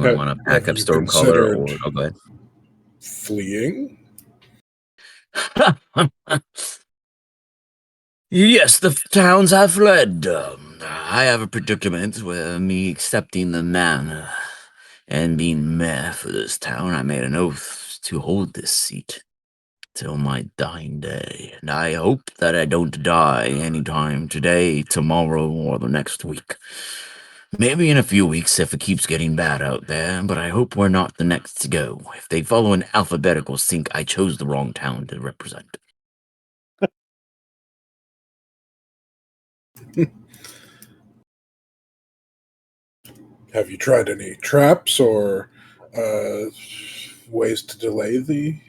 We want to pack up Stormcaller or... Oh, go ahead. Fleeing? Yes, the towns have fled. I have a predicament where me accepting the man and being mayor for this town, I made an oath to hold this seat till my dying day. And I hope that I don't die anytime today, tomorrow, or the next week. Maybe in a few weeks if it keeps getting bad out there, but I hope we're not the next to go. If they follow an alphabetical sync, I chose the wrong town to represent. Have you tried any traps or ways to delay them?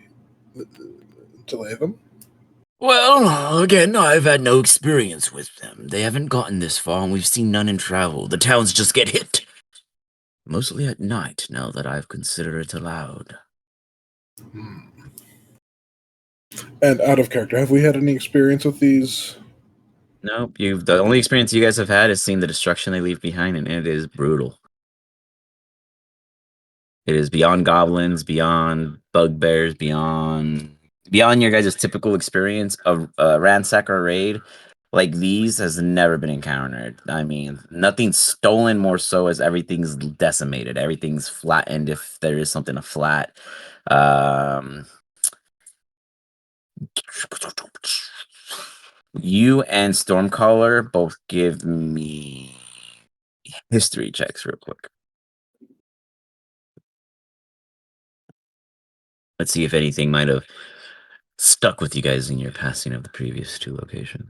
Well, again, I've had no experience with them. They haven't gotten this far, and we've seen none in travel. The towns just get hit. Mostly at night, now that I've considered it aloud. And out of character, have we had any experience with these? Nope. The only experience you guys have had is seeing the destruction they leave behind, and it is brutal. It is beyond goblins, beyond bugbears, beyond your guys' typical experience of ransack or raid. Like these has never been encountered. I mean, nothing's stolen more so as everything's decimated. Everything's flattened if there is something to flat. You and Stormcaller both give me history checks real quick. Let's see if anything might have stuck with you guys in your passing of the previous two locations.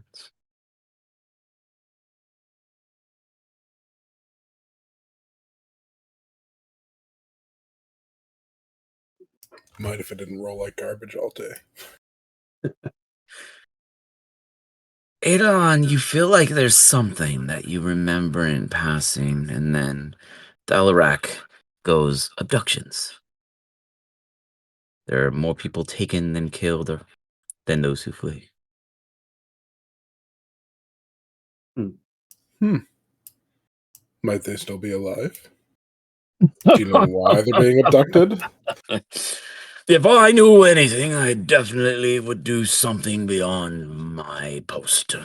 Mind if it didn't roll like garbage all day. Adon, you feel like there's something that you remember in passing, and then Dalarak goes abductions. There are more people taken than killed than those who flee. Might they still be alive? Do you know why they're being abducted? If I knew anything, I definitely would do something beyond my post.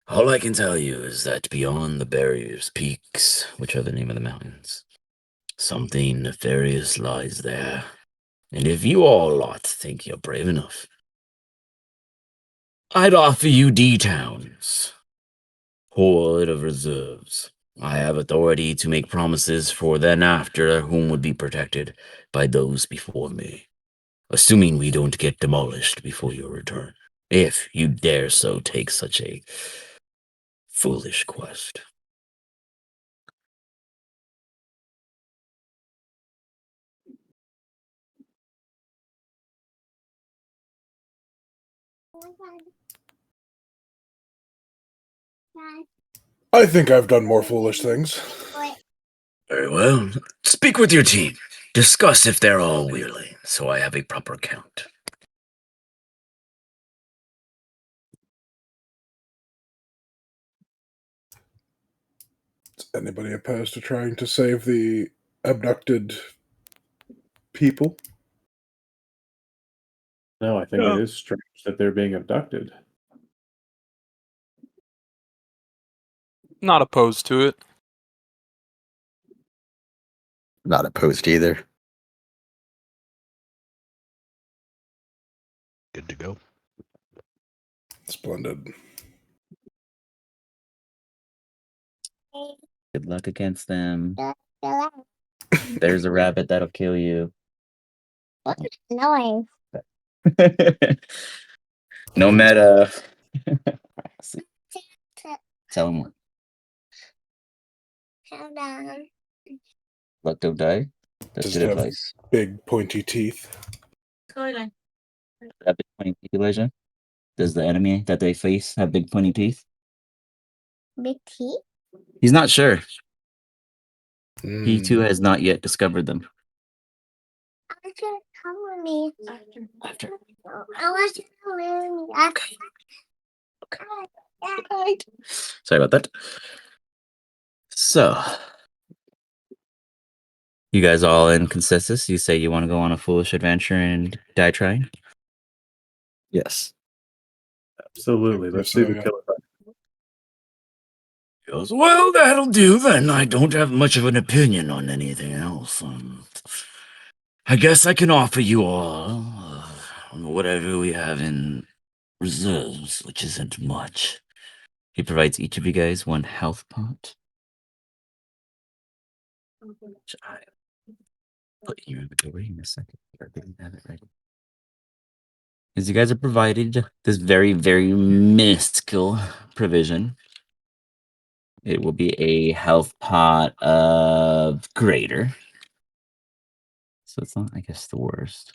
All I can tell you is that beyond the barriers, peaks, which are the name of the mountains, something nefarious lies there. And if you all lot think you're brave enough, I'd offer you D-Towns, Horde of Reserves. I have authority to make promises for then after whom would be protected by those before me, assuming we don't get demolished before your return, if you dare so take such a foolish quest. I think I've done more foolish things. Very well. Speak with your team. Discuss if they're all willing, so I have a proper count. Is anybody opposed to trying to save the abducted people? No, I think it is strange that they're being abducted. Not opposed to it. Not opposed either. Good to go. Splendid. Good luck against them. There's a rabbit that'll kill you. What's noise? No meta. Tell him what. Hold on. Luck don't die. That's Does good it have advice. big pointy teeth? Have big pointy teeth, Elijah? Does the enemy that they face have big pointy teeth? Big teeth? He's not sure. He Mm. too has not yet discovered them. I want you to come with me. After. I want you to come with me. After. Sorry about that. So, You guys all in consensus? You say you want to go on a foolish adventure and die trying? Yes. Absolutely. Let's do the killer. He goes, well, that'll do then. I don't have much of an opinion on anything else. I guess I can offer you all whatever we have in reserves, which isn't much. He provides each of you guys one health pot. Which I put in your inventory in a second. I didn't have it ready. As you guys are provided this very, very minuscule provision. It will be a health pot of greater. So it's not, I guess, the worst.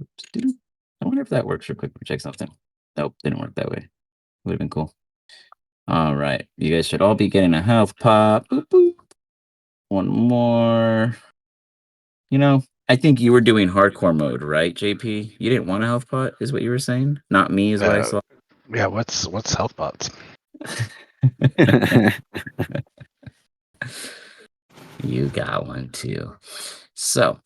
Oops, I wonder if that works real quick. Check something. Nope, didn't work that way. Would have been cool. All right. You guys should all be getting a health pot. Boop, boop. One more. You know, I think you were doing hardcore mode, right, JP? You didn't want a health pot, is what you were saying? Not me, is what I saw. Yeah, what's health bots? You got one too. So,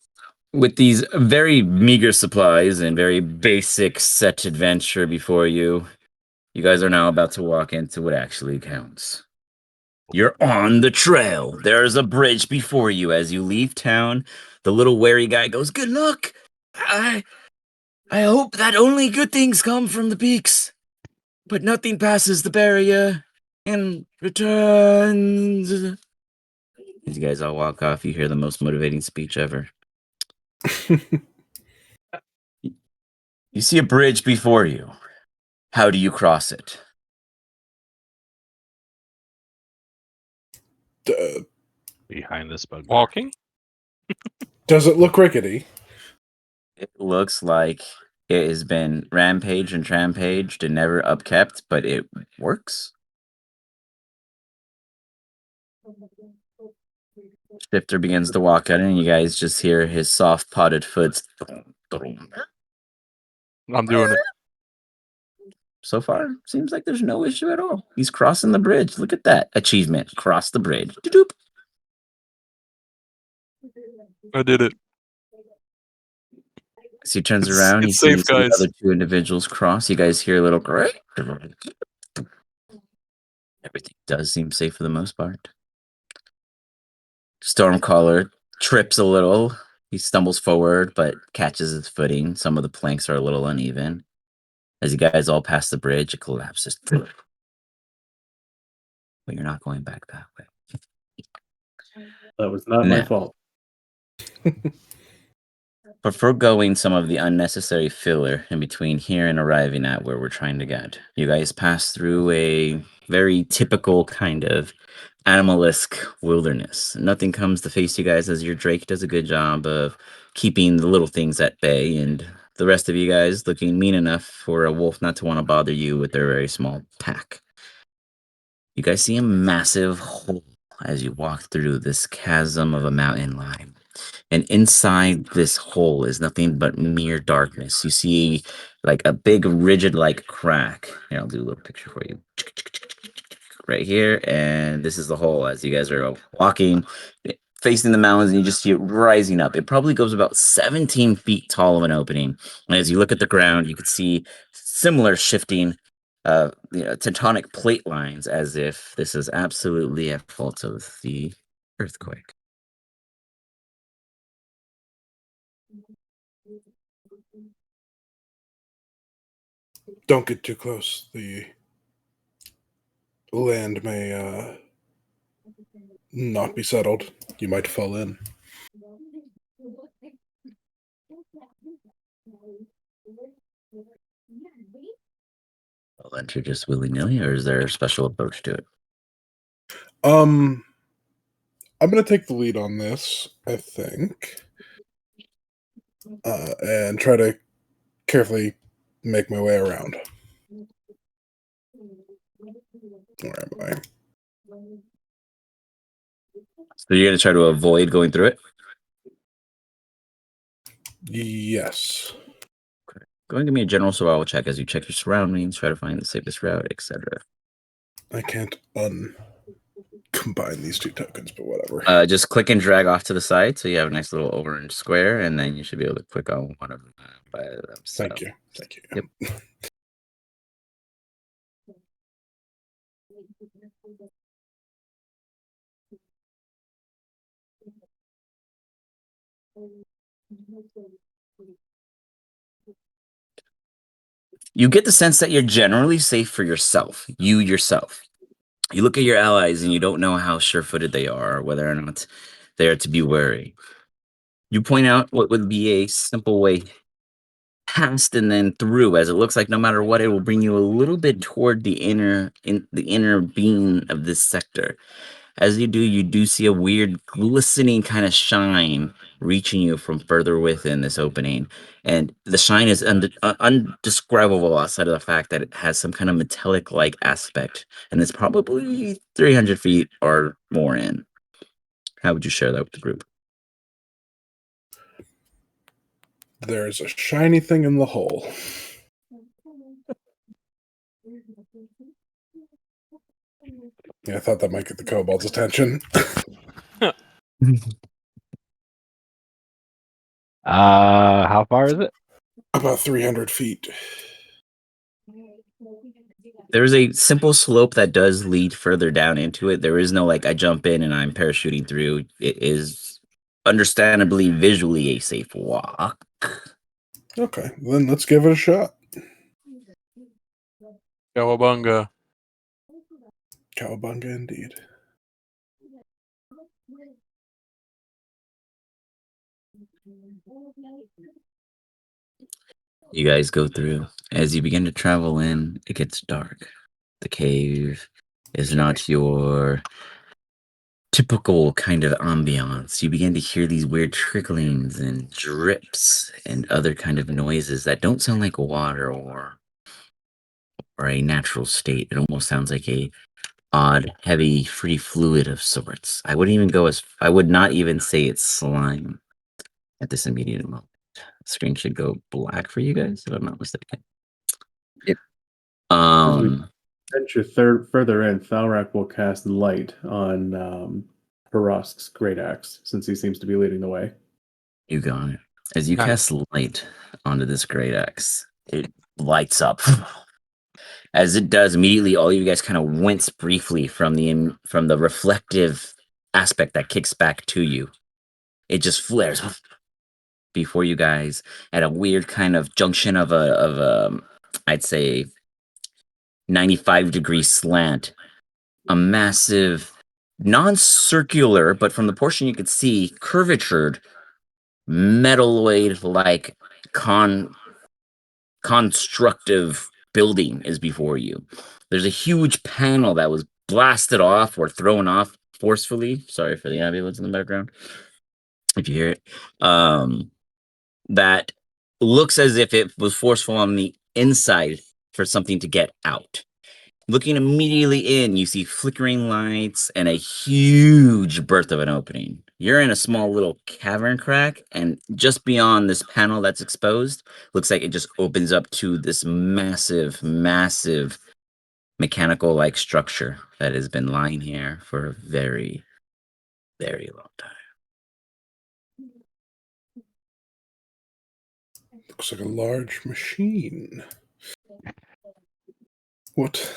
with these very meager supplies and very basic set adventure before you, you guys are now about to walk into what actually counts. You're on the trail. There's a bridge before you as you leave town. The little wary guy goes, "Good luck. I hope that only good things come from the peaks, but nothing passes the barrier and returns." As you guys all walk off, you hear the most motivating speech ever. You see a bridge before you. How do you cross it? Behind this bug. Walking? Does it look rickety? It looks like it has been rampaged and trampaged and never upkept, but it works. Shifter begins to walk out, and you guys just hear his soft potted foot. I'm doing it. So far, seems like there's no issue at all. He's crossing the bridge. Look at that achievement. Cross the bridge. Doop. I did it. So he turns around. He It's safe, sees the guys. other two individuals cross. You guys hear a little. Everything does seem safe for the most part. Stormcaller trips a little. He stumbles forward, but catches his footing. Some of the planks are a little uneven. As you guys all pass the bridge, it collapses. But you're not going back that way. That was not my fault. But foregoing some of the unnecessary filler in between here and arriving at where we're trying to get, you guys pass through a very typical kind of animalisque wilderness. Nothing comes to face you guys as your Drake does a good job of keeping the little things at bay, and the rest of you guys looking mean enough for a wolf not to want to bother you with their very small pack. You guys see a massive hole as you walk through this chasm of a mountain line. And inside this hole is nothing but mere darkness. You see like a big rigid like crack. Here, I'll do a little picture for you. Right here. And this is the hole as you guys are walking, facing the mountains, and you just see it rising up. It probably goes about 17 feet tall of an opening. And as you look at the ground, you could see similar shifting tectonic plate lines as if this is absolutely a fault of the earthquake. Don't get too close. The land may not be settled. You might fall in. I'll enter just willy-nilly, or is there a special approach to it? I'm gonna take the lead on this, I think, and try to carefully make my way around. Where am I? So you're going to try to avoid going through it? Yes. Go ahead and give me a general survival check as you check your surroundings, try to find the safest route, etc. I can't combine these two tokens, but whatever. Just click and drag off to the side, so you have a nice little orange square, and then you should be able to click on one of them by themselves. Thank you. Thank you. Yep. You get the sense that you're generally safe for yourself, yourself. You look at your allies and you don't know how sure-footed they are, or whether or not they are to be wary. You point out what would be a simple way past and then through, as it looks like no matter what, it will bring you a little bit toward the inner being of this sector. As you do see a weird glistening kind of shine reaching you from further within this opening. And the shine is undescribable outside of the fact that it has some kind of metallic-like aspect. And it's probably 300 feet or more in. How would you share that with the group? There's a shiny thing in the hole. Yeah, I thought that might get the kobold's attention. How far is it? About 300 feet. There's a simple slope that does lead further down into it. There is no like I jump in and I'm parachuting through. It is understandably visually a safe walk. Okay, then let's give it a shot. Cowabunga. Cowabunga indeed. You guys go through. As you begin to travel in, it gets dark. The cave is not your typical kind of ambiance. You begin to hear these weird tricklings and drips and other kind of noises that don't sound like water or a natural state. It almost sounds like a odd, heavy, free fluid of sorts. I would not even say it's slime at this immediate moment. The screen should go black for you guys, if I'm not mistaken. Yep. As we venture further in, Thalrak will cast light on Harask's great axe, since he seems to be leading the way. You got it. As you Nice. cast light onto this great axe, it lights up. As it does, immediately all you guys kind of wince briefly from the reflective aspect that kicks back to you. It just flares before you guys at a weird kind of junction of a I'd say 95-degree slant. A massive non-circular, but from the portion you could see, curvatured metalloid like constructive building is before you. There's a huge panel that was blasted off or thrown off forcefully. Sorry for the ambulance in the background, if you hear it. That looks as if it was forceful on the inside for something to get out. Looking immediately in, you see flickering lights and a huge berth of an opening. You're in a small little cavern crack, and just beyond this panel that's exposed, looks like it just opens up to this massive, massive mechanical-like structure that has been lying here for a very, very long time. Looks like a large machine. What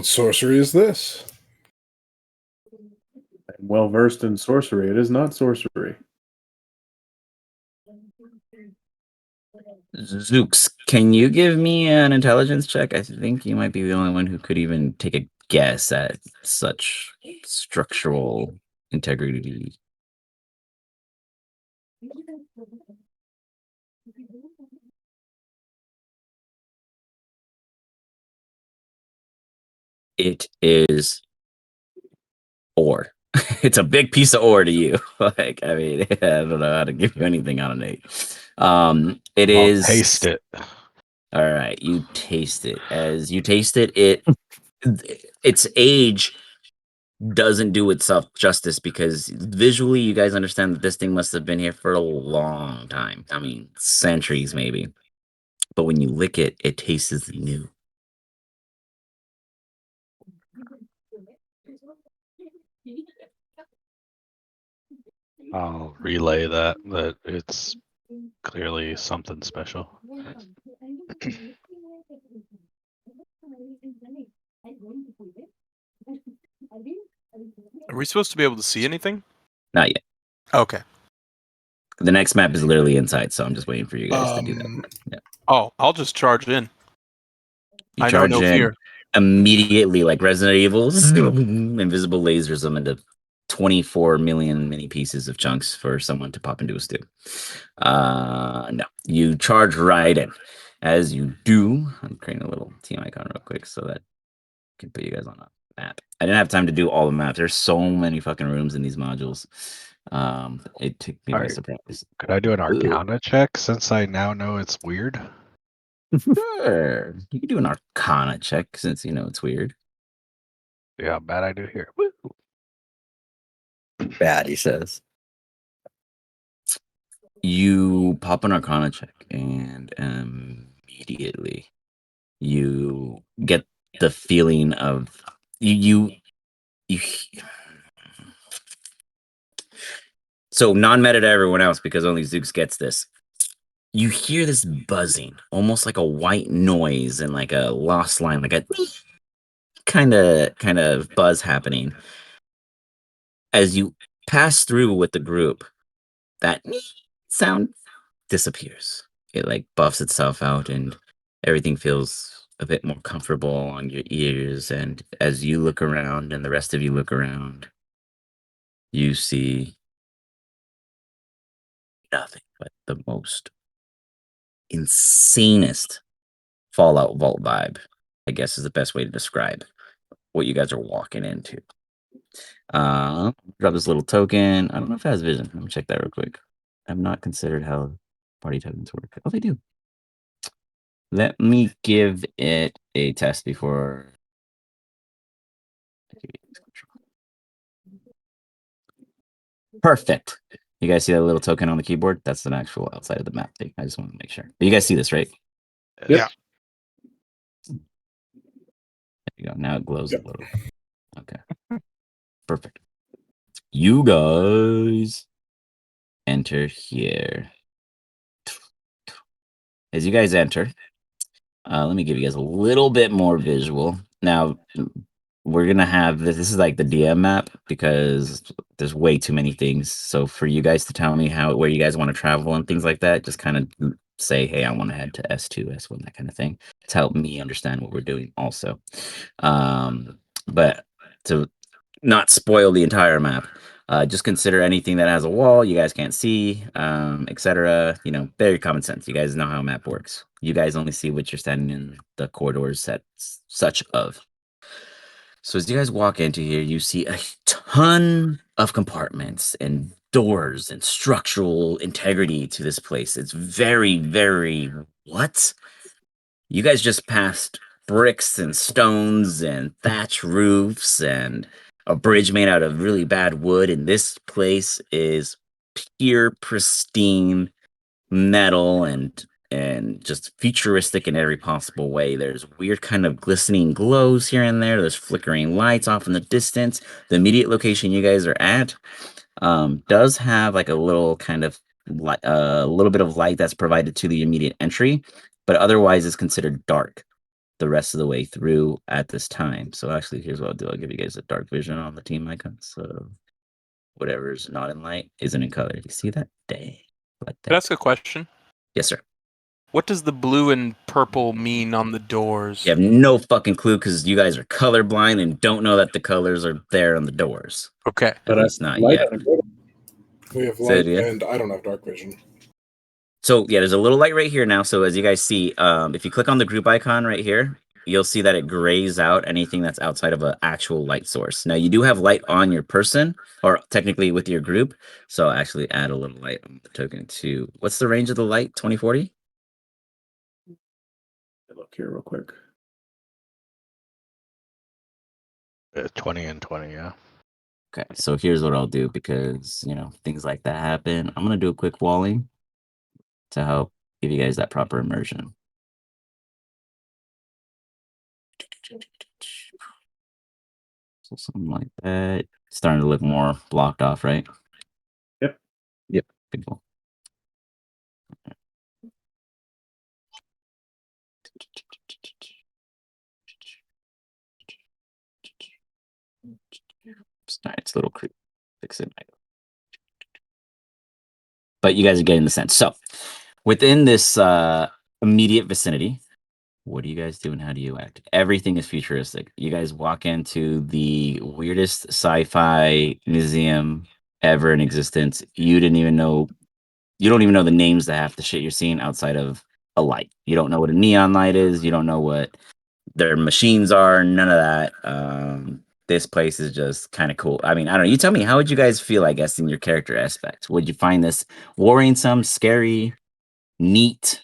sorcery is this? I'm well versed in sorcery. It is not sorcery. Zooks, can you give me an intelligence check? I think you might be the only one who could even take a guess at such structural integrity. It is ore. It's a big piece of ore to you. Like, I mean, I don't know how to give you anything on an 8. It I'll is. taste it. All right, you taste it. As you taste it, its age doesn't do itself justice because visually you guys understand that this thing must have been here for a long time. I mean, centuries maybe. But when you lick it, it tastes new. I'll relay that it's clearly something special. Are we supposed to be able to see anything? Not yet. Okay. The next map is literally inside, so I'm just waiting for you guys to do that. Yeah. Oh, I'll just charge in. You I know charge no in fear. immediately, like Resident Evil's invisible lasers them into 24 million mini pieces of chunks for someone to pop into a stew. No, you charge right in. As you do, I'm creating a little team icon real quick so that I can put you guys on a map. I didn't have time to do all the maps. There's so many fucking rooms in these modules. It took me by Alright. surprise. Could I do an Arcana check since I now know it's weird? Sure, you can do an Arcana check since you know it's weird. Yeah, bad I do here. Woo. Bad, he says. You pop an Arcana check, and immediately you get the feeling of you. So non-meta to everyone else because only Zooks gets this. You hear this buzzing, almost like a white noise and like a lost line, like a kind of buzz happening as you pass through with the group. That sound disappears. It like buffs itself out and everything feels a bit more comfortable on your ears. And as you look around and the rest of you look around, you see nothing but the most insanest Fallout Vault vibe, I guess is the best way to describe what you guys are walking into. Drop this little token. I don't know if it has vision. Let me check that real quick. I've not considered how party tokens work. Oh, they do. Let me give it a test before. Perfect. You guys see that little token on the keyboard? That's an actual outside of the map thing. I just want to make sure. But you guys see this, right? Yeah. There you go. Now it glows Yep. a little. Okay. Perfect. You guys enter here. As you guys enter, let me give you guys a little bit more visual. Now, we're gonna have this. This is like the DM map because there's way too many things. So for you guys to tell me where you guys want to travel and things like that, just kind of say, hey, I want to head to S2, S1, that kind of thing, to help me understand what we're doing also. But to not spoil the entire map, just consider anything that has a wall you guys can't see, etc. You know, very common sense. You guys know how a map works. You guys only see what you're standing in the corridors that such of. So as you guys walk into here, you see a ton of compartments and doors and structural integrity to this place. It's very, very what? You guys just passed bricks and stones and thatch roofs and a bridge made out of really bad wood, and this place is pure pristine metal and just futuristic in every possible way. There's weird kind of glistening glows here and there. There's flickering lights off in the distance. The immediate location you guys are at does have like a little kind of a little bit of light that's provided to the immediate entry, but otherwise is considered dark the rest of the way through at this time. So actually, here's what I'll do. I'll give you guys a dark vision on the team icon. So whatever's not in light isn't in color. You see that? Dang. Like Can I that. ask a question? Yes, sir. What does the blue and purple mean on the doors? You have no fucking clue because you guys are colorblind and don't know that the colors are there on the doors. Okay. At But least not light yet. on the- We have Say light, it again. and I don't have dark vision. So yeah, there's a little light right here now. So as you guys see, if you click on the group icon right here, you'll see that it grays out anything that's outside of an actual light source. Now you do have light on your person, or technically with your group. So I'll actually add a little light on the token too. What's the range of the light? 2040? Look here real quick. 20 and 20, yeah. Okay, so here's what I'll do because things like that happen. I'm gonna do a quick walling to help give you guys that proper immersion. So something like that. Starting to look more blocked off, right? Yep. Yep. Beautiful. It's a little creepy. Fix it. But you guys are getting the sense. So, within this immediate vicinity, what do you guys do and how do you act? Everything is futuristic. You guys walk into the weirdest sci-fi museum ever in existence. You don't even know the names of half the shit you're seeing outside of a light. You don't know what a neon light is. You don't know what their machines are. None of that. This place is just kind of cool. I mean, I don't know. You tell me, how would you guys feel, I guess, in your character aspect? Would you find this worrisome, scary, neat?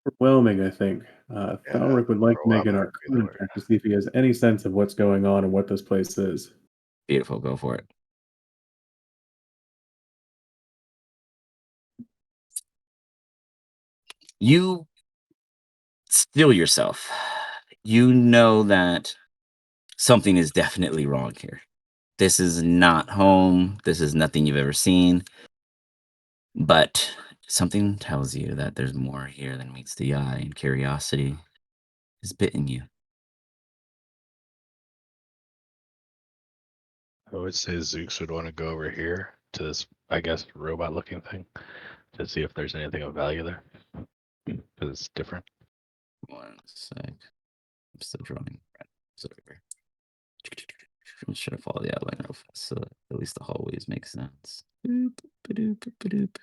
Overwhelming, I think. Thalric would like to make an overwhelming would be the Arcana word. check to see if he has any sense of what's going on and what this place is. Beautiful. Go for it. You still yourself. You know that something is definitely wrong here. This is not home. This is nothing you've ever seen. But something tells you that there's more here than meets the eye, and curiosity is bitten you. I would say Zooks would want to go over here to this, I guess, robot-looking thing to see if there's anything of value there, because it's different. 1 sec. I'm still drawing. Sorry. I'm just trying to follow the outline real fast so that at least the hallways make sense. Boop, ba-doop, ba-doop.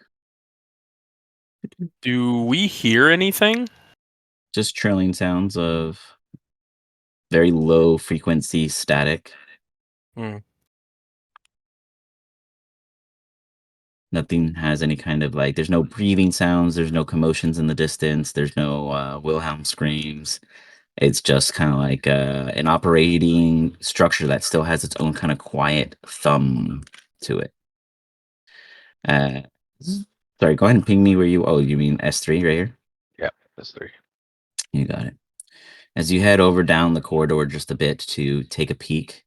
Do we hear anything? Just trilling sounds of very low frequency static. Hmm. Nothing has any kind of like, there's no breathing sounds, there's no commotions in the distance, there's no Wilhelm screams. It's just kind of like an operating structure that still has its own kind of quiet thumb to it. Uh, sorry, go ahead and ping me where you, oh, you mean S3 right here? Yeah, that's 3. You got it. As you head over down the corridor just a bit to take a peek,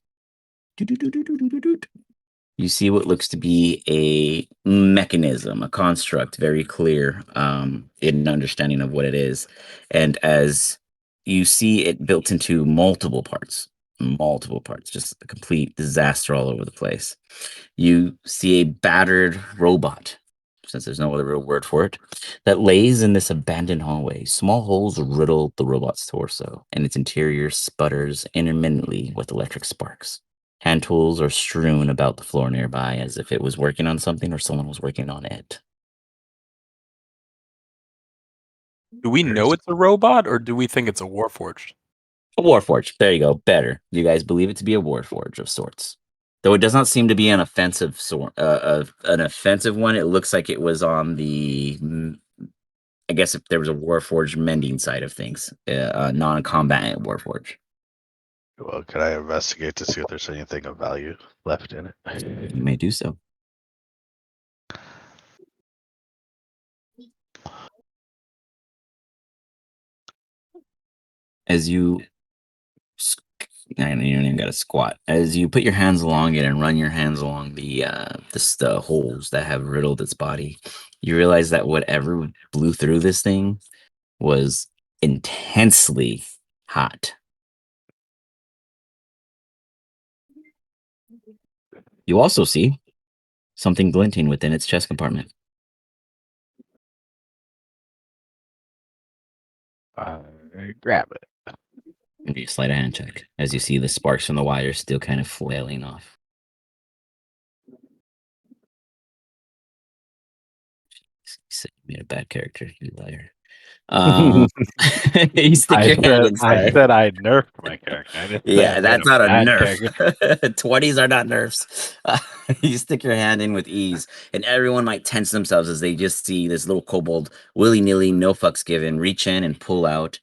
you see what looks to be a mechanism, a construct, very clear in understanding of what it is. And as you see it built into multiple parts, just a complete disaster all over the place. You see a battered robot, since there's no other real word for it, that lays in this abandoned hallway. Small holes riddle the robot's torso, and its interior sputters intermittently with electric sparks. Hand tools are strewn about the floor nearby as if it was working on something or someone was working on it. Do we know it's a robot, or do we think it's a warforged? A Warforged. There you go. Better. You guys believe it to be a Warforged of sorts. Though it does not seem to be an offensive an offensive one. It looks like it was on the, I guess if there was a Warforged mending side of things, non-combatant Warforged. Well, could I investigate to see if there's anything of value left in You it? may do so. As you, I don't even got to squat. As you put your hands along it and run your hands along the holes that have riddled its body, you realize that whatever blew through this thing was intensely hot. You also see something glinting within its chest compartment. Grab it. Give you a sleight of hand check as you see the sparks from the wire still kind of flailing off. You made a bad character, you liar. You stick your hand inside. I said I nerfed my character. I didn't say I Yeah, made that's not a bad character. nerf. 20s are not nerfs. You stick your hand in with ease, and everyone might tense themselves as they just see this little kobold willy nilly, no fucks given, reach in and pull out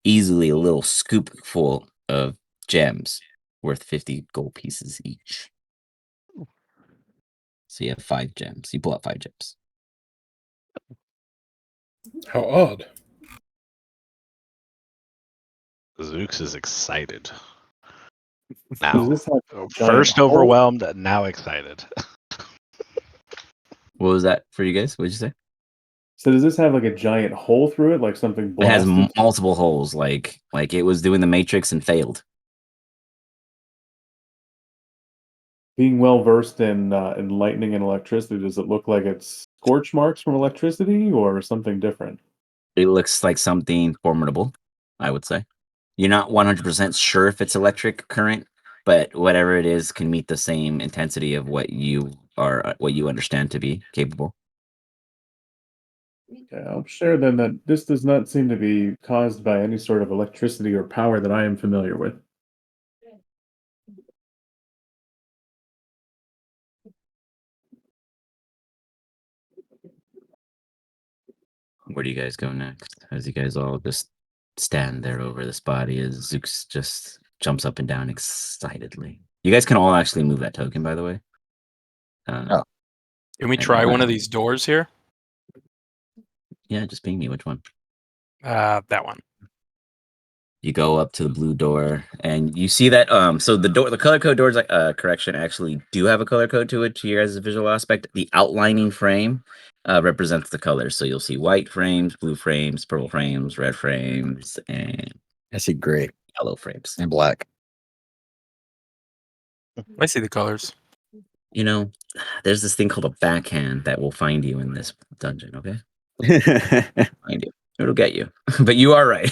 easily a little scoop full of gems worth 50 gold pieces each. So you have 5 gems. You pull out 5 gems. How odd. Zooks is excited. Does Now, this have a giant first hole? overwhelmed, now excited. What was that for you guys? What did you say? So does this have like a giant hole through it, like something It has blasted? multiple holes, like it was doing the Matrix and failed. Being well versed in lightning and electricity, does it look like it's scorch marks from electricity or something different? It looks like something formidable, I would say. You're not 100% sure if it's electric current, but whatever it is can meet the same intensity of what you understand to be capable. Okay, I'll share then that this does not seem to be caused by any sort of electricity or power that I am familiar with. Where do you guys go next? As you guys all just stand there over this body as Zooks just jumps up and down excitedly. You guys can all actually move that token, by the way. Oh. Can we and try one of uh, these doors here? Yeah, just ping me. Which one? That one. You go up to the blue door and you see that so the color code doors correction actually do have a color code to it to your guys' visual aspect. The outlining frame represents the colors. So you'll see white frames, blue frames, purple frames, red frames, and I see gray yellow frames. and black. I see the colors. You know, there's this thing called a backhand that will find you in this dungeon, okay? Find you. It'll get you. But you are right.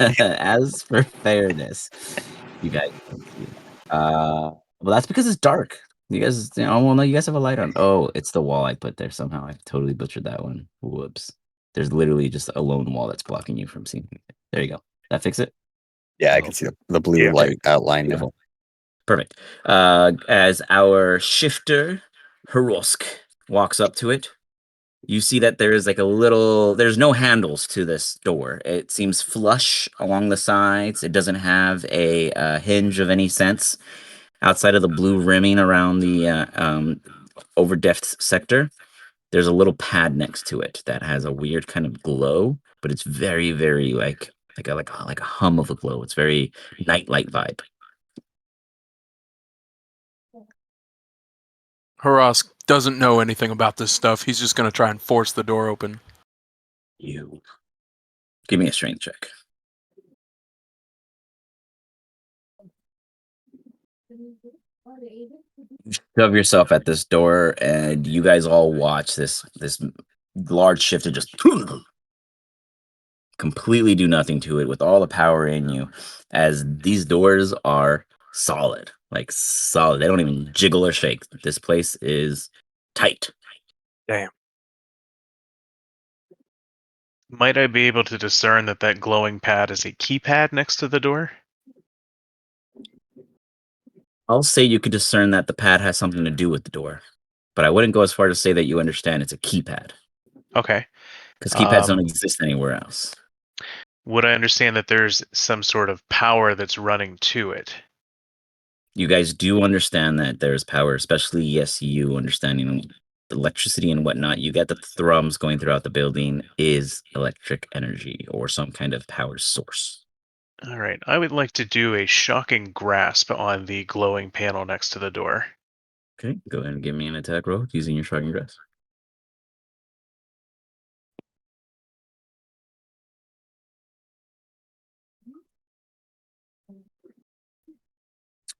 As for fairness, you guys don't see that. Well, that's because it's dark. You guys, well, no, you guys have a light on. Oh, it's the wall I put there somehow. I totally butchered that one. Whoops. There's literally just a lone wall that's blocking you from seeing it. There you go. That fix it? Yeah, I Well, can see the blue yeah. light outline now. Beautiful. Perfect. As our shifter, Harosk, walks up to it, you see that there is like there's no handles to this door. It seems flush along the sides. It doesn't have a hinge of any sense outside of the blue rimming around the over depth sector. There's a little pad next to it that has a weird kind of glow, but it's very, very like a hum of a glow. It's very nightlight vibe. Harask doesn't know anything about this stuff. He's just going to try and force the door open. You give me a strength check. Shove yourself at this door, and you guys all watch this large shifter just completely do nothing to it with all the power in you, as these doors are solid, like solid. They don't even jiggle or shake. This place is tight. Damn. Might I be able to discern that glowing pad is a keypad next to the door? I'll say you could discern that the pad has something to do with the door, but I wouldn't go as far to say that you understand it's a keypad, Okay. because keypads don't exist anywhere else. Would I understand that there's some sort of power that's running to it? You guys do understand that there's power, especially yes, you understanding electricity and whatnot. You get the thrums going throughout the building is electric energy or some kind of power source. All right. I would like to do a shocking grasp on the glowing panel next to the door. Okay, go ahead and give me an attack roll using your shocking grasp.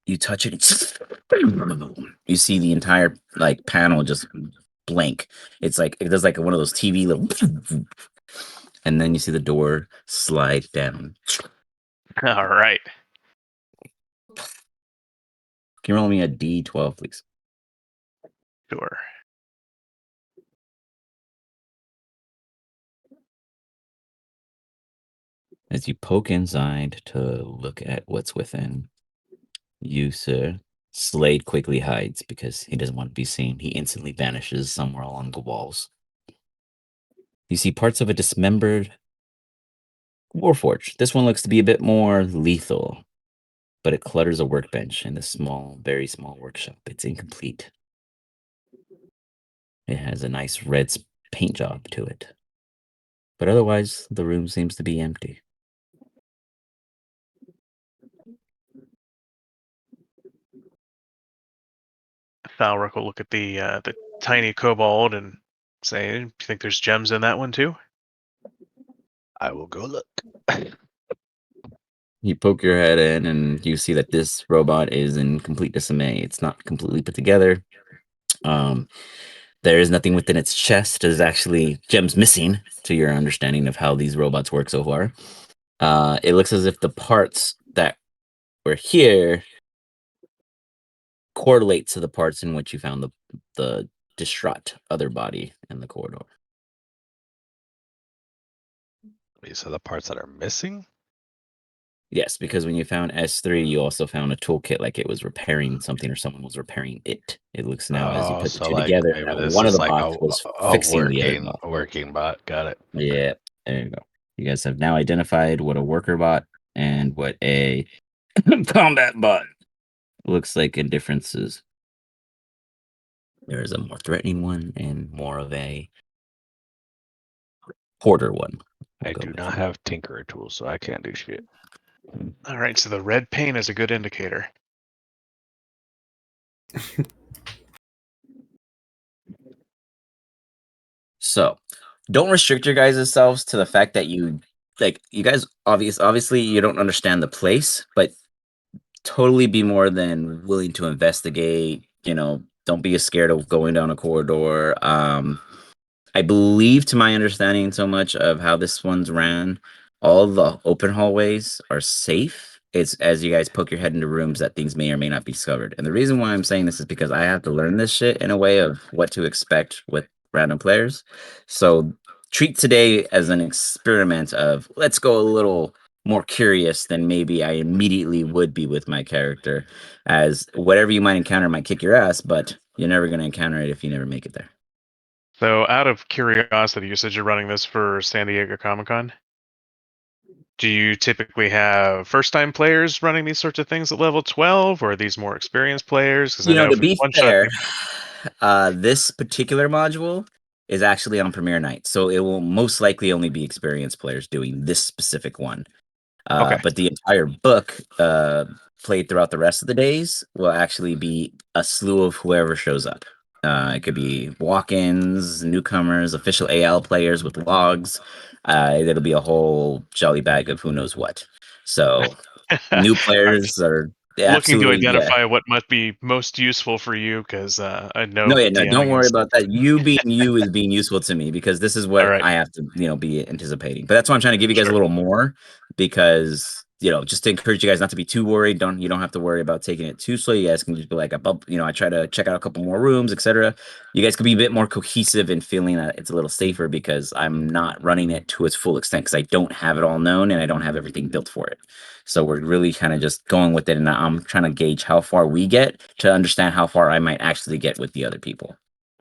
You touch it, you see the entire like panel just blank. It's like it does like one of those TV little, and then you see the door slide down. All right. Can you roll me a D12, please? Sure. As you poke inside to look at what's within, you, sir, Slade quickly hides because he doesn't want to be seen. He instantly vanishes somewhere along the walls. You see parts of a dismembered warforge. This one looks to be a bit more lethal, but it clutters a workbench in a small, very small workshop. It's incomplete. It has a nice red paint job to it. But otherwise, the room seems to be empty. Thalric will look at the tiny kobold and Say, you think there's gems in that one too? I will go look. You poke your head in, and you see that this robot is in complete disarray. It's not completely put together. There is nothing within its chest. There's actually gems missing, to your understanding of how these robots work so far. It looks as if the parts that were here correlate to the parts in which you found the distraught other body in the corridor. These are the parts that are missing. Yes, because when you found S3, you also found a toolkit like it was repairing something or someone was repairing it. It looks now as you Oh, put the so two like together maybe that this one of is the like bots was a fixing the other bot. working bot. Got it. Yeah, there you go. You guys have now identified what a worker bot and what a combat bot looks like in differences. There is a more threatening one and more of a porter one. I We'll go do with. not have tinkerer tools, so I can't do shit. All right, so the red paint is a good indicator. So, don't restrict your guys' selves to the fact that you guys obviously you don't understand the place, but totally be more than willing to investigate, don't be scared of going down a corridor. I believe, to my understanding, so much of how this one's ran, all the open hallways are safe. It's as you guys poke your head into rooms that things may or may not be discovered. And the reason why I'm saying this is because I have to learn this shit in a way of what to expect with random players. So treat today as an experiment of let's go a little more curious than maybe I immediately would be with my character, as whatever you might encounter might kick your ass, but you're never going to encounter it if you never make it there. So, out of curiosity, you said you're running this for San Diego Comic Con. Do you typically have first-time players running these sorts of things at level 12, or are these more experienced players? Because I know To for the be one-shot fair, thing, this particular module is actually on premiere night, so it will most likely only be experienced players doing this specific one. okay. But the entire book, played throughout the rest of the days, will actually be a slew of whoever shows up. It could be walk-ins, newcomers, official AL players with logs. It'll be a whole jolly bag of who knows what. So new I'm players just are looking to absolutely, yeah. identify what might be most useful for you, because I No, know yeah, no, don't DMing worry is. about that. You being you is being useful to me because this is All what right. I have to, be anticipating. But that's why I'm trying to give you guys a Sure. little more because, just to encourage you guys not to be too worried. You don't have to worry about taking it too slow. You guys can just be like, I try to check out a couple more rooms, etc. You guys could be a bit more cohesive in feeling that it's a little safer because I'm not running it to its full extent because I don't have it all known and I don't have everything built for it. So we're really kind of just going with it, and I'm trying to gauge how far we get to understand how far I might actually get with the other people.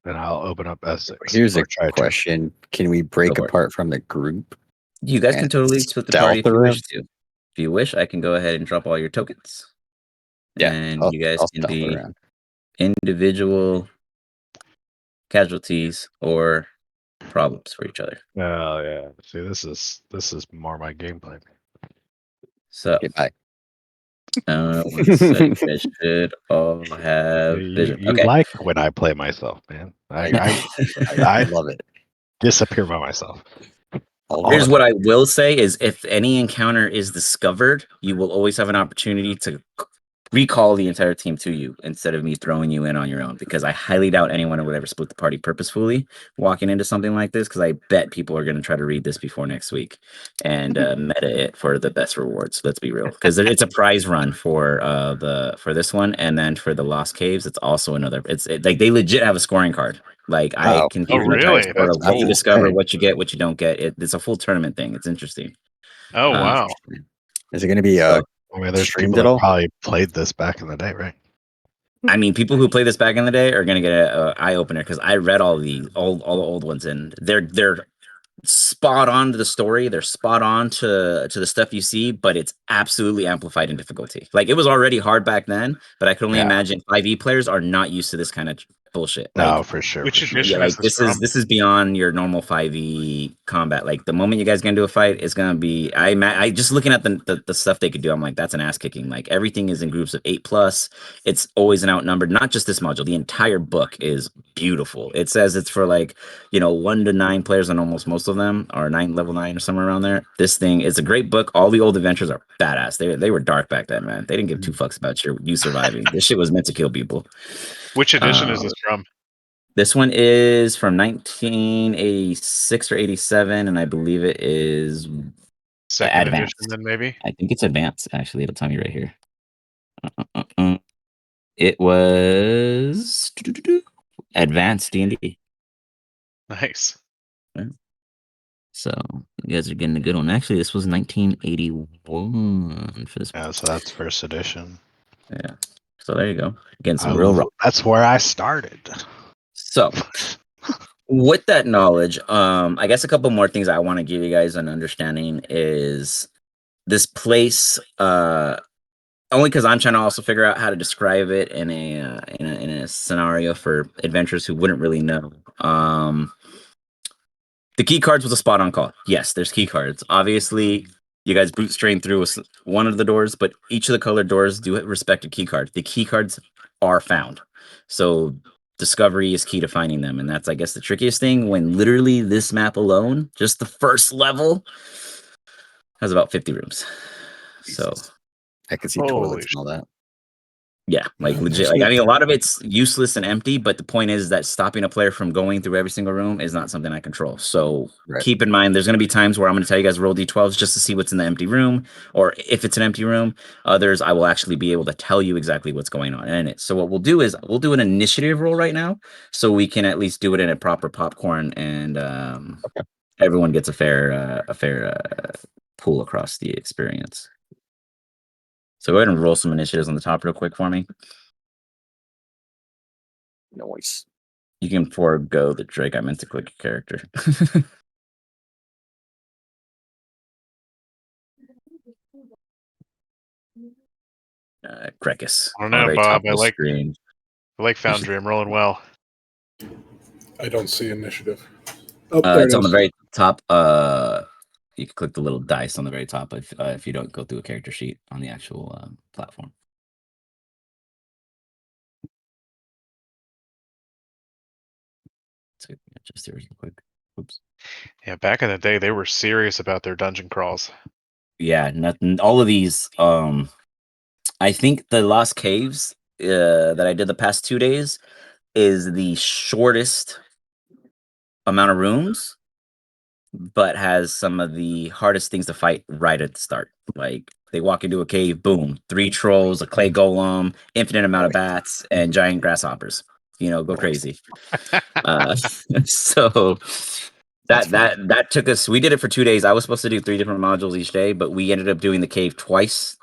Then I'll open up S6. Here's a try to. question: can we break Go for it. apart from the group? You guys can and totally split the party if stealth you wish around? to. If you wish, I can go ahead and drop all your tokens, Yeah, and you guys I'll can stealth be around. individual casualties or problems for each other. Oh yeah. See, this is more my gameplay. So, Okay, bye. one sec. You guys should all have You vision. you Okay. like when I play myself, man. I I love it. disappear by myself. All All Here's the what time. I will say is if any encounter is discovered, you will always have an opportunity to recall the entire team to you instead of me throwing you in on your own, because I highly doubt anyone would ever split the party purposefully walking into something like this, because I bet people are going to try to read this before next week and meta it for the best rewards. Let's be real, because it's a prize run for this one, and then for the Lost Caves, it's also another. Like they legit have a scoring card. Like I Oh, can Oh, give you an entire really? score That's of what you cool. discover, insane. what you get, what you don't get. It's a full tournament thing. It's interesting. Oh, wow. Is it going to be So I mean, there's streamed people at that all? probably played this back in the day, right? I mean, people who play this back in the day are gonna get a eye opener because I read all the old ones, and they're spot on to the story. They're spot on to the stuff you see, but it's absolutely amplified in difficulty. Like it was already hard back then, but I can only Yeah. imagine 5e players are not used to this kind of bullshit. No, Like for sure. Which For sure. edition yeah, is like this from? this is beyond your normal 5e combat. Like the moment you guys get into a fight, it's gonna be I just looking at the stuff they could do, I'm like, that's an ass kicking. Like everything is in groups of 8+. It's always an outnumbered, not just this module. The entire book is beautiful. It says it's for like, 1 to 9 players on almost most of them, or level 9 or somewhere around there. This thing is a great book. All the old adventures are badass. They were dark back then, man. They didn't give two fucks about you surviving. This shit was meant to kill people. Which edition is this from? This one is from 1986 or 87, and I believe it is Second edition, advanced. then maybe. I think it's advanced. Actually, it'll tell me right here. It was advanced D&D. Nice. So you guys are getting a good one. Actually, this was 1981 for this one. Yeah, so that's first edition. Yeah. So there you go. Getting some real rock. That's where I started. So with that knowledge, I guess a couple more things I want to give you guys an understanding is this place, only because I'm trying to also figure out how to describe it in a scenario for adventurers who wouldn't really know. The key cards was a spot on call. Yes, there's key cards. Obviously, you guys boot strain through one of the doors, but each of the colored doors do respect a key card. The key cards are found. So discovery is key to finding them. And that's, I guess, the trickiest thing when literally this map alone, just the first level, has about 50 rooms. So I could see Holy toilets and all that. yeah, like Yeah, legit. Like I mean, a lot of it's useless and empty, but the point is that stopping a player from going through every single room is not something I control. So Right. keep in mind, there's going to be times where I'm going to tell you guys roll d12s just to see what's in the empty room, or if it's an empty room. Others, I will actually be able to tell you exactly what's going on in it. So what we'll do is we'll do an initiative roll right now, so we can at least do it in a proper popcorn, and everyone gets a fair pool across the experience. So go ahead and roll some initiatives on the top real quick for me. Noise. You can forego the Drake. I meant to click a character. Krekus I don't on the know, very top Bob. of the screen. I like Foundry. I'm rolling well. I don't see initiative. Oh, there It's it on the is. very top. You can click the little dice on the very top if you don't go through a character sheet on the actual platform. So just there real quick. Oops. Yeah, back in the day, they were serious about their dungeon crawls. Yeah, nothing. All of these. I think the Lost Caves that I did the past 2 days is the shortest amount of rooms, but has some of the hardest things to fight right at the start. Like they walk into a cave, boom, 3 trolls, a clay golem, infinite amount of bats, and giant grasshoppers. Go crazy. So that took us. We did it for 2 days. I was supposed to do 3 different modules each day, but we ended up doing the cave twice.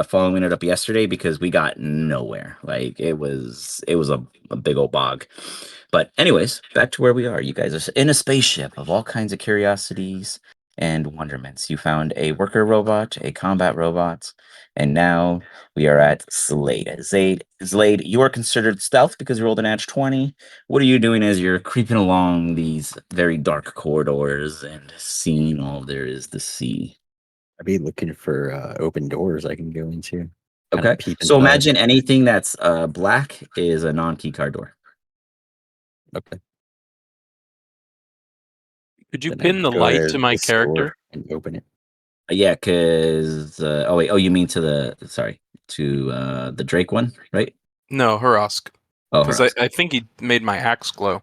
Following it up yesterday because we got nowhere. Like it was a big old bog. But anyways, back to where we are. You guys are in a spaceship of all kinds of curiosities and wonderments. You found a worker robot, a combat robot, and now we are at Slade. Slade, you are considered stealth because you rolled an edge 20. What are you doing as you're creeping along these very dark corridors and seeing all there is to see? I'd be looking for open doors I can go into. Kind Okay. of peep So inside. imagine anything that's black is a non-key card door. Okay. Could you Then pin I'd the go light to to my this door character? and open it. Yeah, because you mean to the Drake one, right? No, Hurask. Oh, Because Hursk. I think he made my axe glow.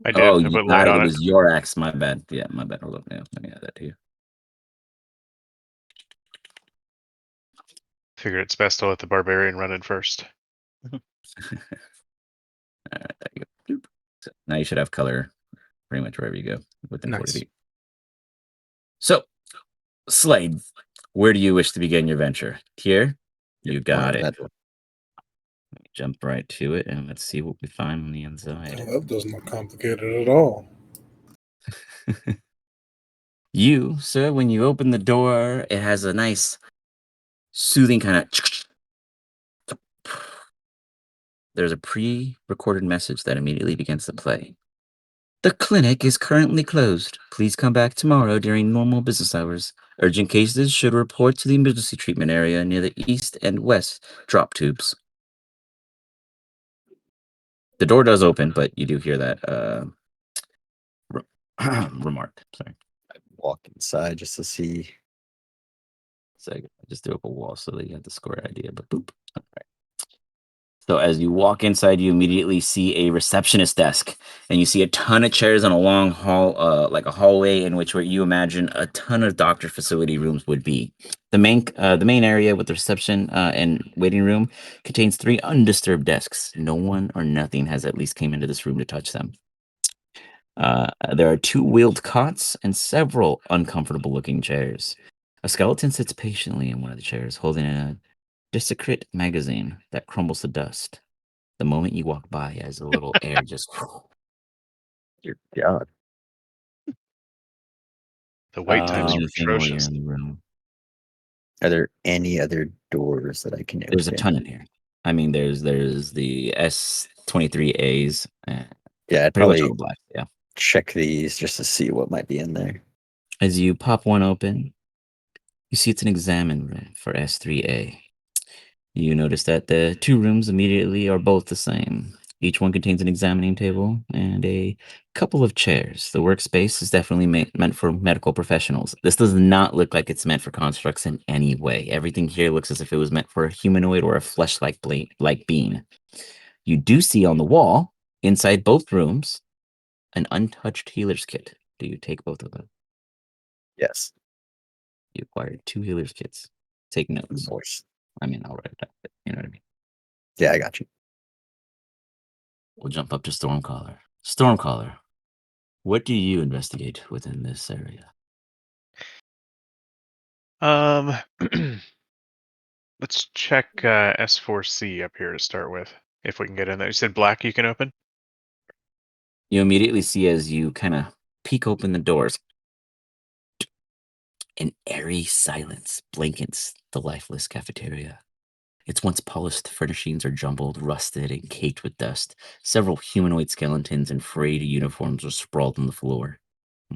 I did. Oh, I you put got light it. It on it. was your axe. My bad. Yeah, my bad. Hold up. Yeah, let me add that to you. Figured it's best to let the barbarian run in first. All right, there you go. Boop. So now you should have color pretty much wherever you go within 40 Nice. feet. So, Slade, where do you wish to begin your venture? Here? You got it. That door. Jump right to it and let's see what we find on the inside. Well, that doesn't look complicated at all. You, sir, when you open the door, it has a nice soothing kind of there's a pre-recorded message that immediately begins to play. The clinic is currently closed. Please come back tomorrow during normal business hours. Urgent cases should report to the emergency treatment area near the east and west drop tubes. The door does open, but you do hear that remark. Sorry. Walk inside just to see. So I just threw up a wall so that you have the square idea, but boop. All right. So as you walk inside, you immediately see a receptionist desk, and you see a ton of chairs on a long hall, like a hallway in which where you imagine a ton of doctor facility rooms would be. The main area with the reception and waiting room contains 3 undisturbed desks. No one or nothing has at least came into this room to touch them. There are 2 wheeled cots and several uncomfortable looking chairs. A skeleton sits patiently in one of the chairs, holding a Discret magazine that crumbles to dust. The moment you walk by, as a little air just. Dear God. The wait Do times are anything while you're atrocious. in the room. Are there any other doors that I can There's a open? ton in here. I mean, there's the S23As. Yeah, I'd Pretty much probably all black. Yeah. check these just to see what might be in there. As you pop one open, you see it's an examine room for S3A. You notice that the 2 rooms immediately are both the same. Each one contains an examining table and a couple of chairs. The workspace is definitely meant for medical professionals. This does not look like it's meant for constructs in any way. Everything here looks as if it was meant for a humanoid or a flesh-like being. You do see on the wall, inside both rooms, an untouched healer's kit. Do you take both of them? Yes. You acquired 2 healer's kits. Take notes. Voice. I mean, I'll write it down, but you know what I mean. Yeah, I got you. We'll jump up to Stormcaller. Stormcaller, what do you investigate within this area? Let's check S4C up here to start with. If we can get in there. You said black you can open? You immediately see as you kind of peek open the doors, an airy silence blankets the lifeless cafeteria. Its once polished furnishings are jumbled, rusted, and caked with dust. Several humanoid skeletons in frayed uniforms are sprawled on the floor.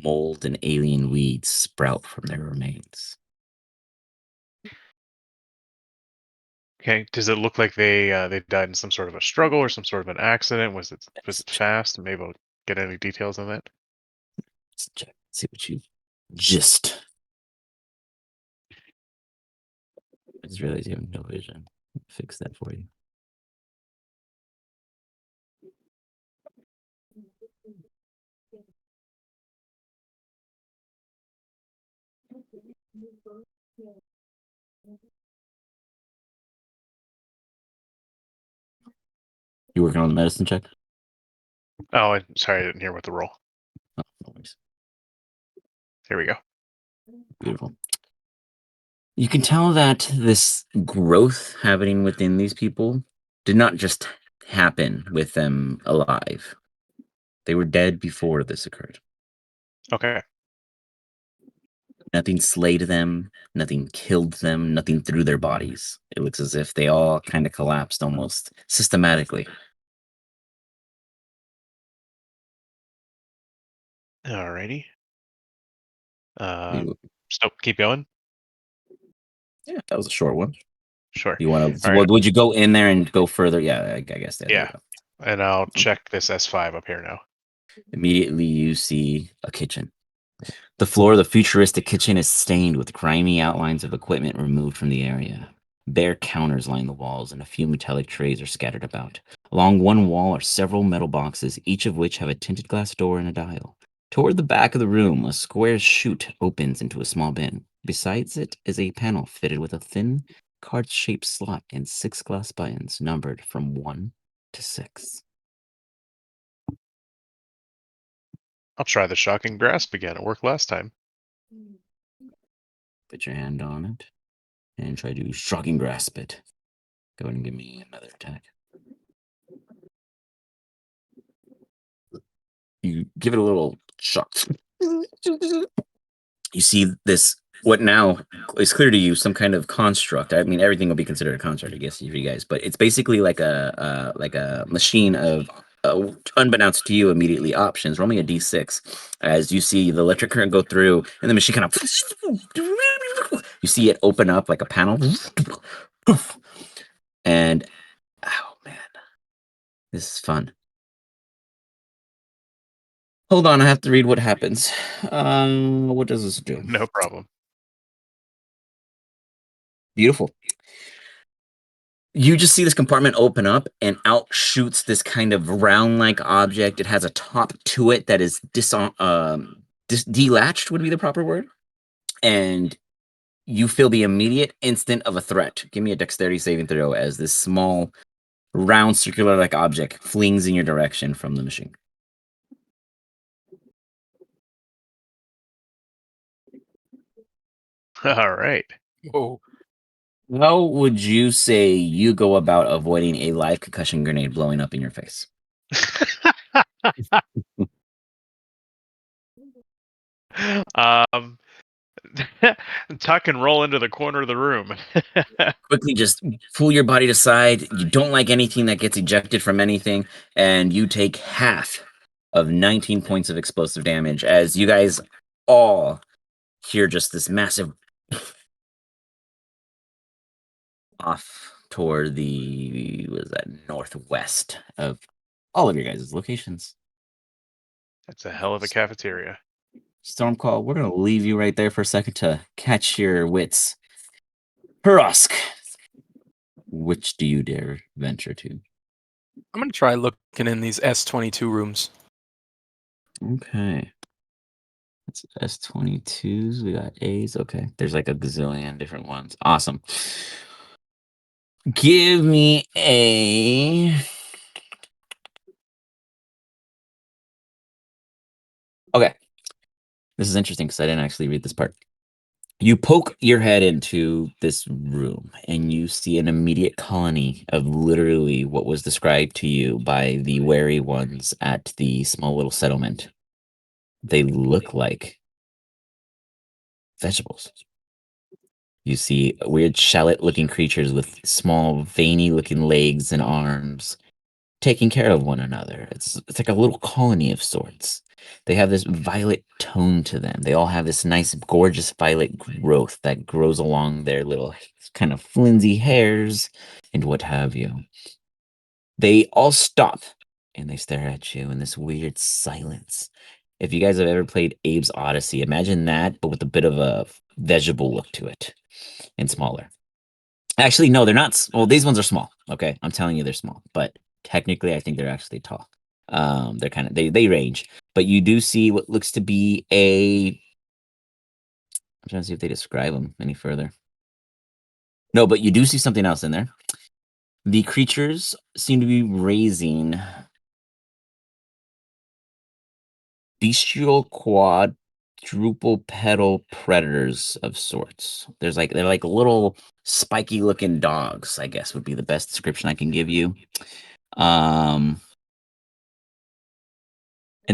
Mold and alien weeds sprout from their remains. Okay. Does it look like they died in some sort of a struggle or some sort of an accident? Was it fast? Maybe I'll get any details on that. Let's check, see what you just. I just realized you have no vision. Fix that for you. You working on the medicine check? Oh, sorry, I didn't hear what the roll. Oh, no worries. Here we go. Beautiful. You can tell that this growth happening within these people did not just happen with them alive. They were dead before this occurred. Okay. Nothing slayed them, nothing killed them, nothing through their bodies. It looks as if they all kind of collapsed almost systematically. Alrighty. You- So keep going. yeah, that was a short one. Sure. You want to? All right. Would you go in there and go further? Yeah, I guess. Yeah, there we Yeah. go. And I'll check this S5 up here now. Immediately, you see a kitchen. The floor of the futuristic kitchen is stained with grimy outlines of equipment removed from the area. Bare counters line the walls, and a few metallic trays are scattered about. Along one wall are several metal boxes, each of which have a tinted glass door and a dial. Toward the back of the room, a square chute opens into a small bin. Besides it is a panel fitted with a thin, card-shaped slot and 6 glass buttons numbered from 1 to 6. I'll try the shocking grasp again. It worked last time. Put your hand on it and try to shocking grasp it. Go ahead and give me another attack. You give it a little shock. You see this what now is clear to you, some kind of construct. I mean, everything will be considered a construct, I guess, for you guys. But it's basically like a machine of, unbeknownst to you, immediately options. Roll me a d6 as you see the electric current go through, and the machine kind of. You see it open up like a panel, and oh man, this is fun. Hold on, I have to read what happens. What does this do? No problem. Beautiful. You just see this compartment open up and out shoots this kind of round-like object. It has a top to it that is delatched would be the proper word. And you feel the immediate instant of a threat. Give me a dexterity saving throw as this small, round, circular-like object flings in your direction from the machine. All right. Whoa. How would you say you go about avoiding a live concussion grenade blowing up in your face? um, tuck and roll into the corner of the room. Quickly just pull your body aside. You don't like anything that gets ejected from anything, and you take half of 19 points of explosive damage as you guys all hear just this massive off toward the, what is that, northwest of all of your guys' locations. That's a hell of a cafeteria. Stormcall, we're gonna leave you right there for a second to catch your wits. Perusk, which do you dare venture to? I'm gonna try looking in these S22 rooms. Okay. That's S22s. We got A's. Okay. There's like a gazillion different ones. Awesome. Give me a. Okay. This is interesting because I didn't actually read this part. You poke your head into this room and you see an immediate colony of literally what was described to you by the wary ones at the small little settlement. They look like vegetables. You see weird shallot-looking creatures with small, veiny-looking legs and arms, taking care of one another. It's like a little colony of sorts. They have this violet tone to them. They all have this nice, gorgeous violet growth that grows along their little kind of flimsy hairs and what have you. They all stop and they stare at you in this weird silence. If you guys have ever played Abe's Odyssey, imagine that, but with a bit of a vegetable look to it and smaller. Actually, no, they're not. Well, these ones are small. Okay, I'm telling you, they're small, but technically, I think they're actually tall. They're kind of they range, but you do see what looks to be a. I'm trying to see if they describe them any further. No, but you do see something else in there. The creatures seem to be raising bestial quadruple pedal predators of sorts. They're like little spiky looking dogs, I guess would be the best description I can give you. And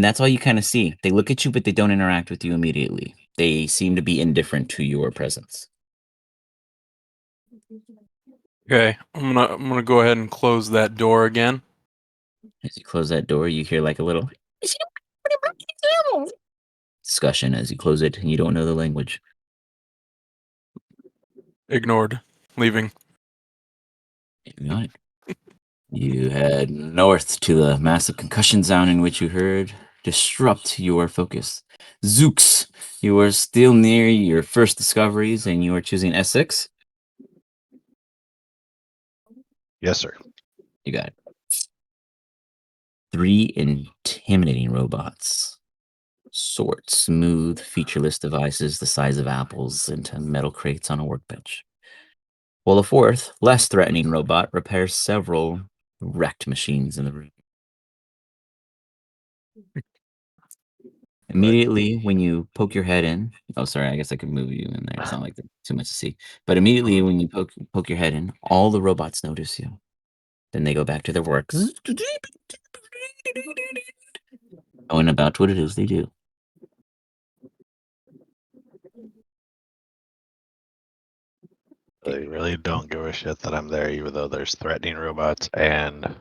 that's all you kind of see. They look at you, but they don't interact with you immediately. They seem to be indifferent to your presence. Okay, I'm gonna go ahead and close that door again. As you close that door, you hear like a little discussion as you close it, and you don't know the language. Ignored. Leaving. You got it. You head north to the massive concussion sound in which you heard disrupt your focus. Zooks, you are still near your first discoveries, and you are choosing S6. Yes, sir. You got it. 3 intimidating robots. Sort smooth, featureless devices the size of apples into metal crates on a workbench. While a fourth, less threatening robot repairs several wrecked machines in the room. Immediately, when you poke your head in, oh, sorry, I guess I could move you in there. It's not like there's too much to see. But immediately, when you poke your head in, all the robots notice you. Then they go back to their work. Going about what it is they do. They really don't give a shit that I'm there, even though there's threatening robots and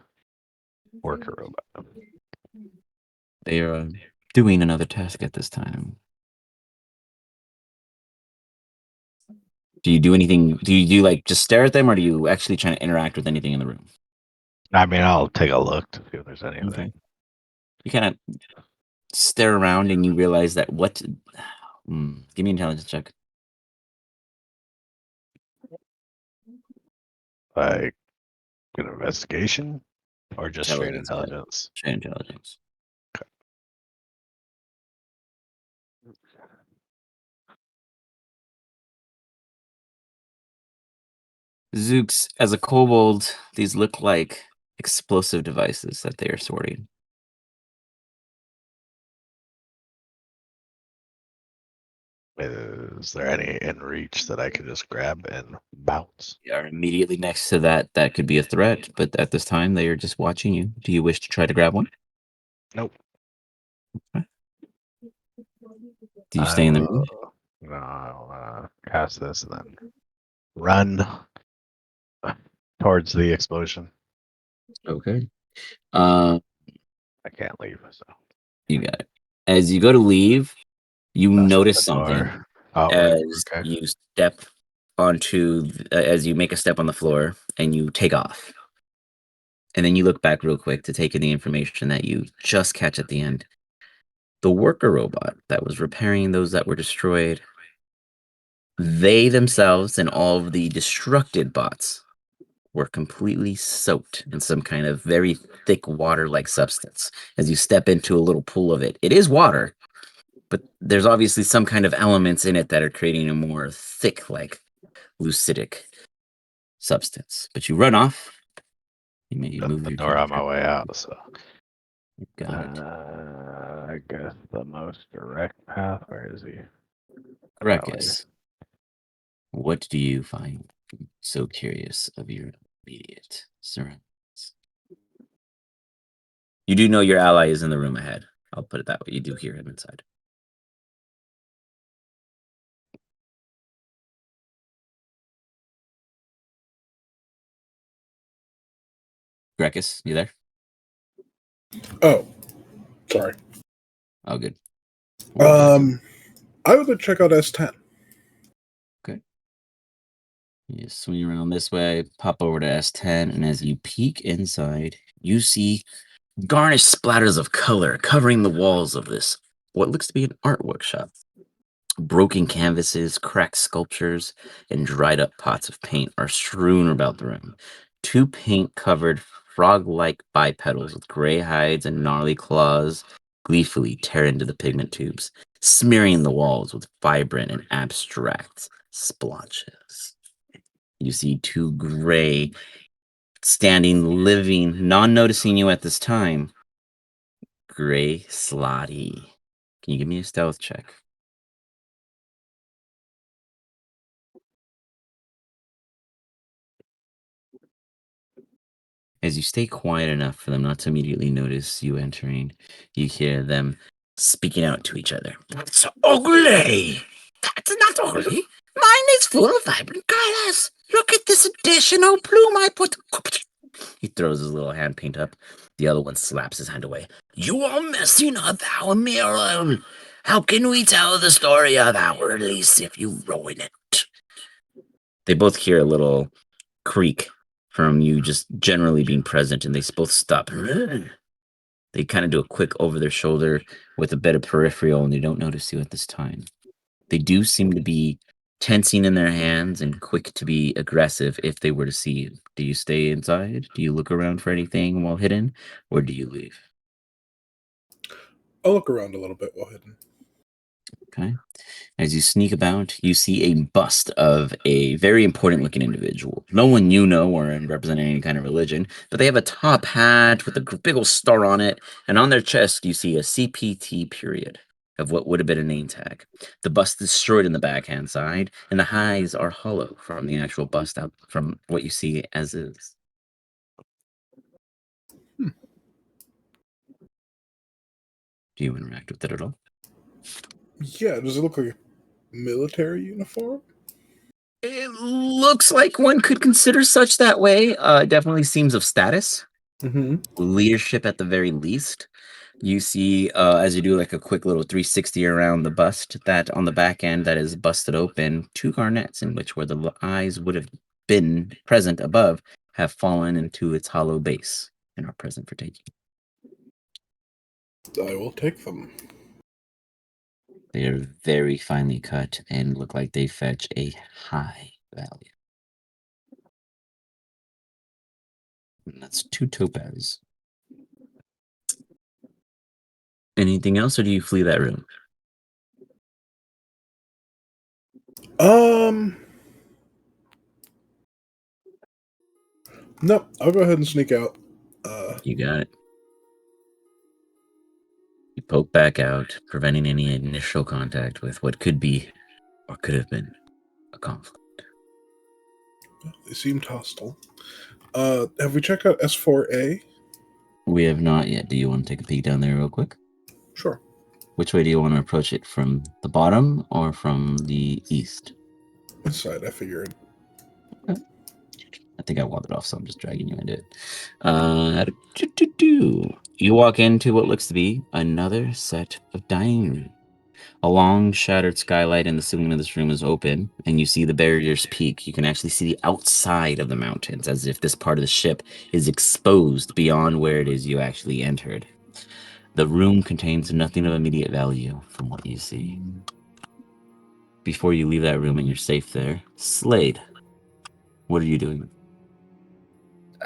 worker robot. They are doing another task at this time. Do you do anything? Do you like just stare at them, or do you actually try to interact with anything in the room? I mean, I'll take a look to see if there's anything. Okay. You kind of stare around and you realize that what? Give me an intelligence check. Like an investigation or just straight Intelligence, yeah. intelligence. Straight intelligence. Zooks, as a kobold, these look like explosive devices that they are sorting. Is there any in reach that I could just grab and bounce? They are immediately next to that. That could be a threat, but at this time, they are just watching you. Do you wish to try to grab one? Nope. Do you stay in the room? No, I'll cast this and then run towards the explosion. Okay. I can't leave. So You got it. As you go to leave, you shut notice the something door. Oh, as okay. you step as you make a step on the floor and you take off. And then you look back real quick to take in the information that you just catch at the end. The worker robot that was repairing those that were destroyed, they themselves and all of the destructed bots were completely soaked in some kind of very thick water-like substance. As you step into a little pool of it, it is water, but there's obviously some kind of elements in it that are creating a more thick, like lucidic substance. But you run off. You may Shut move the your door on my character. way out. So You got it. I guess the most direct path. Where is he? That way. Rekus, what do you find so curious of your immediate surroundings? You do know your ally is in the room ahead. I'll put it that way. You do hear him inside. Rekus, you there? Oh, sorry. Oh, good. I would check out S10. Okay. You swing around this way, pop over to S10, and as you peek inside, you see garnished splatters of color covering the walls of this, what looks to be an art workshop. Broken canvases, cracked sculptures, and dried up pots of paint are strewn about the room. Two paint-covered frog-like bipedals with gray hides and gnarly claws gleefully tear into the pigment tubes, smearing the walls with vibrant and abstract splotches. You see two gray, standing, living, non-noticing you at this time, gray slotty. Can you give me a stealth check? As you stay quiet enough for them not to immediately notice you entering, you hear them speaking out to each other. That's ugly! That's not ugly! Mine is full of vibrant colors! Look at this additional plume I put. He throws his little hand paint up. The other one slaps his hand away. You are messing up our mural! How can we tell the story of our release if you ruin it? They both hear a little creak from you just generally being present, and they both stop. They kind of do a quick over their shoulder with a bit of peripheral, and they don't notice you at this time. They do seem to be tensing in their hands and quick to be aggressive if they were to see you. Do you stay inside? Do you look around for anything while hidden, or do you leave? I'll look around a little bit while hidden. Okay. As you sneak about, you see a bust of a very important looking individual. No one you know or representing any kind of religion, but they have a top hat with a big old star on it, and on their chest you see a CPT period of what would have been a name tag. The bust is destroyed in the backhand side, and the highs are hollow from the actual bust out from what you see as is. Do you interact with it at all? Yeah, does it look like a military uniform? It looks like one could consider such that way. It definitely seems of status. Mm-hmm. Leadership at the very least. You see, as you do like a quick little 360 around the bust, that on the back end that is busted open, 2 garnets in which where the eyes would have been present above have fallen into its hollow base and are present for taking. I will take them. They are very finely cut and look like they fetch a high value. And that's 2 topaz. Anything else, or do you flee that room? No, I'll go ahead and sneak out. You got it. You poke back out, preventing any initial contact with what could be or could have been a conflict. They seemed hostile. Have we checked out S4A? We have not yet. Do you want to take a peek down there real quick? Sure. Which way do you want to approach it? From the bottom or from the east? This side, I figured. I think I walled it off, so I'm just dragging you into it. You walk into what looks to be another set of dining rooms. A long, shattered skylight in the ceiling of this room is open, and you see the barrier's peak. You can actually see the outside of the mountains, as if this part of the ship is exposed beyond where it is you actually entered. The room contains nothing of immediate value from what you see. Before you leave that room and you're safe there, Slade, what are you doing?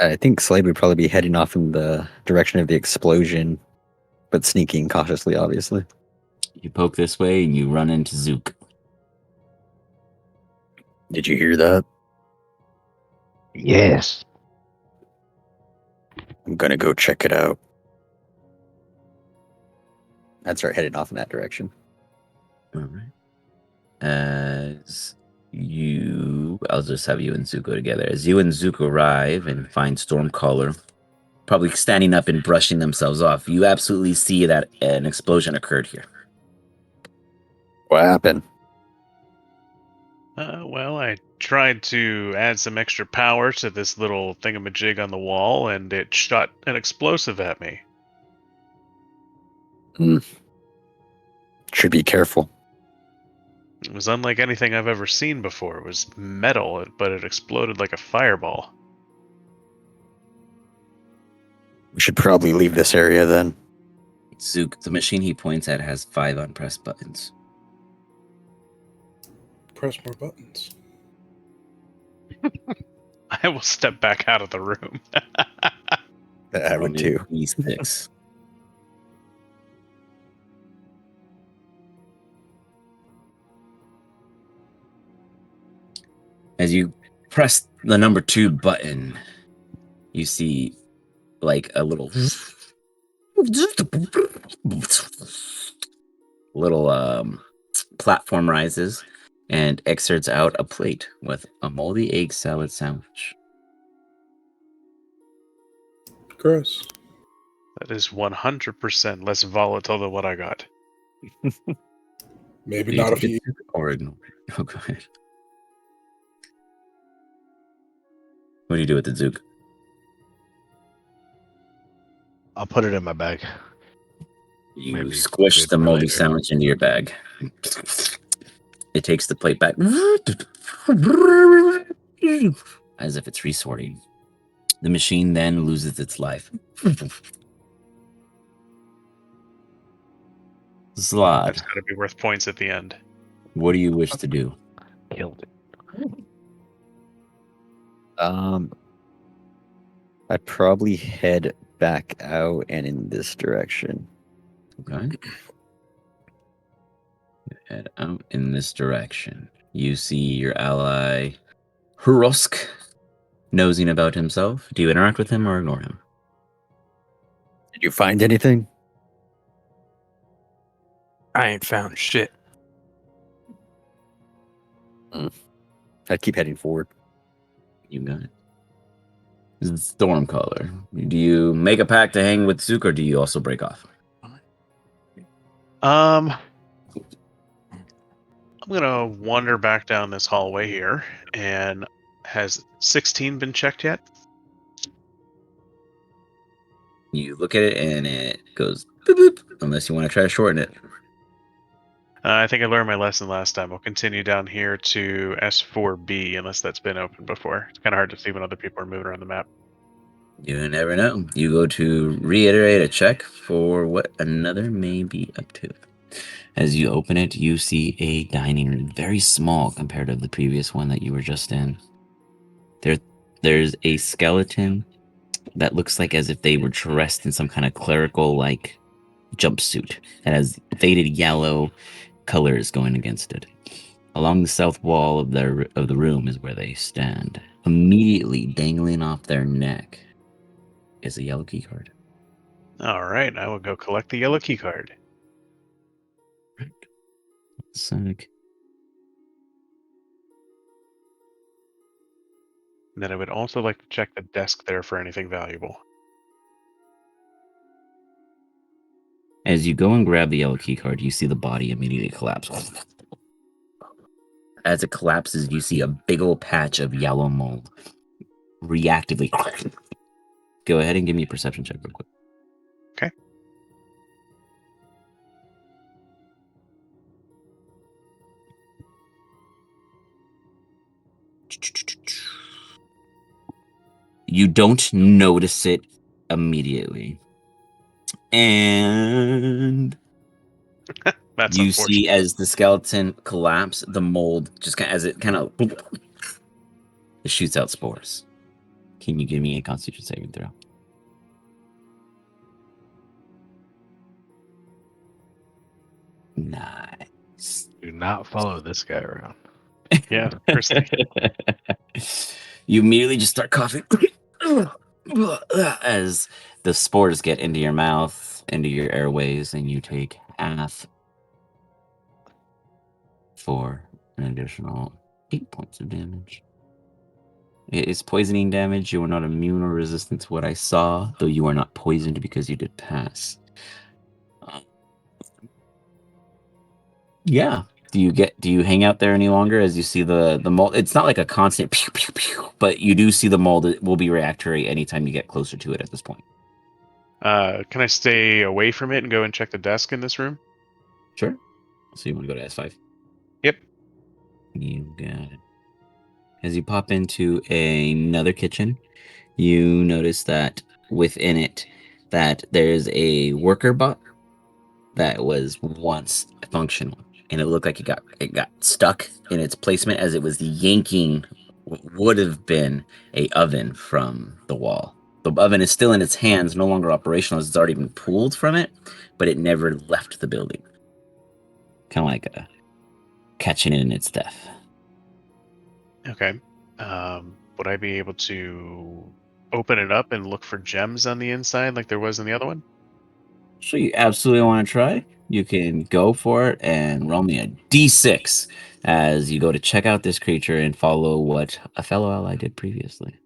I think Slade would probably be heading off in the direction of the explosion, but sneaking cautiously, obviously. You poke this way and you run into Zook. Did you hear that? Yes. I'm gonna go check it out. I'd start heading off in that direction. All right. I'll just have you and Zook go together. As you and Zook arrive and find Stormcaller probably standing up and brushing themselves off, you absolutely see that an explosion occurred here. What happened? Well, I tried to add some extra power to this little thingamajig on the wall, and it shot an explosive at me. Should be careful. It was unlike anything I've ever seen before. It was metal, but it exploded like a fireball. We should probably leave this area then. Zook, the machine he points at has 5 unpressed buttons. Press more buttons. I will step back out of the room. I would too. E6. As you press the number 2 button, you see like a little platform rises and exerts out a plate with a moldy egg salad sandwich. Gross. That is 100% less volatile than what I got. Maybe Do you not if take you. it or ignore it? Oh, go ahead. What do you do with the Zook? I'll put it in my bag. You Maybe squish food the for moldy later. sandwich into your bag. It takes the plate back as if it's resorting. The machine then loses its life. Zlod, That's got to be worth points at the end. what do you wish to do? Killed it. I'd probably head back out and in this direction. Okay. Head out in this direction. You see your ally, Hurosk, nosing about himself. Do you interact with him or ignore him? Did you find anything? I ain't found shit. I'd keep heading forward. You got it. Stormcaller. Do you make a pact to hang with Zook or do you also break off? I'm gonna wander back down this hallway here, and has 16 been checked yet? You look at it and it goes boop, boop, unless you want to try to shorten it. I think I learned my lesson last time. We'll continue down here to S4B, unless that's been opened before. It's kind of hard to see when other people are moving around the map. You never know. You go to reiterate a check for what another may be up to. As you open it, you see a dining room, very small compared to the previous one that you were just in. There's a skeleton that looks like as if they were dressed in some kind of clerical like jumpsuit that has faded yellow colors going against it. Along the south wall of the room is where they stand. Immediately dangling off their neck is a yellow key card. All right, I will go collect the yellow key card. Sonic. And then I would also like to check the desk there for anything valuable. As you go and grab the yellow key card, you see the body immediately collapse. As it collapses, you see a big old patch of yellow mold reactively. Go ahead and give me a perception check real quick. Okay. You don't notice it immediately. And That's you unfortunate. see as the skeleton collapse, the mold just as it kind of it shoots out spores. Can you give me a Constitution saving throw? Nice. Do not follow this guy around. Yeah, Christy. You immediately just start coughing as the spores get into your mouth, into your airways, and you take half for an additional 8 points of damage. It is poisoning damage. You are not immune or resistant to what I saw, though you are not poisoned because you did pass. Yeah. Do you hang out there any longer as you see the mold? It's not like a constant pew pew pew, but you do see the mold. It will be reactory anytime you get closer to it at this point. Can I stay away from it and go and check the desk in this room? Sure. So you want to go to S5? Yep. You got it. As you pop into another kitchen, you notice that within it that there's a worker bot that was once functional, and it looked like it got stuck in its placement as it was yanking what would have been a oven from the wall. The oven is still in its hands, no longer operational as it's already been pulled from it, but it never left the building. Kind of like catching it in its death. Okay. Would I be able to open it up and look for gems on the inside like there was in the other one? So you absolutely want to try? You can go for it and roll me a d6 as you go to check out this creature and follow what a fellow ally did previously.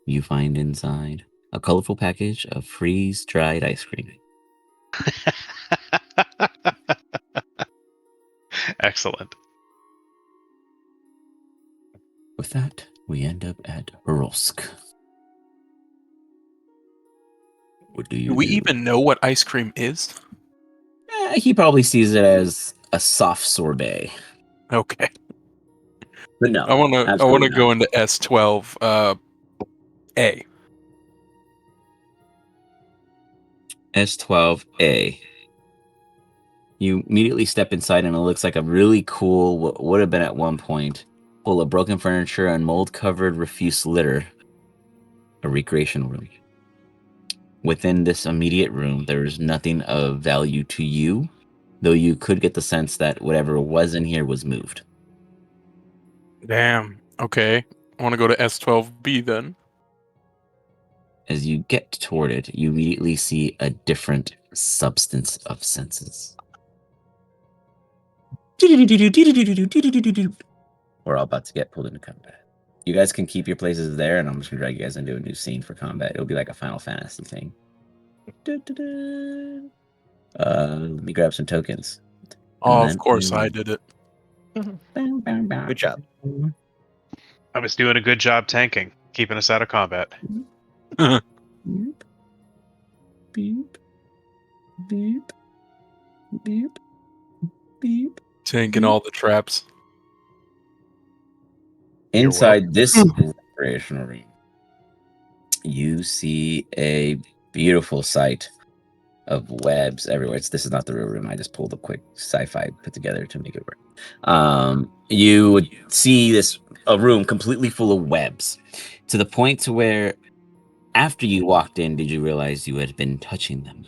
You find inside a colorful package of freeze-dried ice cream. Excellent. With that, we end up at Horolsk. What do you Do we do? even know what ice cream is? He probably sees it as a soft sorbet. Okay. But no, I wanna absolutely go not. into S12 A. S12A. You immediately step inside and it looks like a really cool, what would have been at one point, full of broken furniture and mold-covered refuse litter, a recreation room. Within this immediate room, there is nothing of value to you, though you could get the sense that whatever was in here was moved. Damn. Okay. I want to go to S12B then. As you get toward it, you immediately see a different substance of senses. We're all about to get pulled into combat. You guys can keep your places there, and I'm just gonna drag you guys into a new scene for combat. It'll be like a Final Fantasy thing. Let me grab some tokens. Oh, then- of course I did it. Good job. I was doing a good job tanking, keeping us out of combat. Beep. Beep. Beep. Beep. Beep. Tanking all the traps. You're Inside this recreational room, you see a beautiful sight of webs everywhere. This is not the real room. I just pulled a quick sci-fi put together to make it work. You would see a room completely full of webs, to the point to where, after you walked in, did you realize you had been touching them?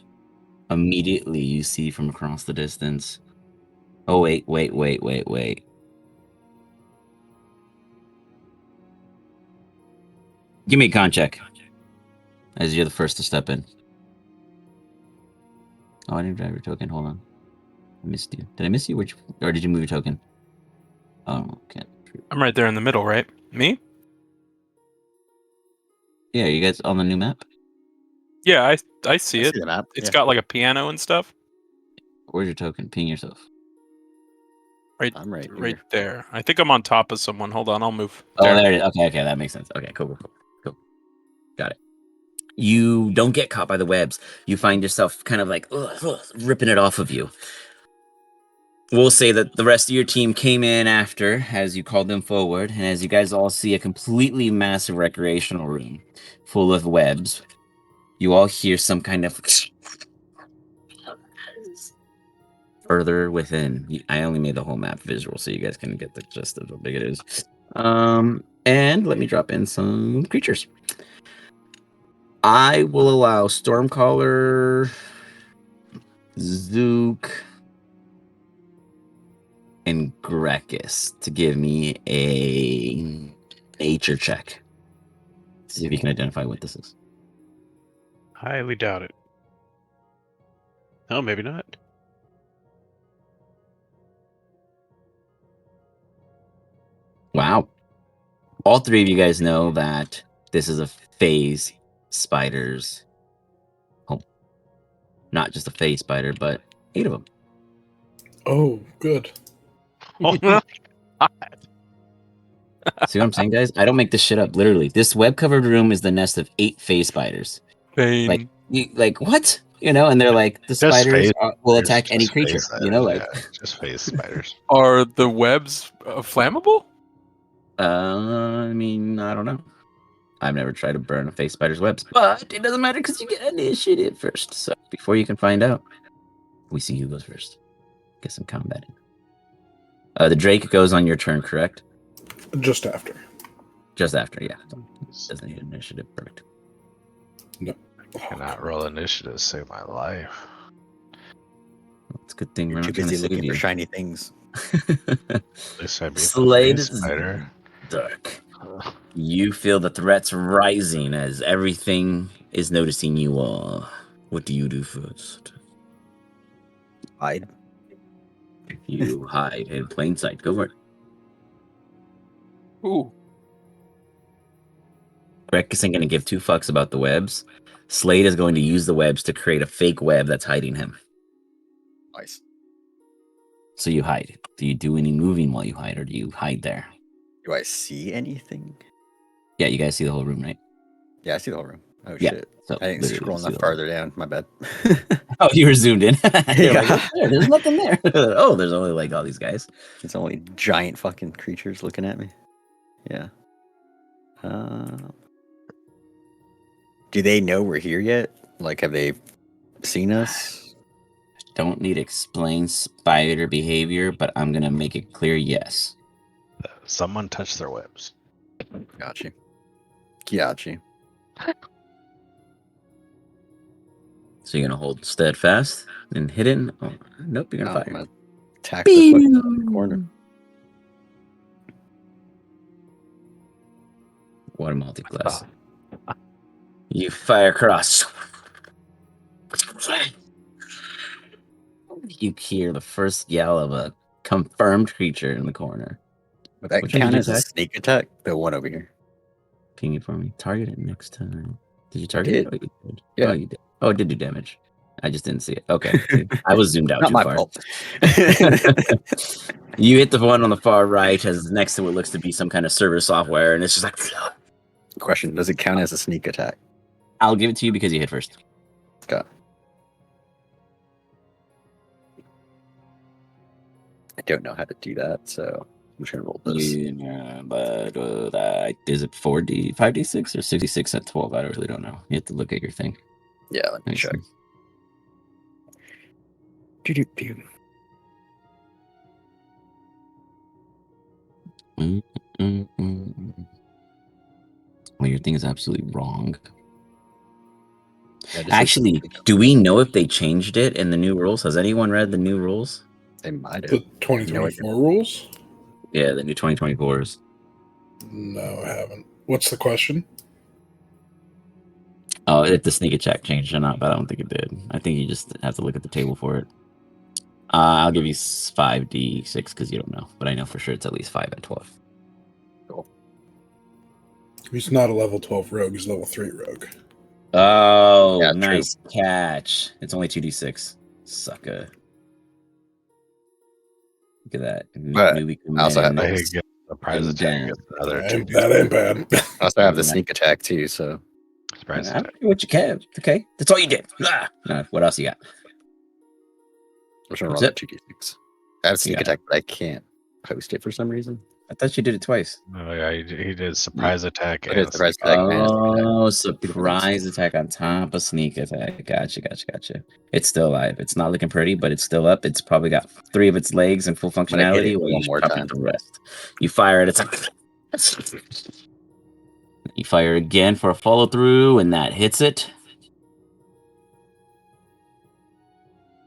Immediately, you see from across the distance. Oh wait. Give me a con check, as you're the first to step in. Oh, I didn't drive your token. Hold on. I missed you. Did I miss you? Or did you move your token? Oh, okay. I'm right there in the middle, right? Me? Yeah, you guys on the new map? Yeah, I see I it. see the map. It's Yeah. got like a piano and stuff. Where's your token? Ping yourself. Right, I'm right right here. there. I think I'm on top of someone. Hold on, I'll move. Oh, there it is. Okay, that makes sense. Okay, cool. Got it. You don't get caught by the webs. You find yourself kind of like ripping it off of you. We'll say that the rest of your team came in after, as you called them forward, and as you guys all see a completely massive recreational room full of webs, you all hear some kind of further within. I only made the whole map visual so you guys can get the gist of how big it is. And let me drop in some creatures. I will allow Stormcaller, Zook, and Grekis to give me a nature check. See if you can identify what this is. Highly doubt it. Oh, maybe not. Wow. All three of you guys know that this is a phase spider's home. Not just a phase spider, but 8 of them. Oh, good. See what I'm saying, guys? I don't make this shit up. Literally, this web-covered room is the nest of 8 phase spiders. Pain. Like what? You know, and they're like, the Just spiders phase will spiders, attack any just phase creature. You know, spiders, like. yeah, just phase spiders. Are the webs flammable? I mean, I don't know. I've never tried to burn a face spider's webs, but it doesn't matter because you get initiative first. So before you can find out, we see who goes first. Get some combat in. The Drake goes on your turn, correct? Just after. Just after, yeah. Doesn't need initiative. Perfect. No. Cannot roll initiative to save my life. It's a good thing You're we're too not trying to busy save looking you. for shiny things. At least I beat the Slade phase is spider. dark. You feel the threats rising as everything is noticing you all. What do you do first? Hide. You hide in plain sight. Go for it. Ooh. Greg isn't going to give 2 fucks about the webs. Slade is going to use the webs to create a fake web that's hiding him. Nice. So you hide. Do you do any moving while you hide, or do you hide there? Do I see anything? Yeah, you guys see the whole room, right? Yeah, I see the whole room. Oh Yeah, shit. so I didn't literally scroll you see enough the whole- farther down. My bad. Oh, you were zoomed in. You're like, Yeah. what's there? There's nothing there. Oh, there's only like all these guys. It's only giant fucking creatures looking at me. Yeah. Do they know we're here yet? Like, have they seen us? Don't need to explain spider behavior, but I'm going to make it clear yes. Someone touched their webs. Got you. Got you. So you're going to hold steadfast and hidden. Oh, nope, you're going I'm to fire. gonna attack the fucking corner. What a multi-class. You fire across. You hear the first yell of a confirmed creature in the corner. Would that Which one did count you as a attack? sneak attack? The one over here. Ping it for me. Target it next time. Did you target did. it? Oh, you did. Yeah. Oh, you did. Oh, it did do damage. I just didn't see it. Okay. See, I was zoomed out Not too my far. fault. You hit the one on the far right, as next to what looks to be some kind of server software, and it's just like. Question: does it count as a sneak attack? I'll give it to you because you hit first. Got. I don't know how to do that, so I'm just gonna roll this. Yeah, but is it 4D, 5D6 or 66 at 12? I really don't know. You have to look at your thing. Yeah, let me check. Do. Well, your thing is absolutely wrong. Yeah, Actually, do we know if they changed it in the new rules? Has anyone read the new rules? They might The have. 2024 rules? Yeah, the new 2024s. No, I haven't. What's the question? Oh, if the sneak attack changed or not, but I don't think it did. I think you just have to look at the table for it. I'll give you 5d6 because you don't know, but I know for sure it's at least 5 at 12. Cool. He's not a level 12 rogue, he's level 3 rogue. Oh, Yeah, nice catch. It's only 2d6. Sucker. Look at that. But Newly I also have I committed. get surprise And attack. down. It's another That ain't bad. I also have the sneak attack too, so surprise I don't attack. know what you can. Okay, that's all you did. What else you got? I'm just gonna That's roll it. that 2d6. I have sneak got it. attack, but I can't post it for some reason. I thought you did it twice. Oh yeah, he did surprise attack I did and surprise sneak attack and sneak attack. Oh, Two different ones. surprise attack on top of sneak attack. Gotcha. It's still alive. It's not looking pretty, but it's still up. It's probably got 3 of its legs in full gonna hit functionality. it Well, one you more probably time. the rest. You fire it. It's like you fire again for a follow through, and that hits it.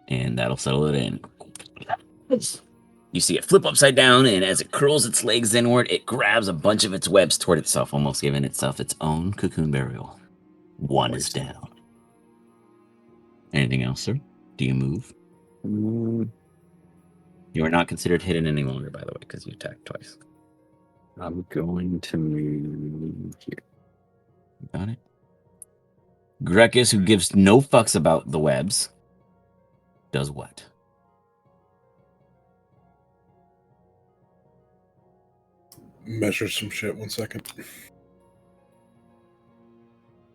And that'll settle it in. You see it flip upside down, and as it curls its legs inward, it grabs a bunch of its webs toward itself, almost giving itself its own cocoon burial. One is down. Anything else, sir? Do you move? You are not considered hidden any longer, by the way, because you attacked twice. I'm going to move here. Got it. Grekus, who gives no fucks about the webs, does what? Measure some shit, 1 second.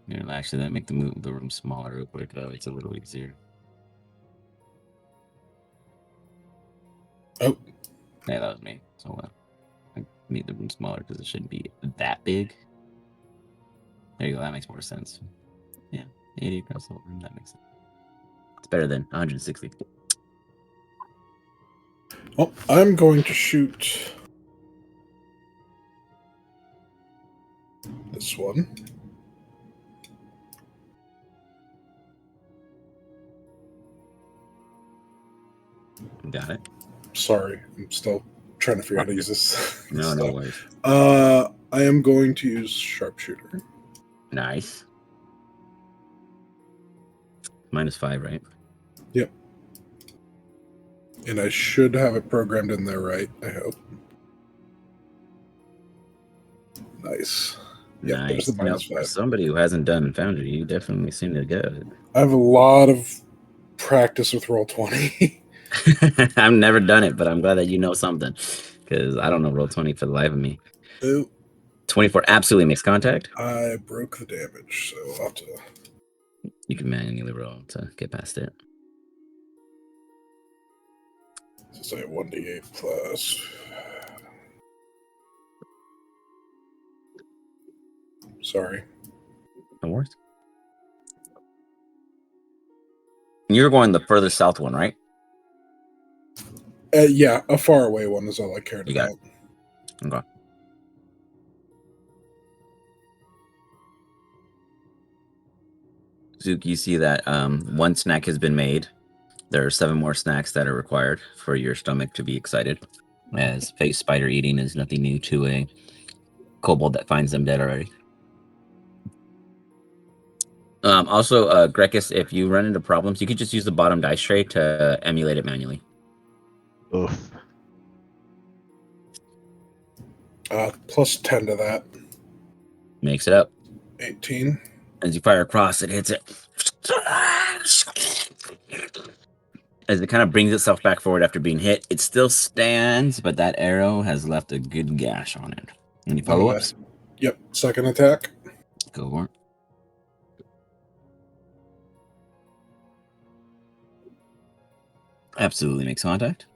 Yeah, actually, that make the room smaller real quick. It's a little easier. Oh. Yeah, that was me. So I made the room smaller because it shouldn't be that big. There you go. That makes more sense. Yeah, 80 across the whole room. That makes sense. It's better than 160. Well, I'm going to shoot this one. Got it. Sorry, I'm still trying to figure out how to use this. No, no worries. I am going to use sharpshooter. Nice. -5, right? Yep. And I should have it programmed in there right, I hope. Nice. Yep, Nice. there's the Now, -5. for somebody who hasn't done Foundry, you definitely seem to get it. I have a lot of practice with Roll20. I've never done it, but I'm glad that you know something, because I don't know Roll20 for the life of me. Ooh, 24 absolutely makes contact. I broke the damage, so I'll have to... You can manually roll to get past it. Say 1d8 plus... Sorry. No worries. You're going the further south one, right? Yeah, a far away one is all I cared You got about. it. Okay. Zook, you see that one snack has been made. There are 7 more snacks that are required for your stomach to be excited, as face spider eating is nothing new to a kobold that finds them dead already. Also, Grekus, if you run into problems, you could just use the bottom dice tray to emulate it manually. Oof. Plus 10 to that. Makes it up. 18. As you fire across, it hits it. As it kind of brings itself back forward after being hit, it still stands, but that arrow has left a good gash on it. Any follow-ups? Yep. Second attack. Go for it. Absolutely makes contact.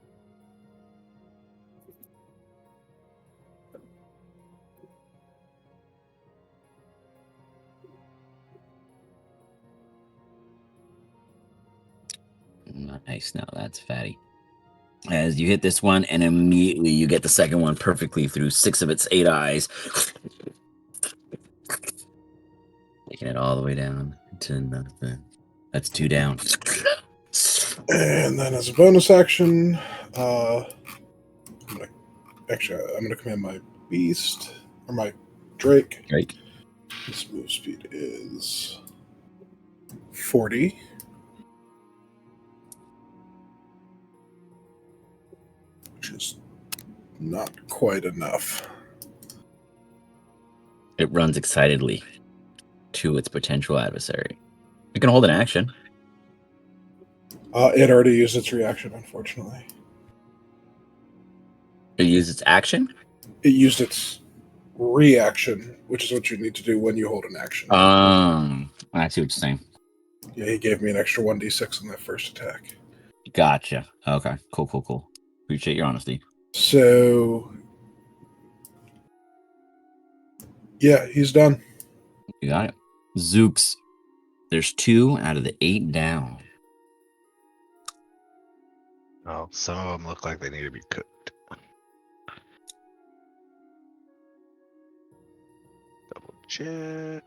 Nice. Now that's fatty. As you hit this one, and immediately you get the second one perfectly through 6 of its 8 eyes. Taking it all the way down to nothing. That's 2 down. And then as a bonus action, I'm gonna command my beast or my Drake. Drake. His move speed is 40. Which is not quite enough. It runs excitedly to its potential adversary. You can hold an action. It already used its reaction, unfortunately. It uses its action? It used its reaction, which is what you need to do when you hold an action. I see what you're saying. Yeah, he gave me an extra 1d6 on that first attack. Gotcha. Okay. Cool. Appreciate your honesty. So, yeah, he's done. You got it. Zooks. There's 2 out of the 8 down. Oh, some of them look like they need to be cooked. Double check.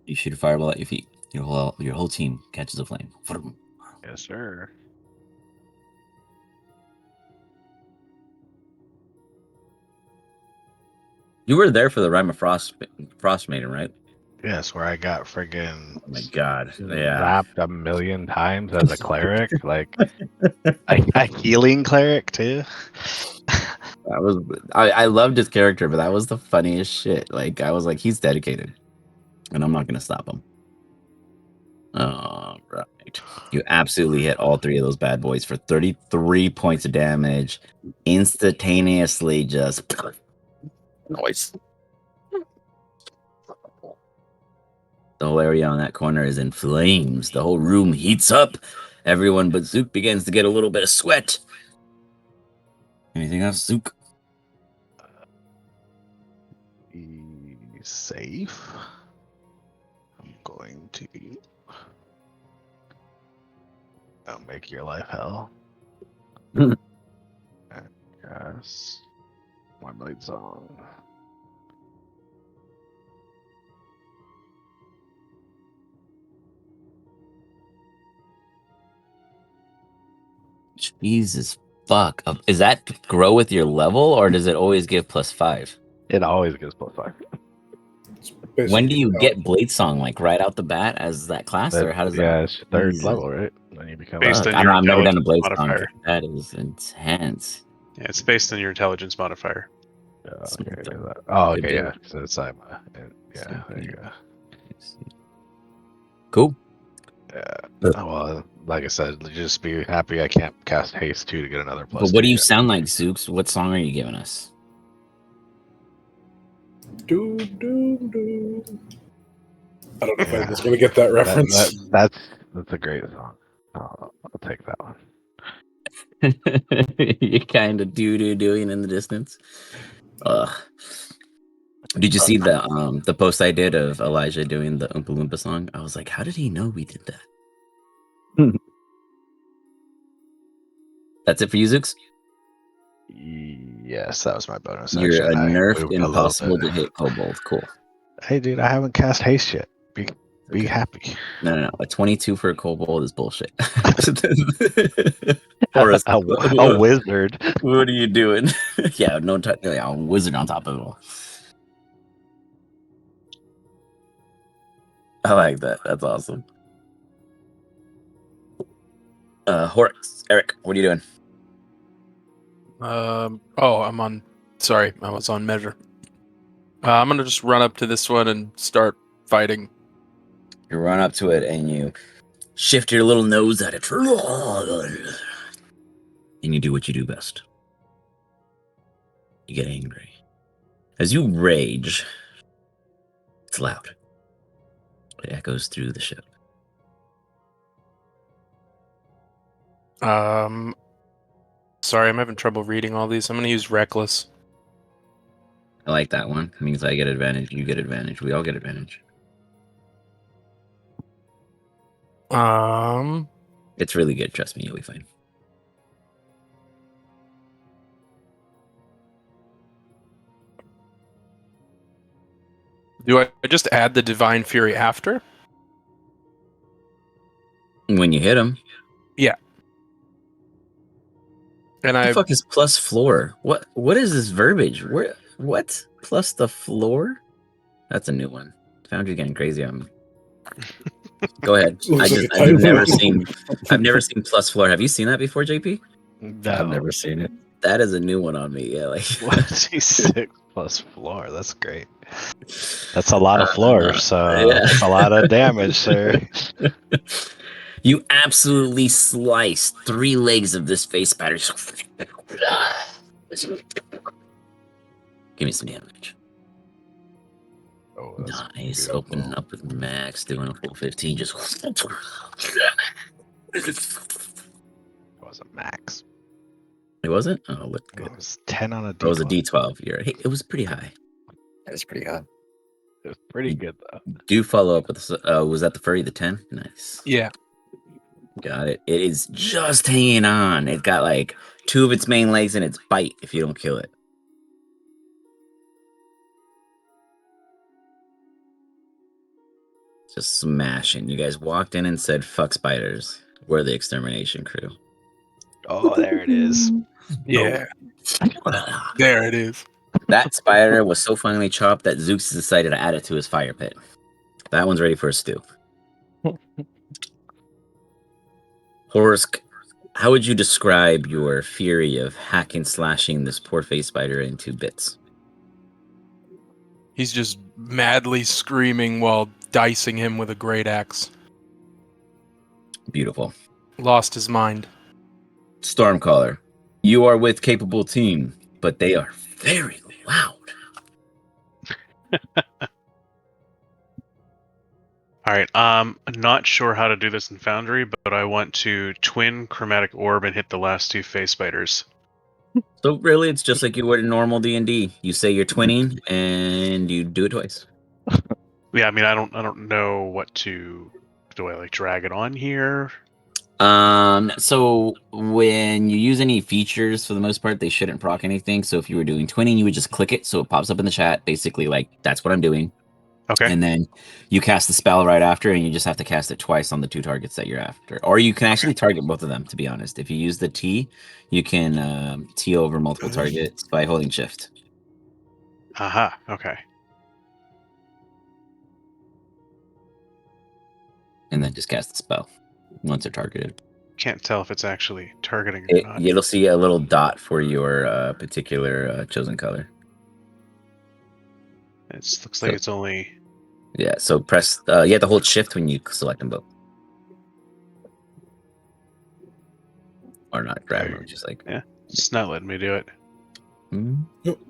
You shoot a fireball at your feet. Your whole team catches a flame. Yes, sir. You were there for the Rime of Frost Maiden, right? Yes, where I got friggin' Oh my god. Yeah. zapped a million times as a cleric. Like, a healing cleric, too. I loved his character, but that was the funniest shit. Like, I was like, he's dedicated. And I'm not gonna stop him. All right. You absolutely hit all 3 of those bad boys for 33 points of damage. Instantaneously just noise. The whole area on that corner is in flames. The whole room heats up. Everyone but Zook begins to get a little bit of sweat. Anything else, Zook? Be safe. I'm going to. I'll make your life hell. Yes. My blade song. Jesus fuck. Is that grow with your level, or does it always give +5? It always gives +5. When do you get Blade Song? Like right out the bat as that class, or how does that? Yeah, it's 3rd Jesus. level, right? Then you become Based on I your don't know, I've never done a Blade intelligence Song. modifier. That is intense. Yeah, it's based on your intelligence modifier. Okay, yeah. So it's yeah, there you go. Cool. Yeah. Well, like I said, just be happy I can't cast haste 2 to get another +2. But what do you sound like, Zooks? What song are you giving us? Doom, doom, doom. I don't know if I was going to get that reference. That's a great song. I'll take that one. You're kind of doing in the distance. Did you see the post I did of Elijah doing the Oompa Loompa song? I was like, how did he know we did that? That's it for you, Zooks? Yes, that was my bonus You're action. a I nerfed moved a little impossible bit. to hit kobold. Cool. Hey, dude, I haven't cast haste yet. Be happy. No. A 22 for a kobold is bullshit. a a wizard. What are you doing? Yeah, a wizard on top of it all. I like that. That's awesome. Horrocks, Eric, what are you doing? I'm on. Sorry, I was on measure. I'm gonna just run up to this one and start fighting. You run up to it and you shift your little nose at it, and you do what you do best. You get angry. As you rage, it's loud. It echoes through the ship. Sorry, I'm having trouble reading all these. I'm going to use reckless. I like that one. It means I get advantage, you get advantage, we all get advantage. It's really good, trust me, you'll be fine. Do I just add the Divine Fury after? When you hit him, And what the I fuck is plus floor? What is this verbiage? What? Plus the floor? That's a new one. Foundry getting crazy on me. Go ahead. Looks like a I've never typo. seen plus floor. Have you seen that before, JP? No. I've never seen it. That is a new one on me. Yeah, like 26 plus floor. That's great. That's a lot of floor, so yeah. that's a lot of damage, sir. You absolutely slice 3 legs of this face spider. Give me some damage. Oh, that's Nice. beautiful. Open up with max, doing a full 15. Just It wasn't max. it wasn't? Oh, look It good. was 10 on a It was a D12. D12. You're right. Hey, it was pretty high. That's pretty hot. It was pretty good though. Do follow up with was that the furry, the 10? Nice. yeah. Got it. It is just hanging on. It got like 2 of its main legs in its bite if you don't kill it. Just smashing. You guys walked in and said, fuck spiders. We're the extermination crew. Oh, there it is. Yeah. There it is. That spider was so finely chopped that Zooks decided to add it to his fire pit. That one's ready for a stew. Horsk, how would you describe your fury of hacking, slashing this poor face spider into bits? He's just madly screaming while dicing him with a great axe. Beautiful. Lost his mind. Stormcaller, you are with capable team, but they are very loud. All right. Not sure how to do this in Foundry, but I want to twin chromatic orb and hit the last 2 face spiders. So really, it's just like you would in normal D&D. You say you're twinning, and you do it twice. Yeah, I mean, I don't know what to. Do I like drag it on here? So when you use any features, for the most part, they shouldn't proc anything. So if you were doing twinning, you would just click it, so it pops up in the chat. Basically, like that's what I'm doing. Okay. And then you cast the spell right after, and you just have to cast it twice on the 2 targets that you're after. Or you can actually target both of them, to be honest. If you use the T, you can T over multiple targets by holding shift. Aha. Okay. And then just cast the spell once they're targeted. Can't tell if it's actually targeting or not. You'll see a little dot for your particular chosen color. It looks like it's only. Yeah, so press. You have to hold shift when you select them both. Or not grab them, just like. Yeah, it's not letting me do it. Nope.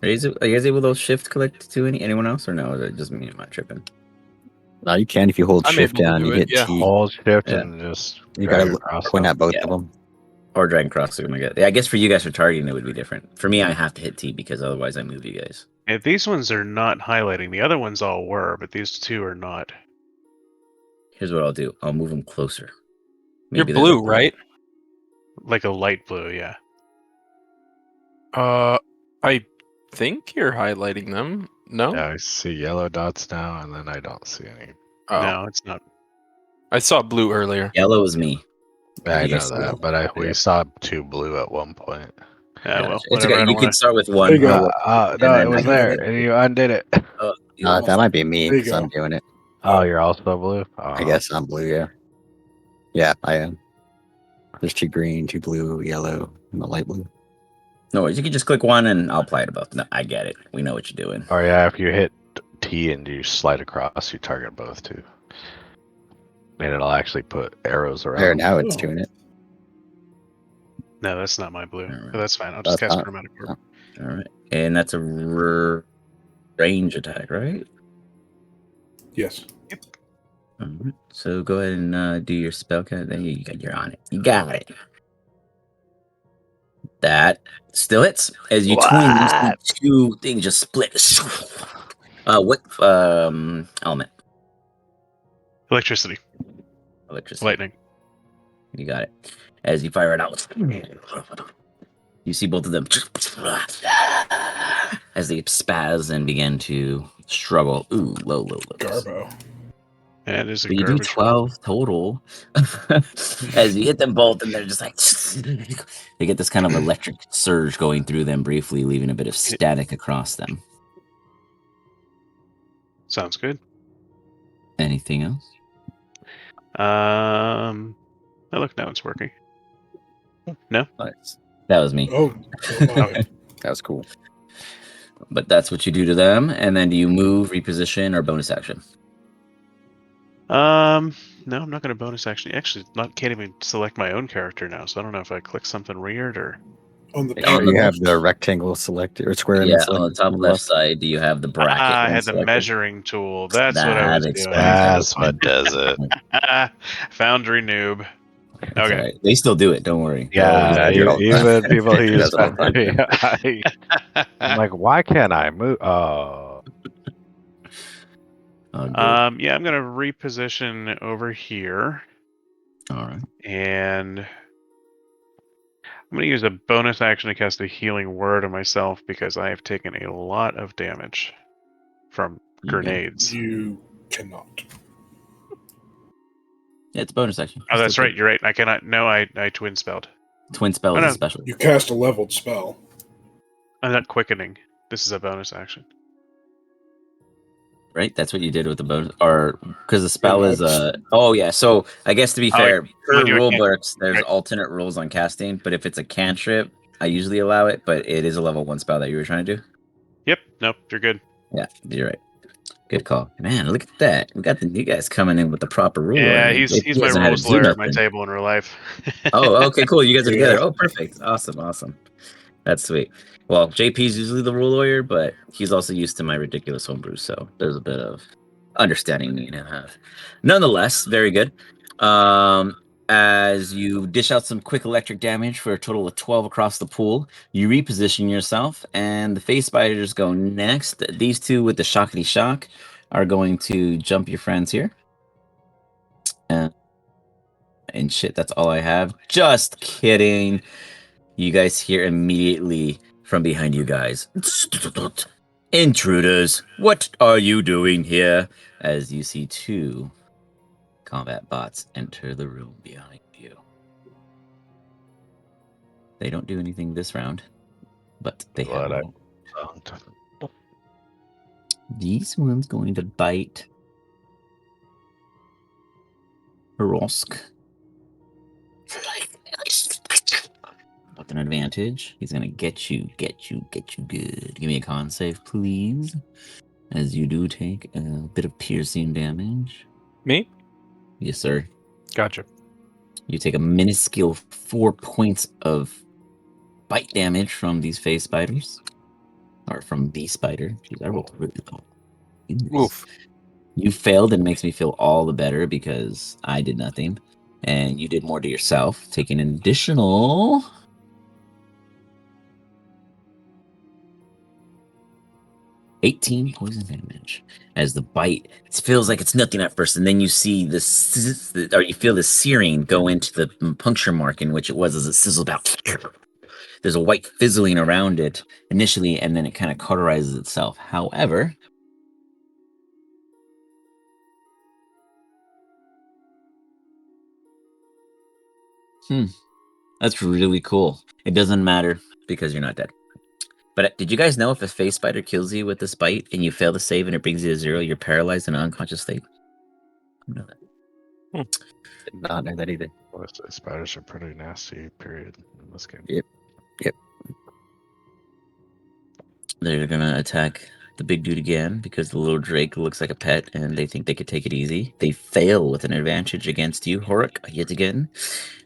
Are you guys able to shift collect to anyone else, or no? Or is it just me? Am I tripping? No, you can if you hold I'm shift able to down. do You it, hit yeah. T. Hold shift Yeah. and just You drag gotta across point them. at both Yeah. of them. Or dragon cross. Yeah, I guess for you guys for targeting, it would be different. For me, I have to hit T because otherwise I move you guys. Yeah, these ones are not highlighting. The other ones all were, but these 2 are not. Here's what I'll do. I'll move them closer. You're Maybe there's a- blue, right? Like a light blue, yeah. I think you're highlighting them. No? Yeah, I see yellow dots now, and then I don't see any. Oh. No, it's not. I saw blue earlier. Yellow is me. I You know guys see that, it? but we Yeah. saw 2 blue at one point. Yeah, well, It's whatever. okay. I You don't can want start with one. There you go. and No, then it was I can- there, and you undid it. That might be me There you because I'm go. doing it. Oh, you're also blue? Oh. I guess I'm blue. Yeah. Yeah, I am. There's 2 green, 2 blue, yellow, and the light blue. No worries. You can just click one, and I'll apply to both. No, I get it. We know what you're doing. Or yeah, if you hit T and you slide across, you target both too. And it'll actually put arrows around. There, them. now it's Oh. doing it. No, that's not my blue. Alright. But that's fine. I'll just That's cast not- Chromatic Orb. no. All right, and that's a range attack, right? Yes. All right. So go ahead and do your spell count. There you're on it. You got it. That still hits as you twin. You see two things just split. What element? Electricity. Electricity. Lightning. You got it. As you fire it out, you see both of them as they spaz and begin to struggle. Ooh, low. Garbo. That is a So you do garbage roll. 12 total as you hit them both, and they're just like they get this kind of electric surge going through them briefly, leaving a bit of static across them. Sounds good. Anything else? Oh, look, now it's working. No? Nice. That was me. Oh, Okay. That was cool. But that's what you do to them, and then do you move, reposition, or bonus action? No, I'm not going to bonus action. Actually, can't even select my own character now, so I don't know if I click something weird or. on the Make top sure you have left. the rectangle selected or square. Yeah, selected on the top left side, do you have the bracket? I one had the selected? measuring tool. That's what I That was explains doing. That's everything. what does it. Foundry noob. That's Okay. all right. They still do it. Don't worry. They always Yeah, do it. even people who He use does it all the Foundry. I'm like, why can't I move? Oh, Oh, good. Yeah, I'm gonna reposition over here, All right. and I'm gonna use a bonus action to cast a healing word on myself because I have taken a lot of damage from You got it. grenades. You cannot. Yeah, it's a bonus action. Oh, You that's still right. You're right. I cannot. No, I twin spelled. can. Twin spell Oh, is no. a special. You cast a leveled spell. I'm not quickening. This is a bonus action. Right? That's what you did with the bonus, or because the spell no, is it's- Oh yeah. So I guess to be Oh, fair, you per wanna do a rule can- books, there's right. alternate rules on casting. But if it's a cantrip, I usually allow it. But it is a level 1 spell that you were trying to do. Yep. Nope. You're good. Yeah, you're right. Good call, man. Look at that. We got the new guys coming in with the proper rule. Yeah, lawyer. he's He my hasn't had to rules do lawyer at my nothing. table in real life. Oh, okay, cool. You guys are together. Yeah. Oh, perfect. Awesome. That's sweet. Well, JP's usually the rule lawyer, but he's also used to my ridiculous homebrew, so there's a bit of understanding me and him have. Nonetheless, very good. As you dish out some quick electric damage for a total of 12 across the pool, you reposition yourself, and the face spiders go next. These two with the shockety shock are going to jump your friends here. And shit, that's all I have. Just kidding. You guys hear immediately from behind you guys. Intruders, what are you doing here? As you see two combat bots enter the room behind you. They don't do anything this round, but they Glad have. I don't. This one's going to bite Hrosk. With an advantage. He's gonna get you good. Give me a con save, please. As you do take a bit of piercing damage. Me? Yes, sir. Gotcha. You take a minuscule 4 points of bite damage from these phase spiders. Or from the spider. Jeez, I rolled really low. Oof. You failed, and it makes me feel all the better because I did nothing. And you did more to yourself, taking an additional 18 poison damage as the bite. It feels like it's nothing at first, and then you see this, or you feel the searing go into the puncture mark in which it was as it sizzles out. There's a white fizzling around it initially, and then it kind of cauterizes itself. However, that's really cool. It doesn't matter because you're not dead. But did you guys know if a face spider kills you with this bite and you fail to save and it brings you to 0, you're paralyzed in an unconscious state? I know that. Did not know that either. Well, spiders are pretty nasty. Period. In this game. Yep. They're gonna attack the big dude again because the little Drake looks like a pet and they think they could take it easy. They fail with an advantage against you, Horik, yet again.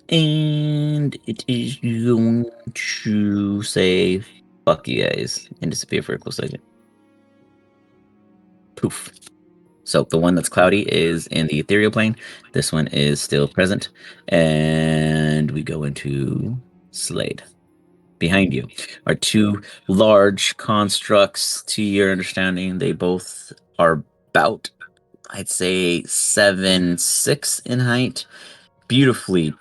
And it is going to say, fuck you guys, and disappear for a close second. Poof. So the one that's cloudy is in the ethereal plane. This one is still present. And we go into Slade. Behind you are two large constructs. To your understanding, they both are about, I'd say, 7'6" in height. Beautifully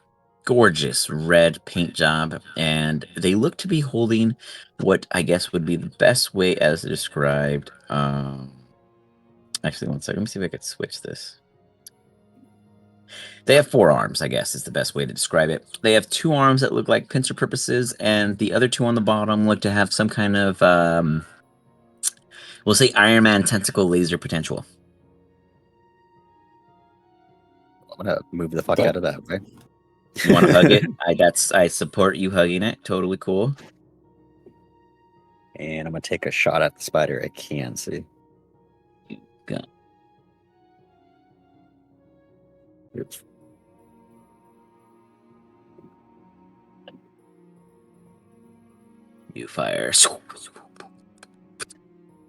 gorgeous red paint job, and they look to be holding what I guess would be the best way as described. Actually, one second. Let me see if I could switch this. They have 4 arms, I guess, is the best way to describe it. They have 2 arms that look like pincer purposes, and the other 2 on the bottom look to have some kind of, we'll say Iron Man tentacle laser potential. I'm gonna move the fuck out of that way. You want to hug it? I support you hugging it. Totally cool. And I'm gonna take a shot at the spider I can see. Go. Oops. You fire.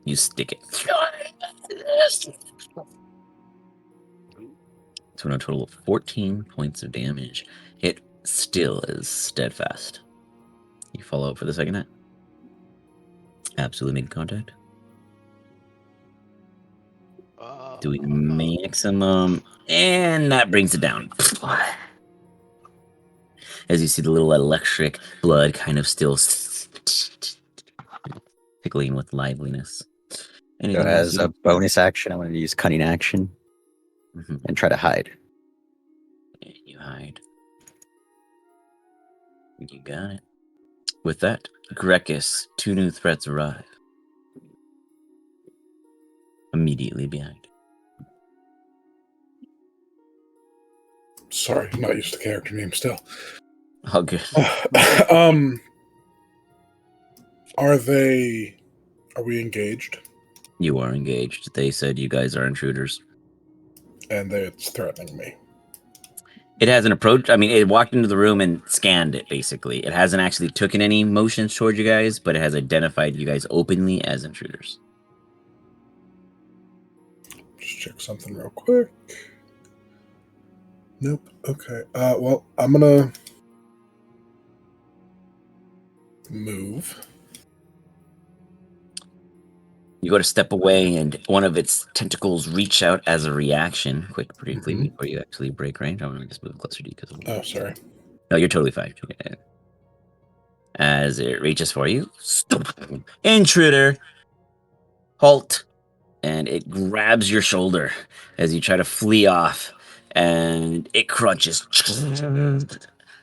You stick it. So a total of 14 points of damage. It still is steadfast. You follow up for the second hit. Absolutely make contact. Doing maximum, and that brings it down. As you see the little electric blood kind of still tickling with liveliness. So Anything else as you a bonus action, I'm gonna use cunning action and try to hide. You hide. You got it. With that, Grekus, 2 new threats arrive. Immediately behind. Sorry, I'm not used to character names still. Oh, good. Are we engaged? You are engaged. They said you guys are intruders. And it's threatening me. It hasn't approached. I mean, it walked into the room and scanned it, basically. It hasn't actually taken any motions towards you guys, but it has identified you guys openly as intruders. Just check something real quick. Nope. Okay. Well, I'm gonna move. You go to step away, and one of its tentacles reach out as a reaction. Quick, briefly, before you actually break range. I'm gonna just move closer to you because. Oh, sorry. No, you're totally fine. As it reaches for you, intruder, halt, and it grabs your shoulder as you try to flee off, and it crunches,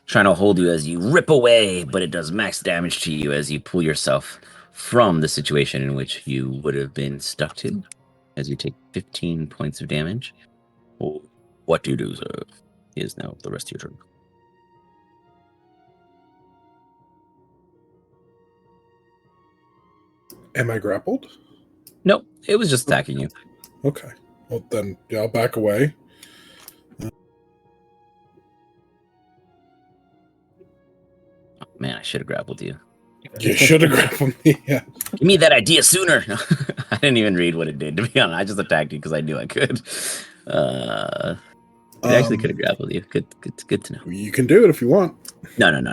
trying to hold you as you rip away, but it does max damage to you as you pull yourself from the situation in which you would have been stuck to, as you take 15 points of damage. Well, what do you do, sir? Is now the rest of your turn. Am I grappled? Nope, it was just attacking you. Okay. Well, then, yeah, I'll back away. Oh, man, I should have grappled you. You should have grappled me. Yeah. Give me that idea sooner. I didn't even read what it did, to be honest. I just attacked you because I knew I could. It actually could have grappled you. Good to know. You can do it if you want. No. I'm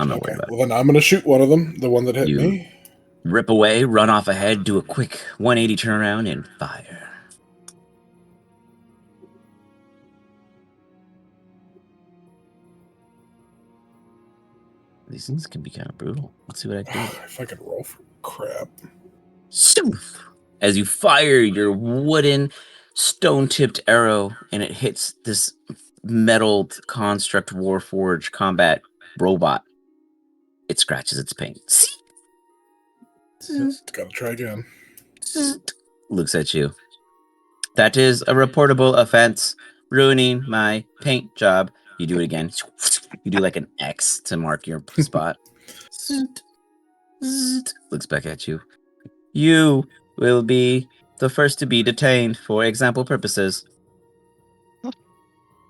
not worried about it. Well, then I'm going to shoot one of them, the one that hit me. Rip away, run off ahead, do a quick 180 turnaround, and fire. These things can be kind of brutal. Let's see what I can do. If I could roll for crap. As you fire your wooden, stone-tipped arrow, and it hits this metal construct Warforged combat robot, it scratches its paint. Gotta try again. Looks at you. That is a reportable offense. Ruining my paint job. You do it again. You do like an X to mark your spot. Looks back at you. You will be the first to be detained for example purposes.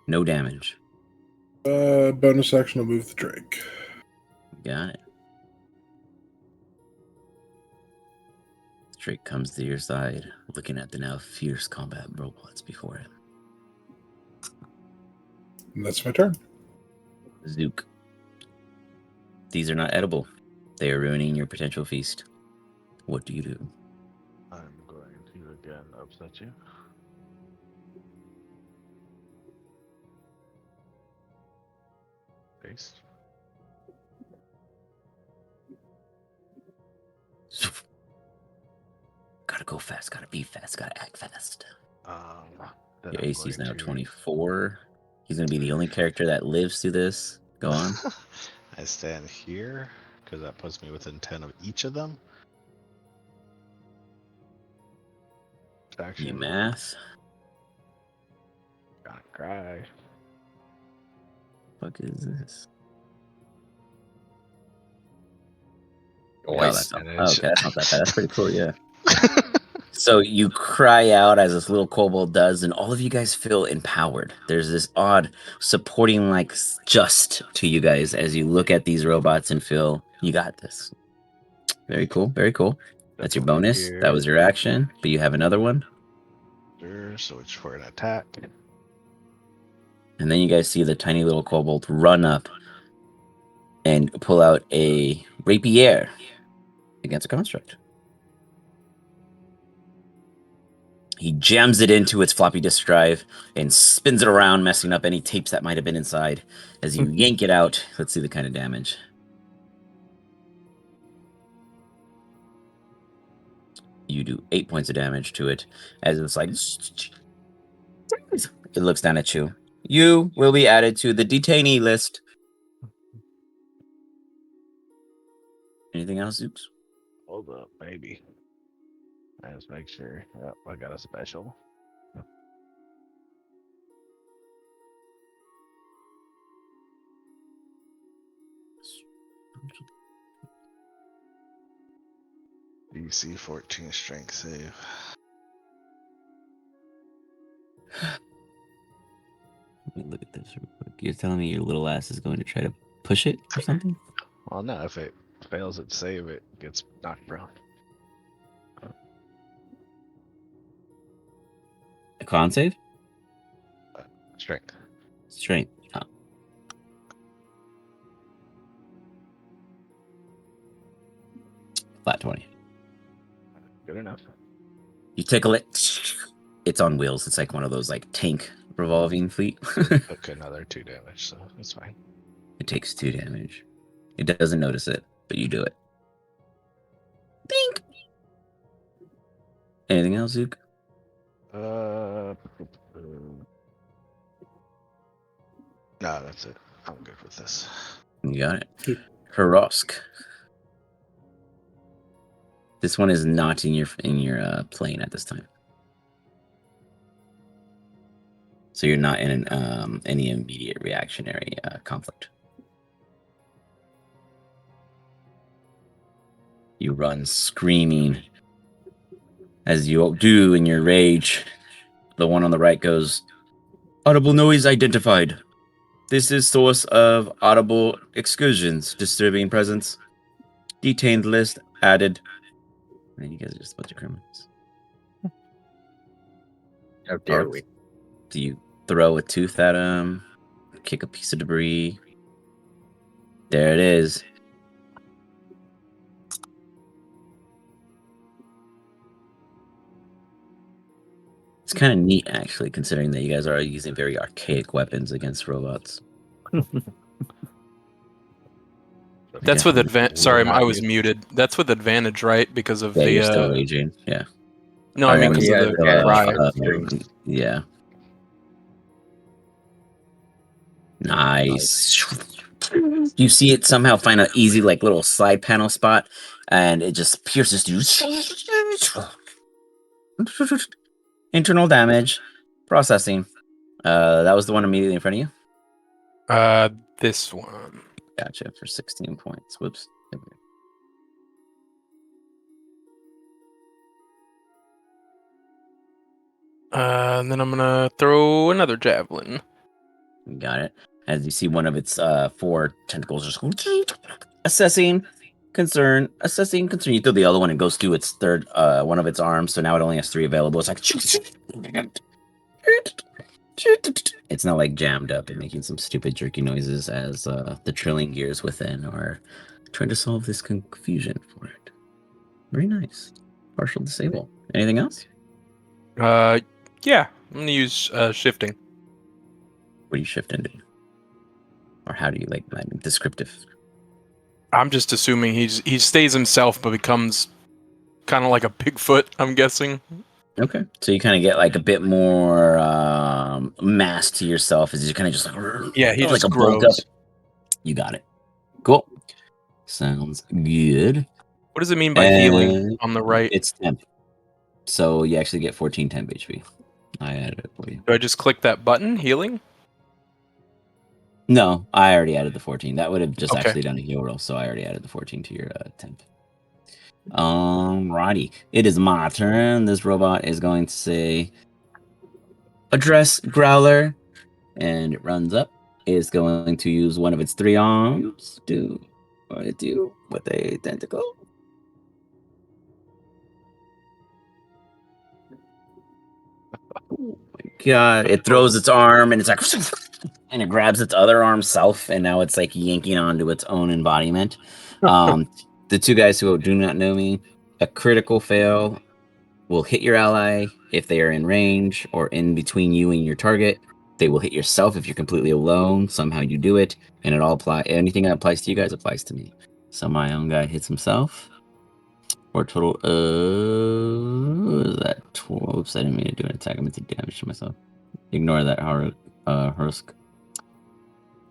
No damage. Bonus action to move the Drake. Got it. Drake comes to your side, looking at the now fierce combat robots before him. And that's my turn. Zook. These are not edible. They are ruining your potential feast. What do you do? I'm going to again upset you. Paste. Gotta go fast, gotta be fast, gotta act fast. Then Your I'm AC is going now to- 24. He's gonna be the only character that lives through this. Go on. I stand here because that puts me within 10 of each of them. You Action. math. Gonna cry. Fuck is this? Nice. Oh, that's not, Advantage. okay, that's not that bad. That's pretty cool, yeah. So you cry out as this little kobold does, and all of you guys feel empowered. There's this odd supporting, like, just to you guys as you look at these robots and feel, you got this. Very cool, very cool. That's your Step over bonus. That was your action, but you have another one. here, so it's for an attack. And then you guys see the tiny little kobold run up and pull out a rapier against a construct. He jams it into its floppy disk drive and spins it around, messing up any tapes that might have been inside. As you yank it out, let's see the kind of damage. You do 8 points of damage to it as it's like... It looks down at you. You will be added to the detainee list. Anything else, Oops? Hold up, maybe. Let's make sure. Yep, I got a special. DC 14 strength save. Let me look at this real quick. You're telling me your little ass is going to try to push it or something? Well, no, if it fails its save, it gets knocked prone. A con save? Strength. Strength. Oh. Flat 20. Good enough. You tickle it. It's on wheels. It's like one of those like tank revolving fleet. Took another 2 damage, so it's fine. It takes 2 damage. It doesn't notice it, but you do it. Bink. Anything else, Zook? No, that's it. I'm good with this. You got it. Harosk. This one is not in your plane at this time. So you're not in any immediate reactionary conflict. You run screaming. As you do in your rage, the one on the right goes, "Audible noise identified. This is source of audible excursions, disturbing presence. Detained list added." Man, you guys are just a bunch of criminals. How dare we? Do you throw a tooth at him? Kick a piece of debris? There it is. It's kind of neat, actually, considering that you guys are using very archaic weapons against robots. That's with advantage. Sorry, not I was use- muted. That's with advantage, right? Because of Yeah, the. you're still raging. Yeah. No, I mean because yeah, of the yeah, cry. Yeah. Nice. You see it somehow find an easy, like, little side panel spot, and it just pierces you. Internal damage. Processing. That was the one immediately in front of you? This one. Gotcha, for 16 points. Whoops. And then I'm gonna throw another javelin. You got it. As you see one of its 4 tentacles just assessing concern. You throw the other one and goes through its third one of its arms, so now it only has 3 available. It's like it's not like jammed up and making some stupid jerky noises as the trilling gears within are trying to solve this confusion for it. Very nice. Partial disable. Anything else? Yeah, I'm gonna use shifting. What do you shift into? Or how do you like descriptive? I'm just assuming he stays himself but becomes kind of like a Bigfoot, I'm guessing. Okay. So you kind of get like a bit more mass to yourself as you kind of just like, Yeah, he like just a grows. bulk up. You got it. Cool. Sounds good. What does it mean by healing on the right? It's temp. So you actually get 14 temp HP. I added it for you. Do I just click that button, healing? No, I already added the 14. That would have just Okay. actually done a heal roll, so I already added the 14 to your temp. Righty. It is my turn. This robot is going to say address Growler, and it runs up. It's going to use one of its 3 arms to what it do with a tentacle. Oh my god. It throws its arm and it's like and it grabs its other arm self, and now it's like yanking onto its own embodiment. The 2 guys who do not know me, a critical fail will hit your ally if they are in range or in between you and your target. They will hit yourself if you're completely alone. Somehow you do it, and it all apply. Anything that applies to you guys applies to me. So my own guy hits himself. For a total what is that? 12. Oops, I didn't mean to do an attack. I meant to damage to myself. Ignore that, Hursk.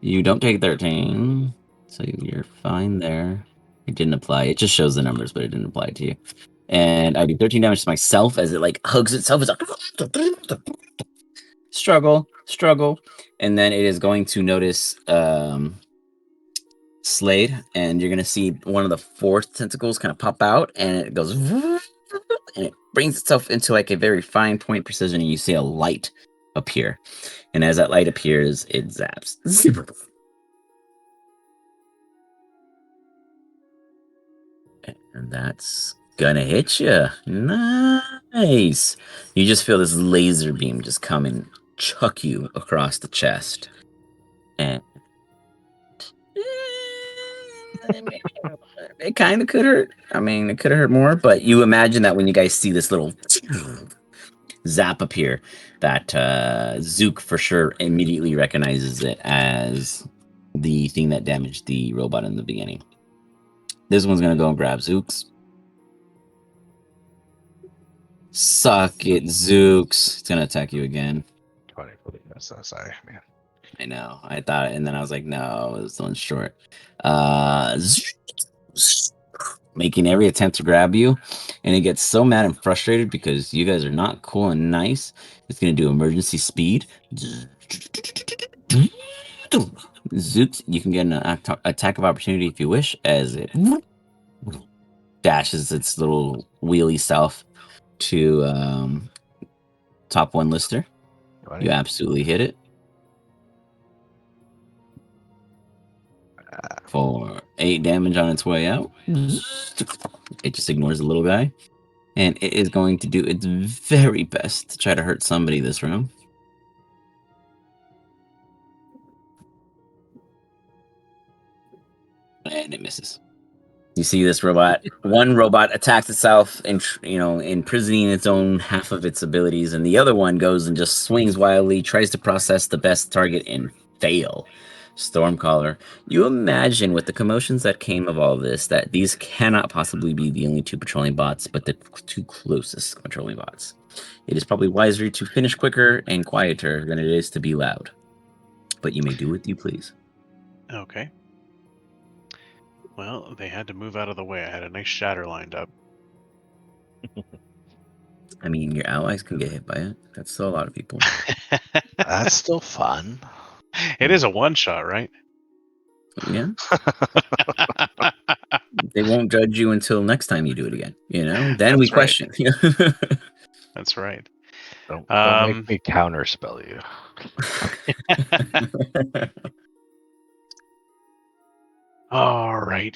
You don't take 13, so you're fine there. It didn't apply. It just shows the numbers, but it didn't apply to you. And I do 13 damage to myself as it like hugs itself. It's like struggle, and then it is going to notice Slade, and you're gonna see one of the 4th tentacles kind of pop out, and it goes and it brings itself into like a very fine point precision, and you see a light appear. And as that light appears, it zaps. And that's gonna hit you. Nice. You just feel this laser beam just come and chuck you across the chest. And it kind of could hurt. I mean, it could have hurt more, but you imagine that when you guys see this little zap appear, that Zook for sure immediately recognizes it as the thing that damaged the robot in the beginning. This one's gonna go and grab Zook's. Suck it, Zooks. It's gonna attack you again. 20 for the SSI, man. I know. I thought, and then I was like, no, this one's short. Making every attempt to grab you, and it gets so mad and frustrated because you guys are not cool and nice. It's gonna do emergency speed. Zooks, you can get an attack of opportunity if you wish, as it dashes its little wheelie self to top 1 lister. 20. You absolutely hit it. For 8 damage on its way out. It just ignores the little guy. And it is going to do its very best to try to hurt somebody this round. And it misses. You see this robot. One robot attacks itself, and imprisoning its own half of its abilities, and the other one goes and just swings wildly, tries to process the best target and fail. Stormcaller, you imagine with the commotions that came of all this that these cannot possibly be the only 2 patrolling bots, but the 2 closest patrolling bots. It is probably wiser to finish quicker and quieter than it is to be loud. But you may do what you please. Okay. Well, they had to move out of the way. I had a nice shatter lined up. I mean, your allies can get hit by it. That's still a lot of people. That's still fun. It is a one shot, right? Yeah. They won't judge you until next time you do it again. Then That's we right. question. That's right. Don't Um, make me counterspell you. All right.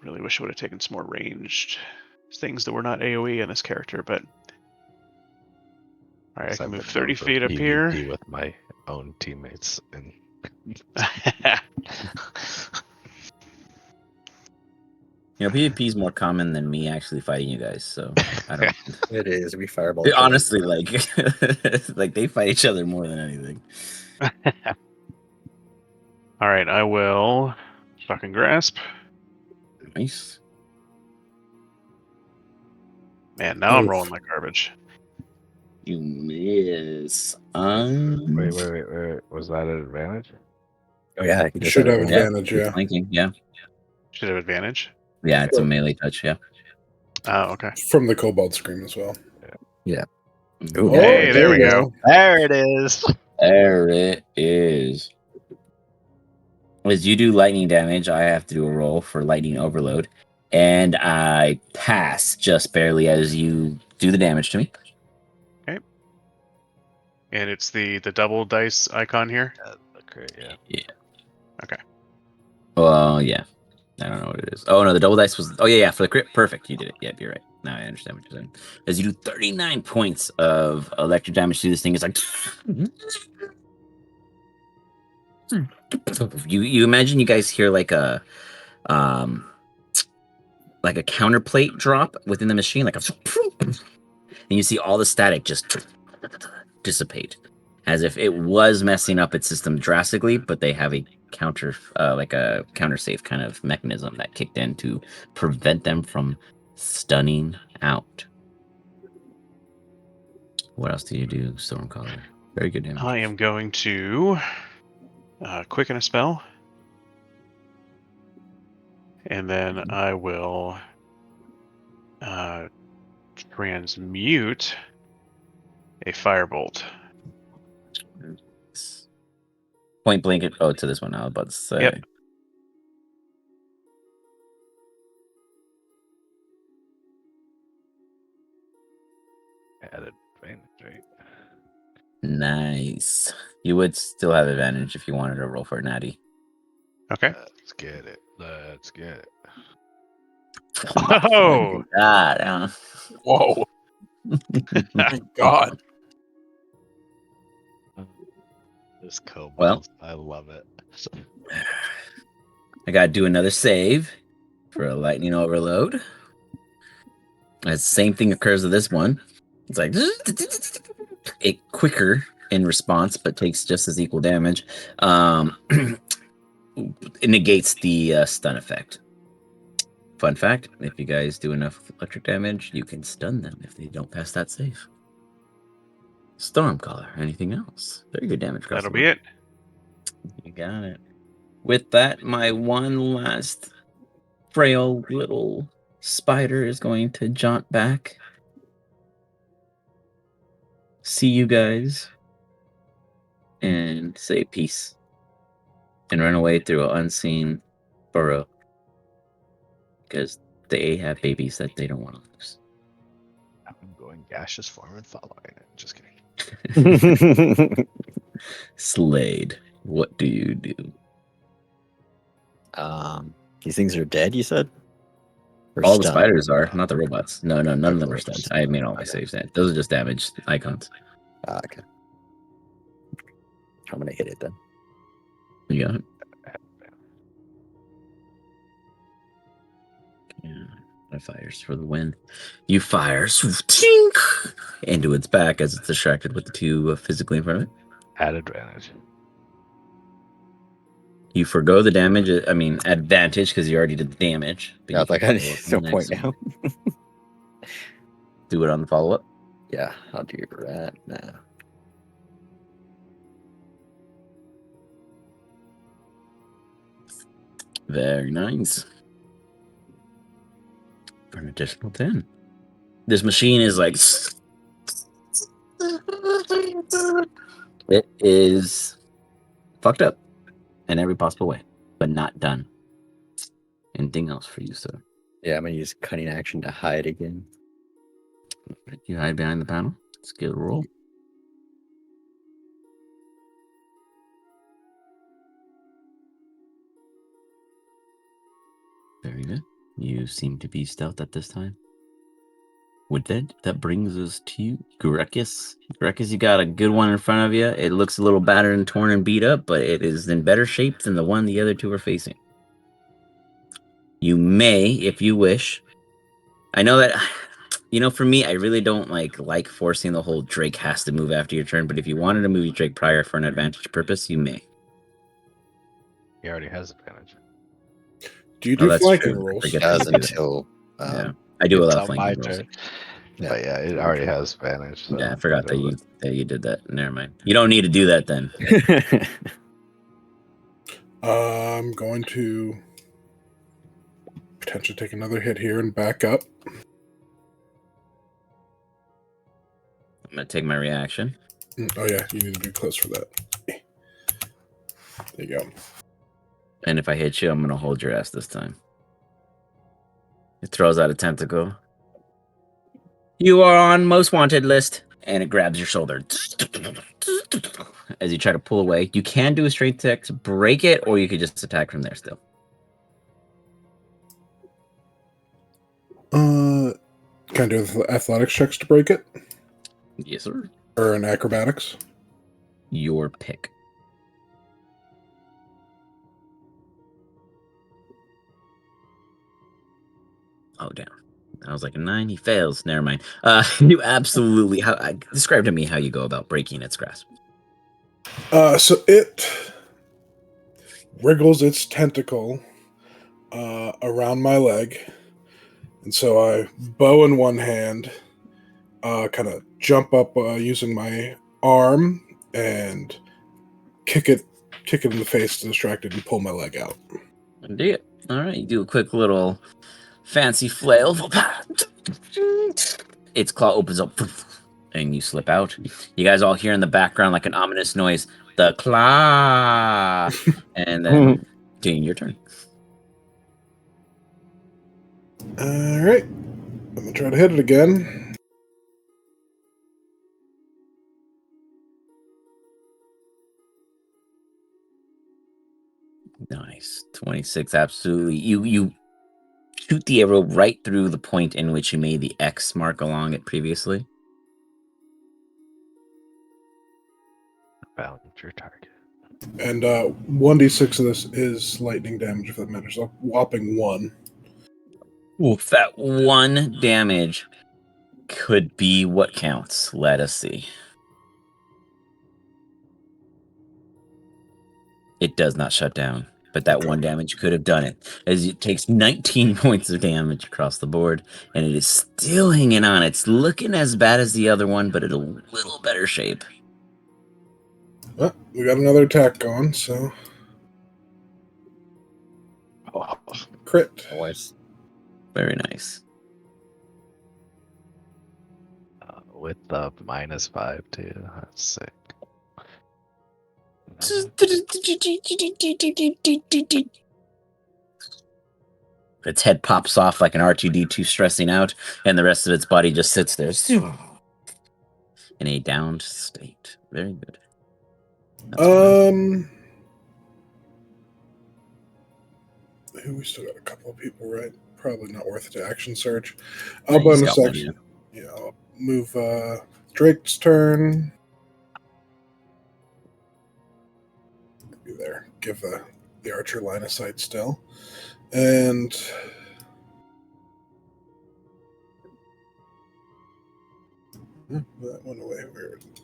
Really wish I would have taken some more ranged things that were not AoE in this character, but all right, I I've can move been 30 known for feet up here. PvP with my own teammates, and PvP is more common than me actually fighting you guys, so I don't. It is. We fireball. each other. Honestly, like, like they fight each other more than anything. All right, I will fucking grasp. Nice. Man, now I'm Oof. rolling like garbage. You miss. wait. Was that an advantage? Oh yeah, he You does should have advantage. advantage, It's yeah. flanking. Yeah, Should have advantage. yeah. It's a melee touch. Yeah. Oh, okay. From the Cobalt Scream as well. Ooh, Hey, there we you go. There it is. There it is. As you do lightning damage, I have to do a roll for lightning overload, and I pass just barely as you do the damage to me. And it's the double dice icon here. Okay, yeah. Okay. Well, yeah. I don't know what it is. Oh no, the double dice was. Oh yeah, for the crit. Perfect, you did it. Yep, you're right. Now I understand what you're saying. As you do 39 points of electric damage to this thing, it's like you imagine you guys hear like a counterplate drop within the machine, like a, and you see all the static just dissipate, as if it was messing up its system drastically, but they have a counter safe kind of mechanism that kicked in to prevent them from stunning out. What else do you do, Stormcaller? Very good damage. I am going to quicken a spell. And then I will transmute a firebolt. Point blank. To this one. I was about to say. Yep. Added advantage, right? Nice. You would still have advantage if you wanted to roll for a natty. Okay. Let's get it. Let's get it. Oh, God. Whoa. My God. This cobalt, Well. I love it. I gotta do another save for a lightning overload. The same thing occurs with this one. It's like it quicker in response, but takes just as equal damage. It negates the stun effect. Fun fact: if you guys do enough electric damage, you can stun them if they don't pass that save. Stormcaller. Anything else? Very good damage. that'll be it. You got it. With that, my one last frail little spider is going to jaunt back. See you guys. And say peace. And run away through an unseen burrow. Because they have babies that they don't want to lose. I'm going gaseous form and following it. Just kidding. Slade, what do you do? These things are dead, you said? Or All the stunned? spiders are, not the robots. No, none of them are Robots. stunned. I made all my saves. Those are just damaged icons. Okay. I'm gonna hit it then. You got it. Yeah, that fires for the win. You fire tink, into its back as it's distracted with the two physically in front of it. Add advantage. You forgo the damage. I mean, advantage because you already did the damage. Yeah, I was like, Next no point now. Do it on the follow up. Yeah, I'll do that now. Very nice. For an additional 10. This machine is like. It is fucked up in every possible way, but not done. Anything else for you, sir? Yeah, I'm gonna use cunning action to hide again. You hide behind the panel. Skill roll. Very good. You seem to be stealth at this time. With that brings us to you, Grekus. Grekus, you got a good one in front of you. It looks a little battered and torn and beat up, but it is in better shape than the one the other two are facing. You may, if you wish. I know that, for me, I really don't like forcing the whole Drake has to move after your turn, but if you wanted to move your Drake prior for an advantage purpose, you may. He already has advantage. Do you Oh, do that's flanking true. I rules? forget Does that you do that. until Yeah. I do It's allow on flanking my rules. turn. Yeah. But yeah, it already has advantage. So Yeah, I forgot that does you did that. Never mind. You don't need to do that then. I'm going to potentially take another hit here and back up. I'm gonna take my reaction. Oh yeah, you need to be close for that. There you go. And if I hit you, I'm gonna hold your ass this time. It throws out a tentacle. You are on most wanted list. And it grabs your shoulder. As you try to pull away. You can do a straight attack to break it, or you could just attack from there still. Can I do athletics checks to break it? Yes, sir. Or an acrobatics? Your pick. Oh, damn. I was like a 9. He fails. Never mind. You absolutely... describe to me how you go about breaking its grasp. So it wriggles its tentacle around my leg. And so I bow in one hand, kind of jump up using my arm and kick it in the face to distract it and pull my leg out. Indeed. All right, you do a quick little fancy flail. Its claw opens up, and you slip out. You guys all hear in the background like an ominous noise, the claw, and then Dean, your turn. All right, I'm gonna try to hit it again. Nice, 26. Absolutely, you shoot the arrow right through the point in which you made the X mark along it previously. found your target. And 1d6 of this is lightning damage, if that matters. A whopping 1. Oof, that 1 damage could be what counts. Let us see. It does not shut down, but that 1 damage could have done it, as it takes 19 points of damage across the board, and it is still hanging on. It's looking as bad as the other one, but in a little better shape. Well, we got another attack going, so Oh, crit. Always. Very nice. with the -5 too. That's sick. Its head pops off like an R2-D2 stressing out, and the rest of its body just sits there in a downed state. Very good. That's fine. We still got a couple of people, right? Probably not worth it to action search. Yeah, I'll you bonus scalp action. Yeah, I'll move Drake's turn. Be there. Give the archer line of sight still. And that went away. Where is it?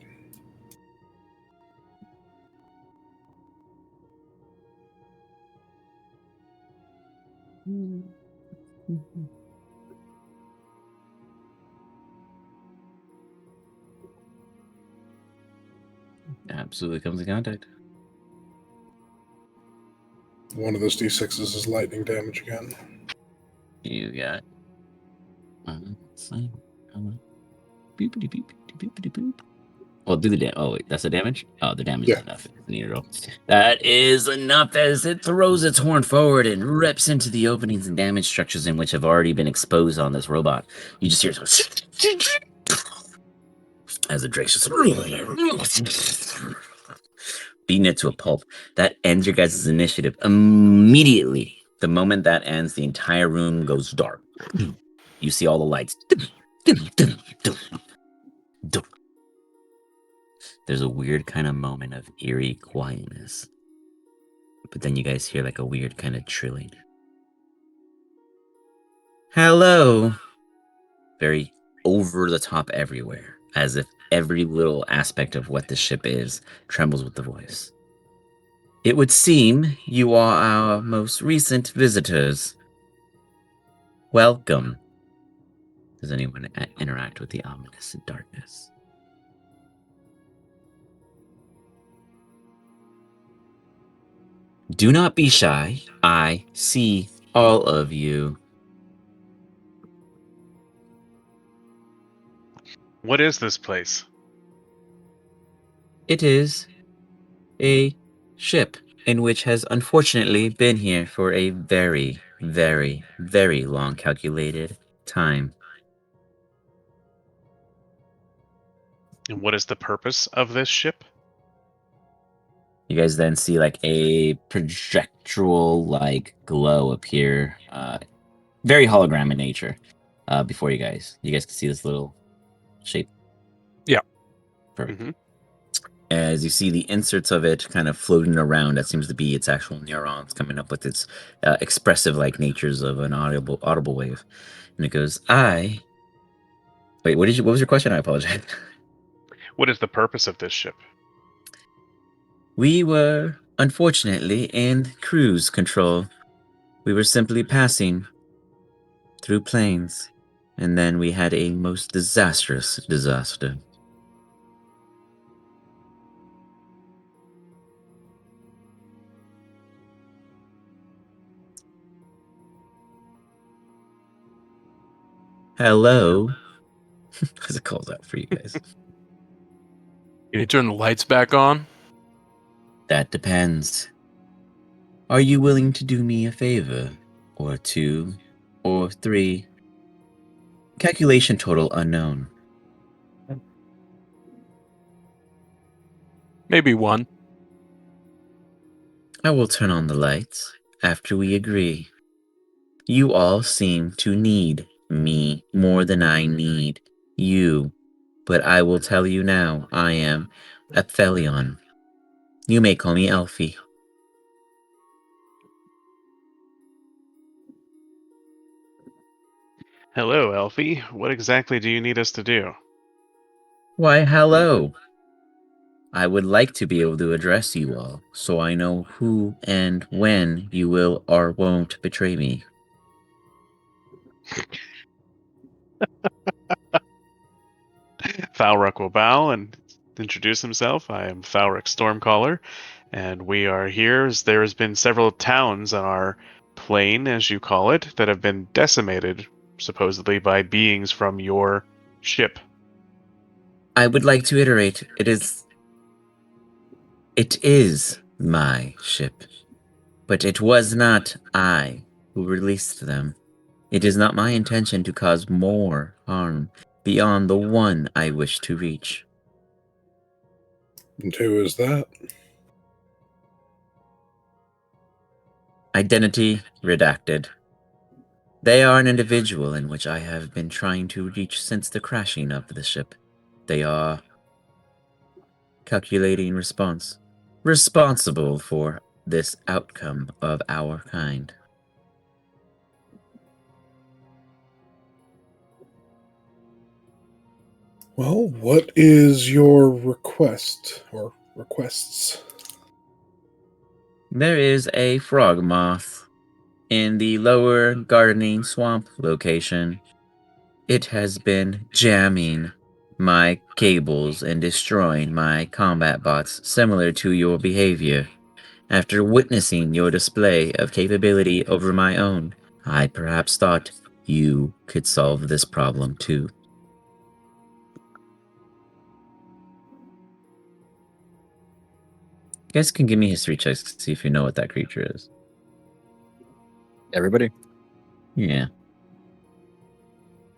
Absolutely comes in contact. One of those d6s is lightning damage again. You got. Boopity boop, boopity boop. Well, do the damage. Oh, wait, that's the damage? Oh, the damage is enough. That is enough as it throws its horn forward and rips into the openings and damage structures in which have already been exposed on this robot. You just hear as the Drake's just beating it to a pulp. That ends your guys' initiative immediately. The moment that ends, the entire room goes dark. You see all the lights. There's a weird kind of moment of eerie quietness. But then you guys hear like a weird kind of trilling. Hello! Very over the top everywhere, as if every little aspect of what this ship is trembles with the voice. It would seem you are our most recent visitors. Welcome. Does anyone interact with the ominous darkness? Do not be shy. I see all of you. What is this place? It is a ship in which has unfortunately been here for a very, very, very long calculated time. And what is the purpose of this ship? You guys then see like a projectual like glow appear, very hologram in nature, before you guys. You guys can see this little shape. Yeah. Perfect. Mhm. As you see the inserts of it kind of floating around, that seems to be its actual neurons coming up with its expressive like natures of an audible wave. And it goes, wait, what was your question? I apologize. What is the purpose of this ship? We were unfortunately in cruise control. We were simply passing through planes, and then we had a most disastrous disaster. Hello? As it calls out for you guys. Can you turn the lights back on? That depends. Are you willing to do me a favor? Or two? Or three? Calculation total unknown. Maybe one. I will turn on the lights after we agree. You all seem to need me more than I need you. But I will tell you now, I am Aphelion. You may call me Elfie. Hello, Elfie. What exactly do you need us to do? Why, hello. I would like to be able to address you all, so I know who and when you will or won't betray me. Falric will bow and introduce himself. I am Falric Stormcaller, and we are here as there has been several towns on our plane, as you call it, that have been decimated, supposedly by beings from your ship. I would like to iterate, it is my ship, but it was not I who released them. It is not my intention to cause more harm beyond the one I wish to reach. And who is that? Identity redacted. They are an individual in which I have been trying to reach since the crashing of the ship. They are calculating response, responsible for this outcome of our kind. Well, what is your request or requests? There is a frog moth in the lower gardening swamp location. It has been jamming my cables and destroying my combat bots, similar to your behavior. After witnessing your display of capability over my own, I perhaps thought you could solve this problem too. You guys can give me history checks to see if you know what that creature is. Everybody? Yeah.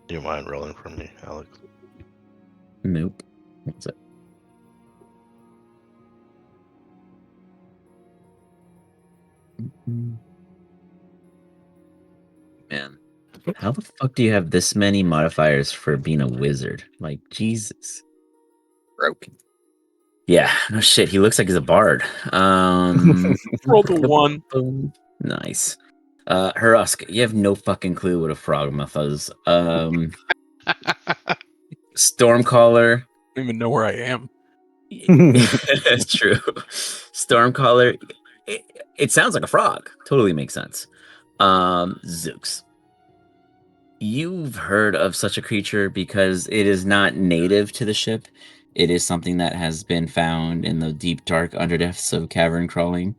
Do you mind rolling for me, Alex? Nope. What's it? Man, how the fuck do you have this many modifiers for being a wizard? Like, Jesus. Broken. Yeah, no shit. He looks like he's a bard. Rolled a 1. Nice. Harusk, you have no fucking clue what a frogmoth is. Stormcaller. I don't even know where I am. It's true. Stormcaller. It sounds like a frog. Totally makes sense. Zooks. You've heard of such a creature because it is not native to the ship. It is something that has been found in the deep, dark underdepths of cavern crawling.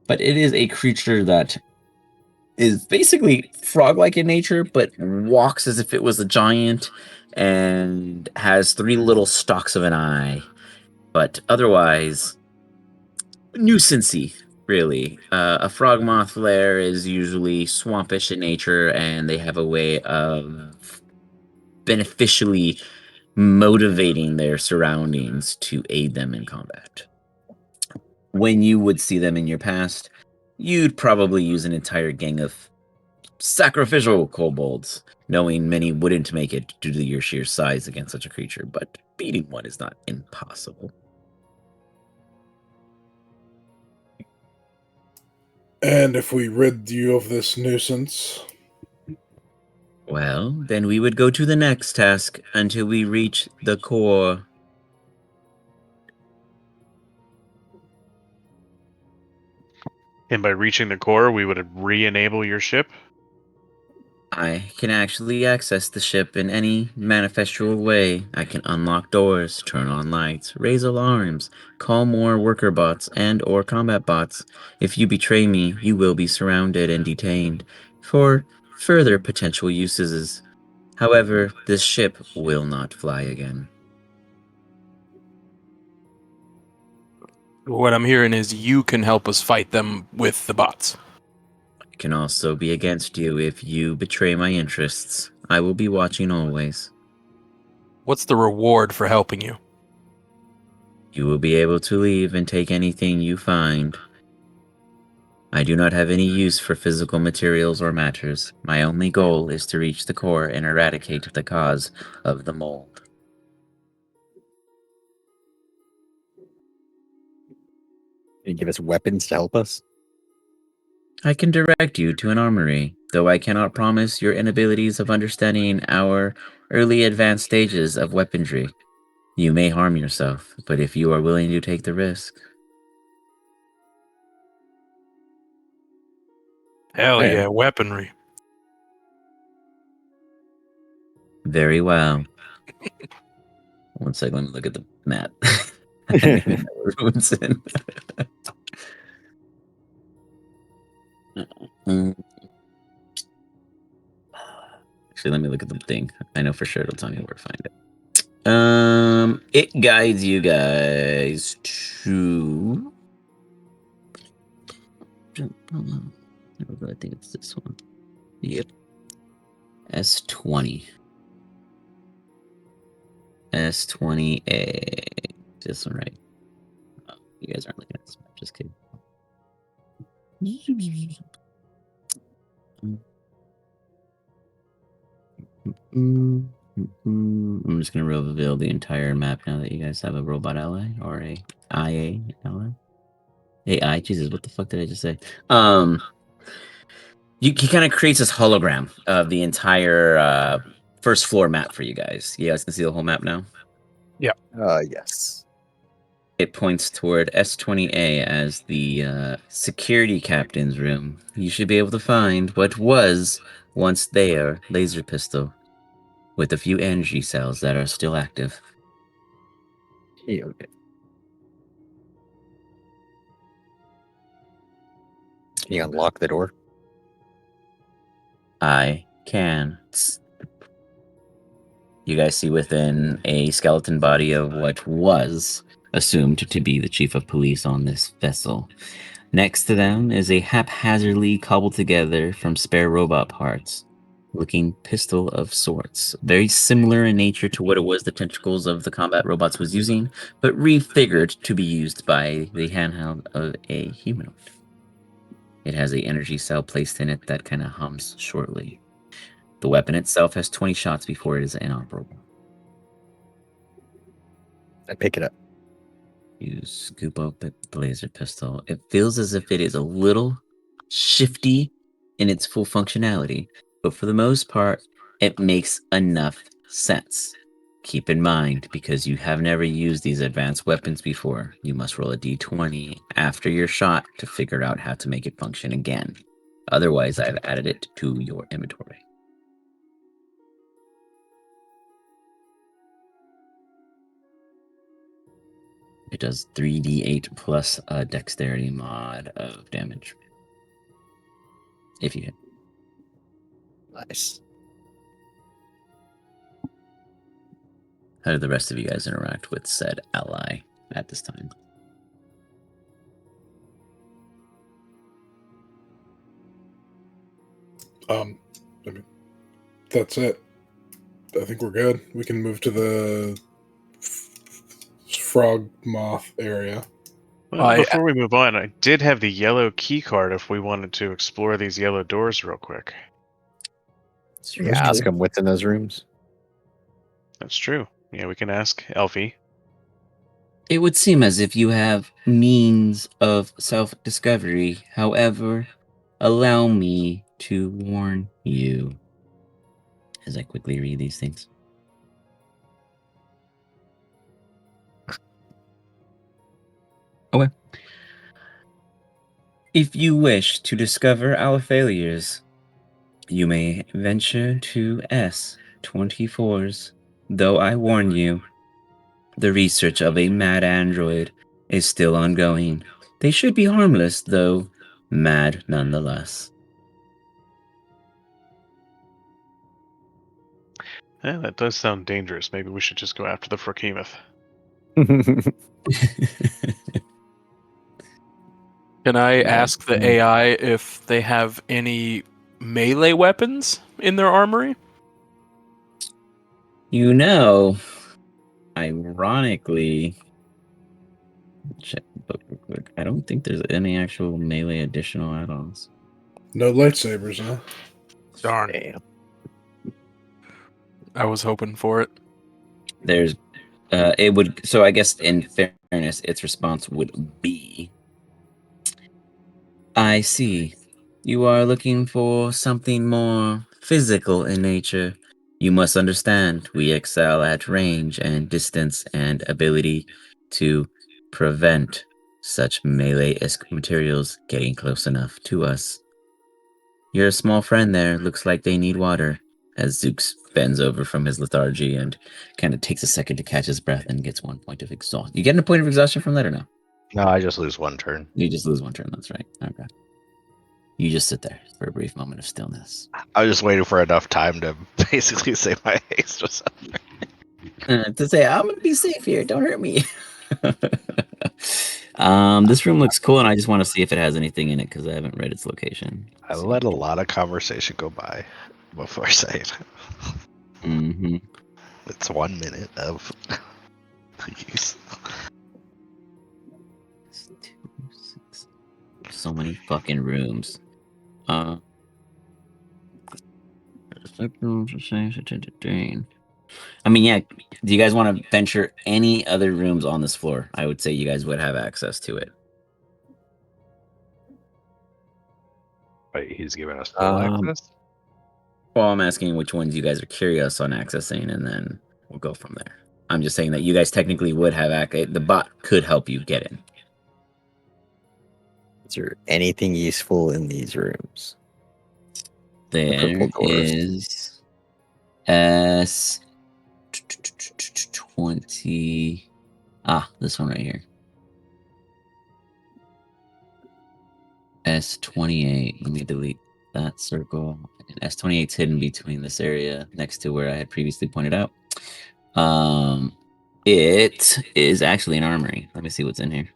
But it is a creature that is basically frog-like in nature, but walks as if it was a giant and has 3 little stalks of an eye. But otherwise, nuisancey, really. A frogmoth lair is usually swampish in nature, and they have a way of beneficially motivating their surroundings to aid them in combat. When you would see them in your past, you'd probably use an entire gang of sacrificial kobolds, knowing many wouldn't make it due to your sheer size against such a creature, but beating one is not impossible. And if we rid you of this nuisance, Well, then we would go to the next task until we reach the core. And by reaching the core, we would re-enable your ship. I can actually access the ship in any manifestual way. I can unlock doors, turn on lights, raise alarms, call more worker bots and or combat bots. If you betray me, you will be surrounded and detained for further potential uses. However, this ship will not fly again. What I'm hearing is you can help us fight them with the bots. I can also be against you if you betray my interests. I will be watching always. What's the reward for helping you? You will be able to leave and take anything you find. I do not have any use for physical materials or matters. My only goal is to reach the core and eradicate the cause of the mold. Can you give us weapons to help us? I can direct you to an armory, though I cannot promise your inabilities of understanding our early advanced stages of weaponry. You may harm yourself, but if you are willing to take the risk... Hell Yeah. yeah, weaponry. Very well. One second, let me look at the map. I don't even know where everyone's in. Actually, let me look at the thing. I know for sure it'll tell me where to find it. It guides you guys to... I think it's this one. Yep. S20. S20A. This one, right? Oh, you guys aren't looking at this map. Just kidding. I'm just gonna reveal the entire map now that you guys have a robot ally or a IA ally. AI, Jesus, what the fuck did I just say? He kind of creates this hologram of the entire first floor map for you guys. You guys can see the whole map now. Yes. It points toward S20A as the security captain's room. You should be able to find what was once their laser pistol, with a few energy cells that are still active. Yeah, okay. Can you unlock the door? I can. You guys see within a skeleton body of what was assumed to be the chief of police on this vessel. Next to them is a haphazardly cobbled together from spare robot parts. looking pistol of sorts. Very similar in nature to what it was the tentacles of the combat robots was using, but refigured to be used by the handheld of a humanoid. It has a energy cell placed in it that kind of hums shortly. The weapon itself has 20 shots before it is inoperable. I pick it up. You scoop up the laser pistol. It feels as if it is a little shifty in its full functionality, but for the most part, it makes enough sense. Keep in mind, because you have never used these advanced weapons before, you must roll a d20 after your shot to figure out how to make it function again. Otherwise, I've added it to your inventory. It does 3d8 plus a dexterity mod of damage. If you hit. Nice. How do the rest of you guys interact with said ally at this time? I mean, that's it. I think we're good. We can move to the frog moth area. Well, before we move on, I did have the yellow key card if we wanted to explore these yellow doors real quick. Yeah, ask them what's in those rooms. That's true. Yeah, we can ask Elfie. It would seem as if you have means of self-discovery. However, allow me to warn you as I quickly read these things. Okay. If you wish to discover our failures, you may venture to S-24's, though I warn you, the research of a mad android is still ongoing. They should be harmless, though mad nonetheless. Yeah, that does sound dangerous. Maybe we should just go after the Frakemoth. Can I ask the AI if they have any melee weapons in their armory? You know, ironically, check the book real quick. I don't think there's any actual melee additional add-ons. No lightsabers, huh? Darn. Damn. I was hoping for it. There's, it would. So I guess in fairness, its response would be, I see. You are looking for something more physical in nature. You must understand, we excel at range and distance and ability to prevent such melee-esque materials getting close enough to us. Your small friend there looks like they need water, as Zooks bends over from his lethargy and kind of takes a second to catch his breath and gets 1 point of exhaustion. You getting a point of exhaustion from that or no? No, I just lose one turn. You just lose 1 turn, that's right. Okay. You just sit there for a brief moment of stillness. I was just waiting for enough time to basically say my haste or something. To say, I'm going to be safe here. Don't hurt me. This room looks cool, and I just want to see if it has anything in it because I haven't read its location. I let a lot of conversation go by before I say it. Mm-hmm. It's 1 minute of use. So many fucking rooms. I mean, yeah. Do you guys want to venture any other rooms on this floor? I would say you guys would have access to it. Wait, he's giving us full access? Well, I'm asking which ones you guys are curious on accessing, and then we'll go from there. I'm just saying that you guys technically would have access. The bot could help you get in. Is there anything useful in these rooms? There purple doors. is S20. This one right here. S28. Let me delete that circle. And S28's hidden between this area next to where I had previously pointed out. It is actually an armory. Let me see what's in here.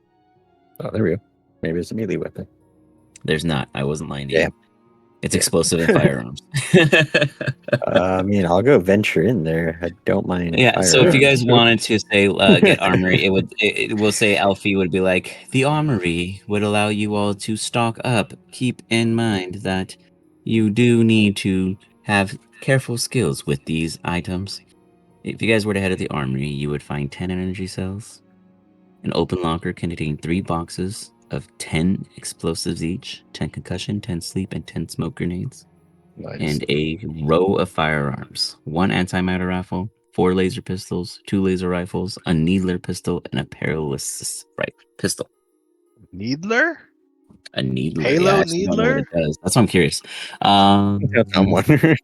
Oh, there we go. Maybe it's a melee weapon. There's not. I wasn't lying to Damn. you. It's Yeah. explosive and firearms. I mean, I'll go venture in there. I don't mind Yeah, so if you firearms. guys wanted to say get armory, it will say Alfie would be like, the armory would allow you all to stock up. Keep in mind that you do need to have careful skills with these items. If you guys were to head to the armory, you would find 10 energy cells, an open locker containing 3 boxes of 10 explosives each, 10 concussion, 10 sleep, and 10 smoke grenades, Nice. and a row of firearms, 1 antimatter rifle, 4 laser pistols, 2 laser rifles, a needler pistol, and a paralysis pistol. Needler? A needler. Halo Yeah, I actually don't know what needler? it does. That's why I'm curious. That's what I'm wondering.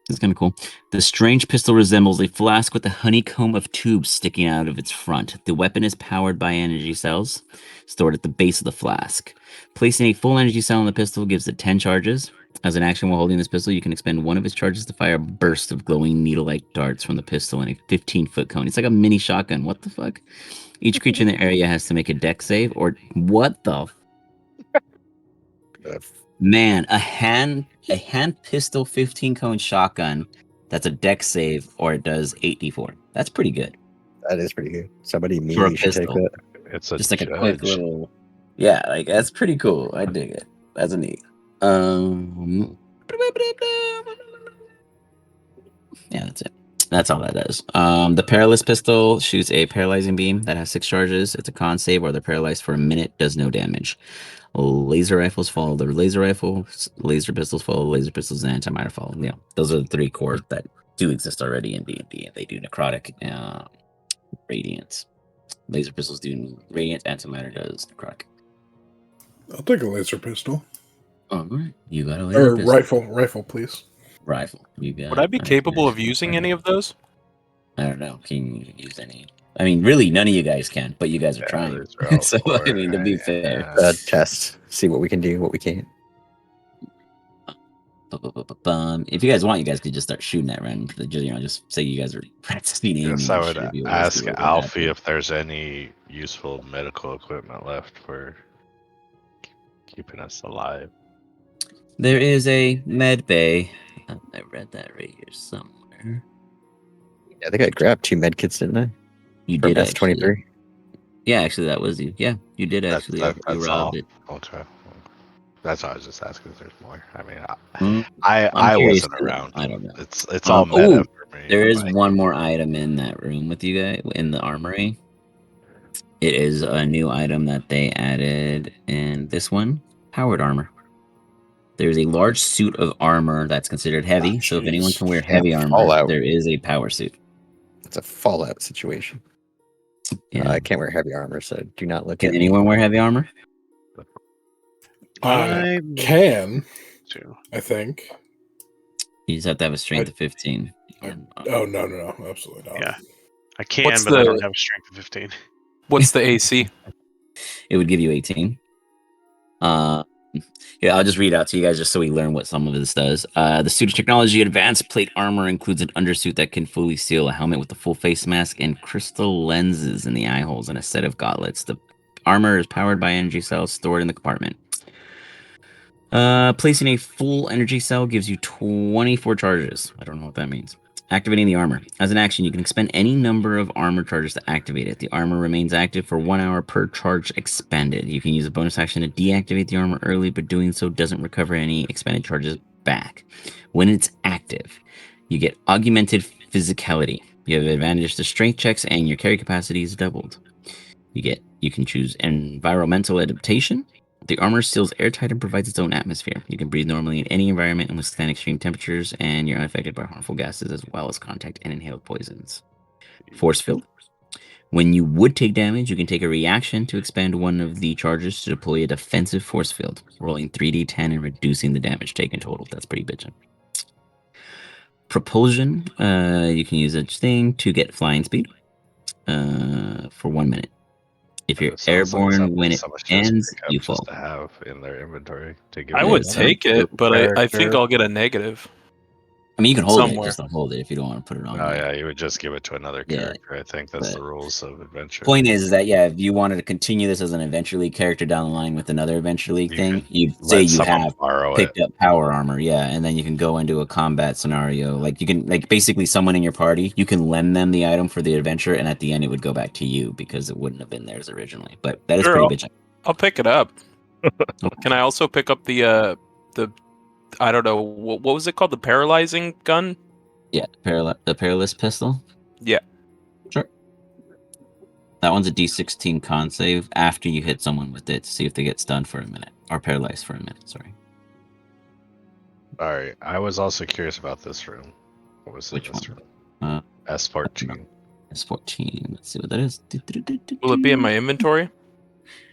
It's kind of cool. The strange pistol resembles a flask with a honeycomb of tubes sticking out of its front. The weapon is powered by energy cells stored at the base of the flask. Placing a full energy cell in the pistol gives it 10 charges. As an action while holding this pistol, you can expend one of its charges to fire a burst of glowing needle-like darts from the pistol in a 15-foot cone. It's like a mini shotgun. What the fuck? Each creature in the area has to make a dex save, or what the man? A hand pistol 15 cone shotgun. That's a dex save, or it does 8d4. That's pretty good That is pretty good. Somebody for a me should take pistol. that. It's a Just like a quick judge. little, yeah, like that's pretty cool. I dig it. That's a neat. Yeah, that's it. That's all that does. The Perilous Pistol shoots a paralyzing beam that has 6 charges. It's a con save, or they're paralyzed for a minute, does no damage. Laser rifles follow the laser rifles. Laser pistols follow laser pistols, and antimatter follow. Yeah, those are the 3 core that do exist already in D&D. They do necrotic, radiant. Laser pistols do radiant. Antimatter does necrotic. I'll take a laser pistol. All right, you got a laser Or pistol. rifle, please. Rifle. You got. Would I be all right, capable of actually, using any of those? I don't know. Can you use any? I mean, really, none of you guys can, but you guys are Yeah, trying. these are all So, I mean, to be core. fair. Test. See what we can do, what we can't. If you guys want, you guys could just start shooting at random. Just say you guys are practicing aiming Guess and I would should be able to see ask what would Alfie happen. if there's any useful medical equipment left for keeping us alive. There is a med bay. I read that right here somewhere. I think I grabbed 2 med kits, didn't I? You From did actually. S23. Yeah, actually, that was you. Yeah, you did actually. You That's robbed all. it. Okay. That's why I was just asking if there's more. I mean, I'm I curious wasn't too. around. I don't know. It's all meta for me. There is Like, one more item in that room with you guys in the armory. It is a new item that they added in this one, powered armor. There's a large suit of armor that's considered heavy, so if anyone jeez. can wear Yeah, heavy armor, Fallout. there is a power suit. It's a Fallout situation. Yeah. I can't wear heavy armor, so do not look Can at me. anyone wear heavy armor? I can, too. I think. You just have to have a strength of 15. Oh, no, absolutely not. Yeah. I can, What's but I the- don't have a strength of 15. What's the AC? It would give you 18. Yeah, I'll just read out to you guys just so we learn what some of this does. The suit of technology advanced plate armor includes an undersuit that can fully seal, a helmet with a full face mask, and crystal lenses in the eye holes, and a set of gauntlets. The armor is powered by energy cells stored in the compartment. Placing a full energy cell gives you 24 charges. I don't know what that means. Activating the armor. As an action, you can expend any number of armor charges to activate it. The armor remains active for 1 hour per charge expended. You can use a bonus action to deactivate the armor early, but doing so doesn't recover any expended charges back. When it's active, you get augmented physicality. You have advantage to strength checks, and your carry capacity is doubled. You can choose environmental adaptation. The armor seals airtight and provides its own atmosphere. You can breathe normally in any environment and withstand extreme temperatures, and you're unaffected by harmful gases as well as contact and inhaled poisons. Force field. When you would take damage, you can take a reaction to expend one of the charges to deploy a defensive force field, rolling 3d10 and reducing the damage taken total. That's pretty bitchin'. Propulsion. You can use a thing to get flying speed for 1 minute. If you're It sounds like airborne when something it someone should just ends, pick up you just fall. to have in their inventory to give I them would Yeah. take it, but I think Character. I'll get a negative. I mean, you can hold it, Somewhere. just don't hold it if you don't want to put it on. Oh there. yeah, you would just give it to another Yeah, character. I think that's but- the rules of adventure. Point is that yeah, if you wanted to continue this as an Adventure League character down the line with another Adventure League You thing, could you'd let say you someone have borrow picked it. up power armor, yeah, and then you can go into a combat scenario. Like you can, like basically someone in your party, you can lend them the item for the adventure, and at the end it would go back to you because it wouldn't have been theirs originally. But that is Sure, pretty I'll- bitchin'. I'll pick it up. Can I also pick up the I don't know what was it called, the paralyzing gun? Yeah, the perilous pistol. Yeah. Sure. That one's a D16 con save after you hit someone with it to see if they get stunned for a minute or paralyzed for a minute. Sorry. All right. I was also curious about this room. What was Which in this one? room? S14. S14. Let's see what that is. Will it be in my inventory?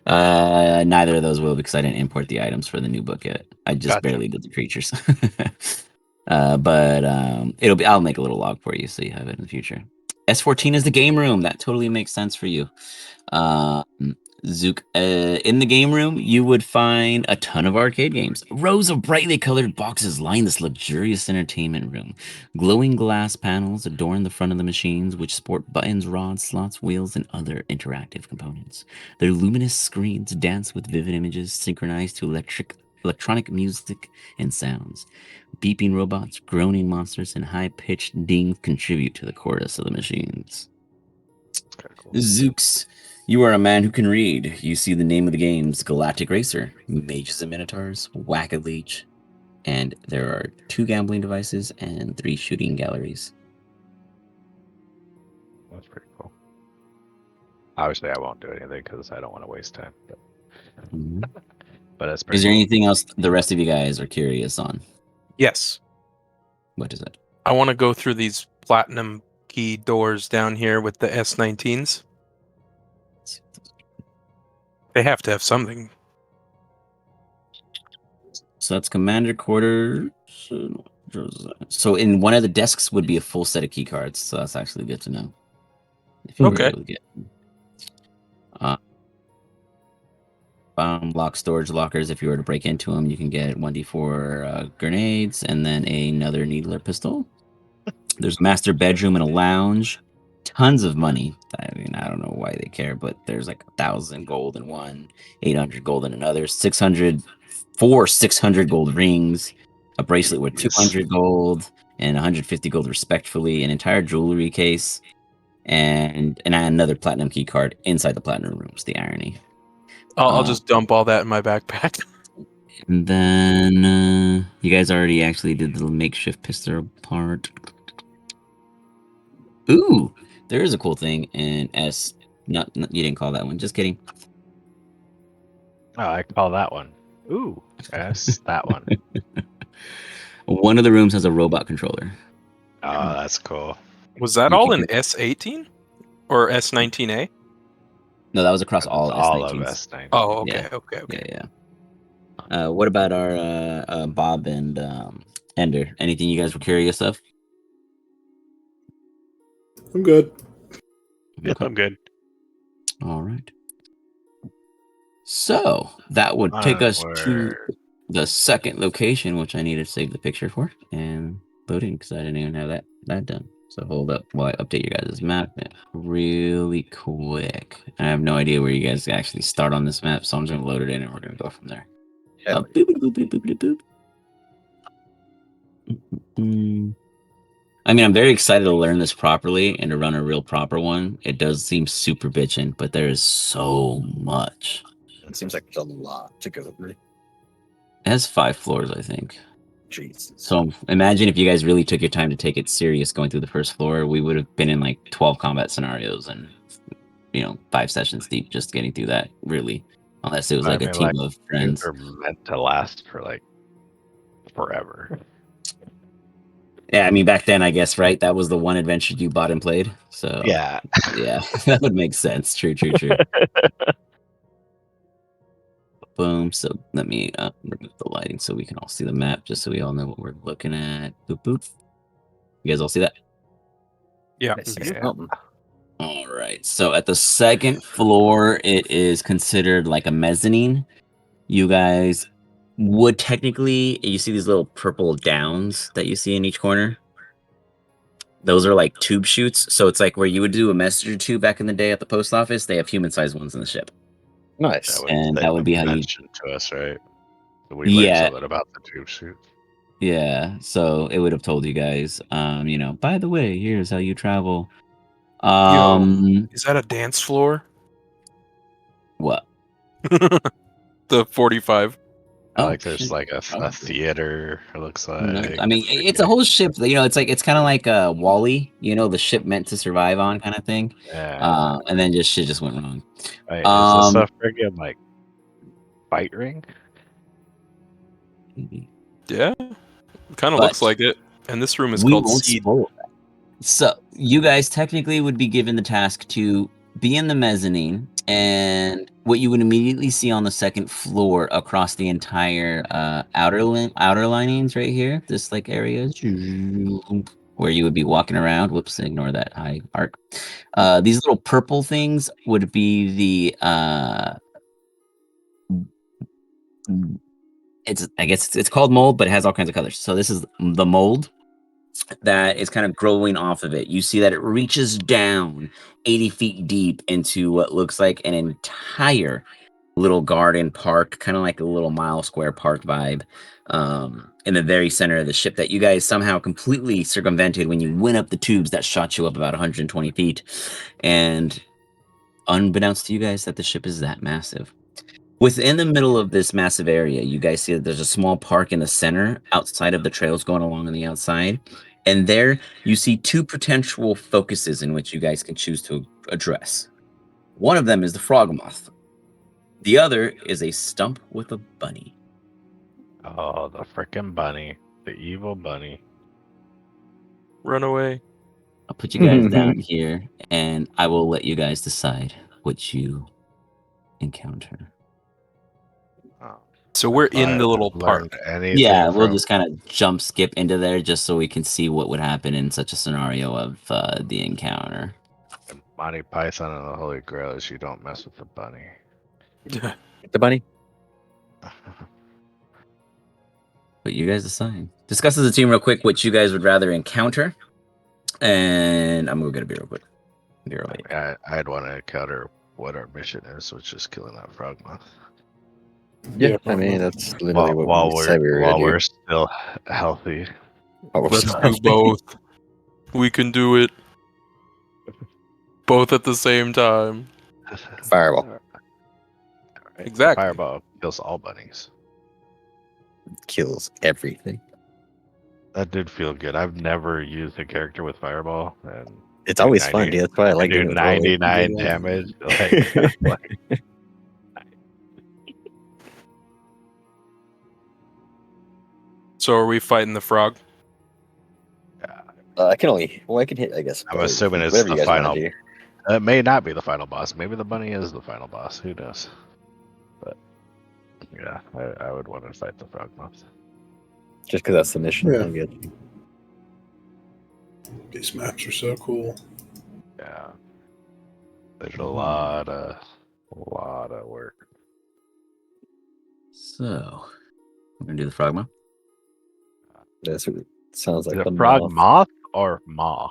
Neither of those will because I didn't import the items for the new book yet. I just Gotcha. barely did the creatures. But it'll be. I'll make a little log for you so you have it in the future. S14 is the game room. That totally makes sense for you. Zook, in the game room, you would find a ton of arcade games. Rows of brightly colored boxes line this luxurious entertainment room. Glowing glass panels adorn the front of the machines, which sport buttons, rods, slots, wheels, and other interactive components. Their luminous screens dance with vivid images synchronized to electronic music and sounds. Beeping robots, groaning monsters, and high-pitched dings contribute to the chorus of the machines. Kind of cool. Zooks, you are a man who can read. You see the name of the games: Galactic Racer, Mages and Minotaurs, Whack-A-Leech, and there are 2 gambling devices and 3 shooting galleries. That's pretty cool. Obviously, I won't do anything because I don't want to waste time. But that's pretty. Is there cool. anything else the rest of you guys are curious on? Yes. What is it? I want to go through these platinum key doors down here with the S19s. They have to have something. So that's commander quarters. So in one of the desks would be a full set of key cards. So that's actually good to know. If you were Okay. able to get lock storage lockers. If you were to break into them, you can get 1d4 grenades and then another needler pistol. There's a master bedroom and a lounge. Tons of money. I mean, I don't know why they care, but there's like 1,000 gold in one, 800 gold in another, 600 gold rings, a bracelet with Yes. 200 gold and 150 gold respectively, an entire jewelry case, and another platinum key card inside the platinum rooms. The irony. I'll just dump all that in my backpack. And then you guys already actually did the makeshift pistol part. Ooh, there is a cool thing in S. Not you didn't call that one. Just kidding. Oh, I call that one. Ooh, yes, that one. One of the rooms has a robot controller. Oh, that's cool. Was that You all can in S18 or S19A? No, that was across That all was all of S19s. S9. Oh, okay, Yeah. okay. Yeah. What about our Bob and Ender? Anything you guys were curious of? I'm good. Yeah, Okay. I'm good. All right. So that would take us to Onward. the second location, which I need to save the picture for and loading because I didn't even have that done. So hold up while I update your guys' map really quick. I have no idea where you guys actually start on this map, so I'm just gonna load it in and we're gonna go from there. Hell Boop, boop, boop, boop, boop, boop. I mean, I'm very excited to learn this properly and to run a real proper one. It does seem super bitchin', but there is so much. It seems like there's a lot to go through. It has 5 floors, I think. Jesus. So imagine if you guys really took your time to take it serious going through the first floor, we would have been in like 12 combat scenarios and 5 sessions deep just getting through that, really. Unless it was like a team of Games friends. are meant to last for like forever. Yeah, I mean back then I guess, right? That was the one adventure you bought and played. So Yeah. yeah, that would make sense. True. Boom. So let me remove the lighting so we can all see the map, just so we all know what we're looking at. Boop boop. You guys all see that? Yeah. I see Yeah. something. All right. So at the second floor, it is considered like a mezzanine. You guys would technically, you see these little purple downs that you see in each corner. Those are like tube chutes. So it's like where you would do a messenger tube back in the day at the post office. They have human-sized ones in the ship. Nice. And that would be how you. mentioned to us, right? We learned Yeah, something about the tube suit. yeah. So it would have told you guys, by the way, here's how you travel. Is that a dance floor? What? The 45. Like there's shit. like a Probably. theater. It looks No, like. I mean, it's a whole ship. It's kind of like Wall-E, the ship meant to survive on kind of thing. Yeah. And then shit just went wrong. Wait, is this stuff friggin' like fight ring? Yeah. Kind of But looks like it. And this room is we called won't Seed. spoil that. So you guys technically would be given the task to be in the mezzanine, and what you would immediately see on the second floor across the entire outer linings right here, this like area where you would be walking around. Whoops, ignore that high arc. These little purple things would be the I guess it's called mold, but it has all kinds of colors. So this is the mold that is kind of growing off of it. You see that it reaches down 80 feet deep into what looks like an entire little garden park, kind of like a little mile square park vibe, in the very center of the ship that you guys somehow completely circumvented when you went up the tubes that shot you up about 120 feet. And unbeknownst to you guys, that the ship is that massive. Within the middle of this massive area, you guys see that there's a small park in the center outside of the trails going along on the outside. And there you see two potential focuses in which you guys can choose to address. One of them is the frog moth. The other is a stump with a bunny. Oh, the frickin' bunny. The evil bunny. Run away. I'll put you guys down here and I will let you guys decide what you encounter. So we're in the little learned park. anything Yeah, we'll from just kind of jump skip into there just so we can see what would happen in such a scenario of the encounter. Monty Python and the Holy Grail is you don't mess with the bunny. The bunny. But you guys decide. Discuss as a team real quick what you guys would rather encounter. And I'm gonna go get a beer real quick. Be real late. I'd want to encounter what our mission is, which is killing that frog moth. Yeah, I mean that's literally while what we said we were gonna do. we're still healthy. Let's do both. We can do it. Both at the same time. Fireball. Right. Exactly. Fireball kills all bunnies. Kills everything. That did feel good. I've never used a character with Fireball, and It's always fun, dude. That's why I like do doing it with Rolly. 99 damage. Like, So are we fighting the frog? I can hit, I guess. I'm both, assuming it's whatever the you guys wanna final. do. It may not be the final boss. Maybe the bunny is the final boss. Who knows? But yeah, I would want to fight the frog moth. Just because that's the mission. Yeah. I get you. These maps are so cool. Yeah, there's a lot of work. So we're gonna do the frog moth. That's what it sounds like. Is The it frog moth. moth or maw?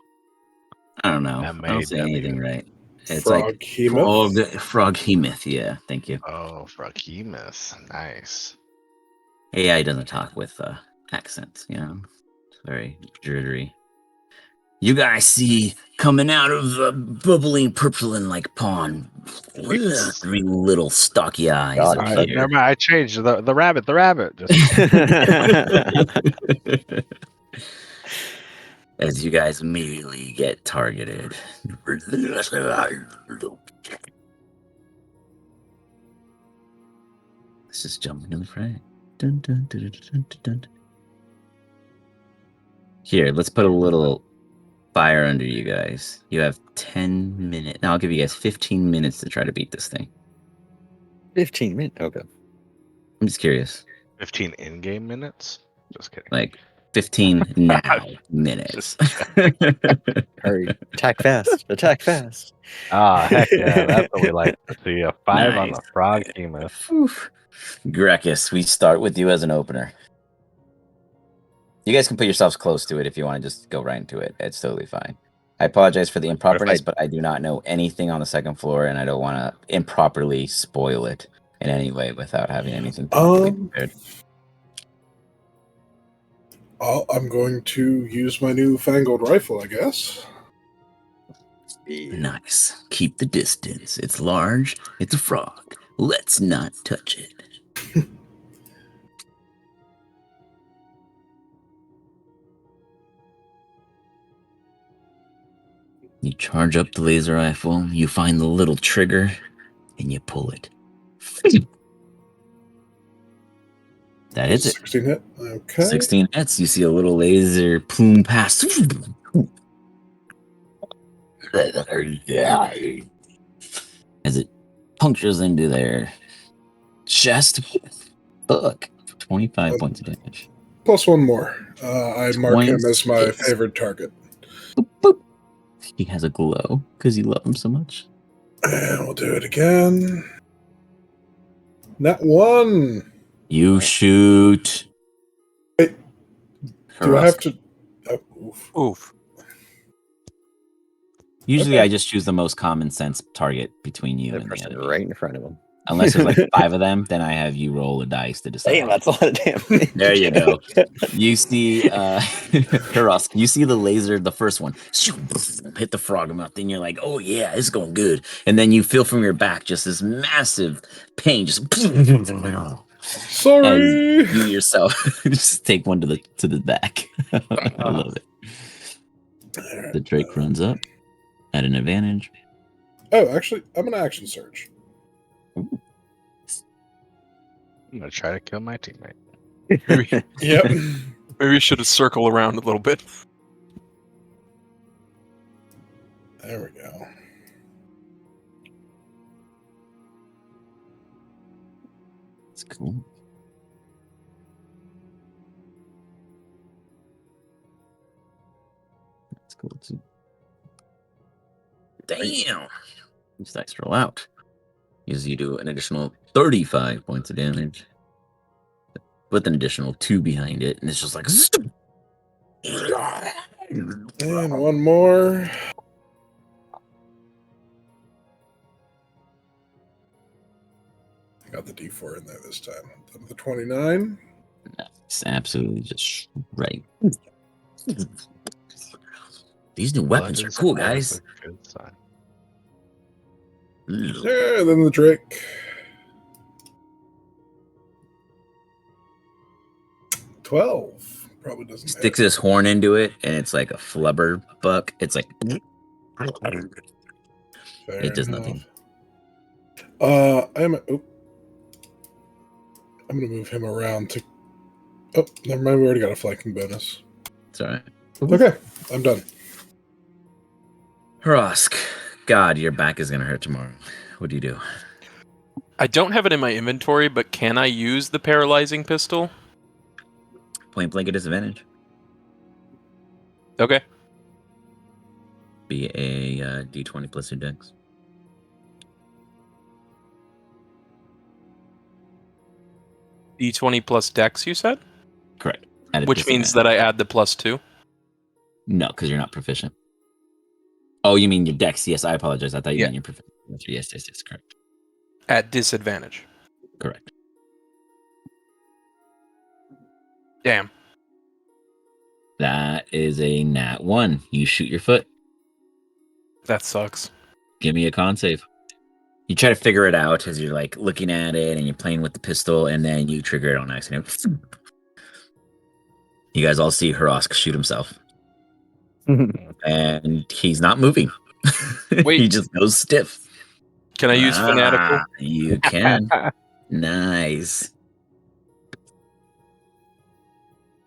I don't know. I don't say M-A-W. anything right. It's Frog Hemoth? frog hemoth. Yeah, thank you. Oh, froghemoth. Nice. AI doesn't talk with accents, It's very jittery. You guys see coming out of the bubbling, purpling like pond, three little stocky eyes God, appear. Never mind. I changed the rabbit. The rabbit. Just As you guys immediately get targeted. Let's just jump into the fray. Dun, dun, dun, dun, dun, dun, dun. Here, let's put a little fire under you guys. You have 10 minutes. Now I'll give you guys 15 minutes to try to beat this thing. 15 minutes. Okay. I'm just curious. 15 in-game minutes. Just kidding. Like 15 now minutes. Hurry. Attack fast. Attack fast. Ah, heck yeah. That's what we like to see. A 5 on Nice. the froghemoth. Grekus, we start with you as an opener. You guys can put yourselves close to it if you want to just go right into it. It's totally fine. I apologize for the improperness, but I do not know anything on the second floor, and I don't want to improperly spoil it in any way without having anything properly prepared. I'm going to use my new fangled rifle, I guess. Nice. Keep the distance. It's large. It's a frog. Let's not touch it. You charge up the laser rifle, you find the little trigger, and you pull it. That hits it. 16 hit. Okay. 16 hits. You see a little laser plume pass. As it punctures into their chest. Fuck. 25 points of damage. Plus one more. I mark him as my 26. favorite target. Boop, boop. He has a glow because you love him so much. And we'll do it again. That one. You shoot. Wait, do I have to? Oof. Usually, Okay. I just choose the most common sense target between you The and the person enemy. right in front of him. Unless there's like 5 of them, then I have you roll a dice to decide. Damn, that's a lot of damage. There you go. You see, Heros, you see the laser, the first one, hit the frog mouth, and you're like, oh yeah, it's going good. And then you feel from your back just this massive pain, just Sorry. as you yourself just take one to the back. I love it. The Drake runs up at an advantage. Oh, actually, I'm an action surge. Ooh. I'm gonna try to kill my teammate. Yep. Maybe you should have circled around a little bit. There we go. It's cool. That's cool too. Damn! These dice roll out. Gives you do an additional 35 points of damage. With an additional 2 behind it, and it's just like. And one more. I got the D4 in there this time. The 29. It's absolutely just right. These new Well, weapons that are is cool, always guys. a good sign. Yeah, then the Drake. 12. Probably doesn't Sticks hit. his horn into it, and it's like a flubber buck. It's like. Fair It does enough. nothing. I'm gonna move him around to. Oh, never mind. We already got a flanking bonus. It's alright. Okay, I'm done. Hrosk, God, your back is gonna hurt tomorrow. What do you do? I don't have it in my inventory, but can I use the paralyzing pistol? Point blank at disadvantage. Okay. Be a D20 plus your dex. D20 plus dex, you said? Correct. At a Which means that I add the +2. No, because you're not proficient. Oh, you mean your dex? Yes, I apologize. I thought you Yeah. meant your proficient. Yes, correct. At disadvantage. Correct. Damn. That is a nat 1. You shoot your foot. That sucks. Give me a con save. You try to figure it out as you're like looking at it and you're playing with the pistol, and then you trigger it on accident. You guys all see Hrosk shoot himself. And he's not moving. Wait. He just goes stiff. Can I use fanatical? You can. Nice.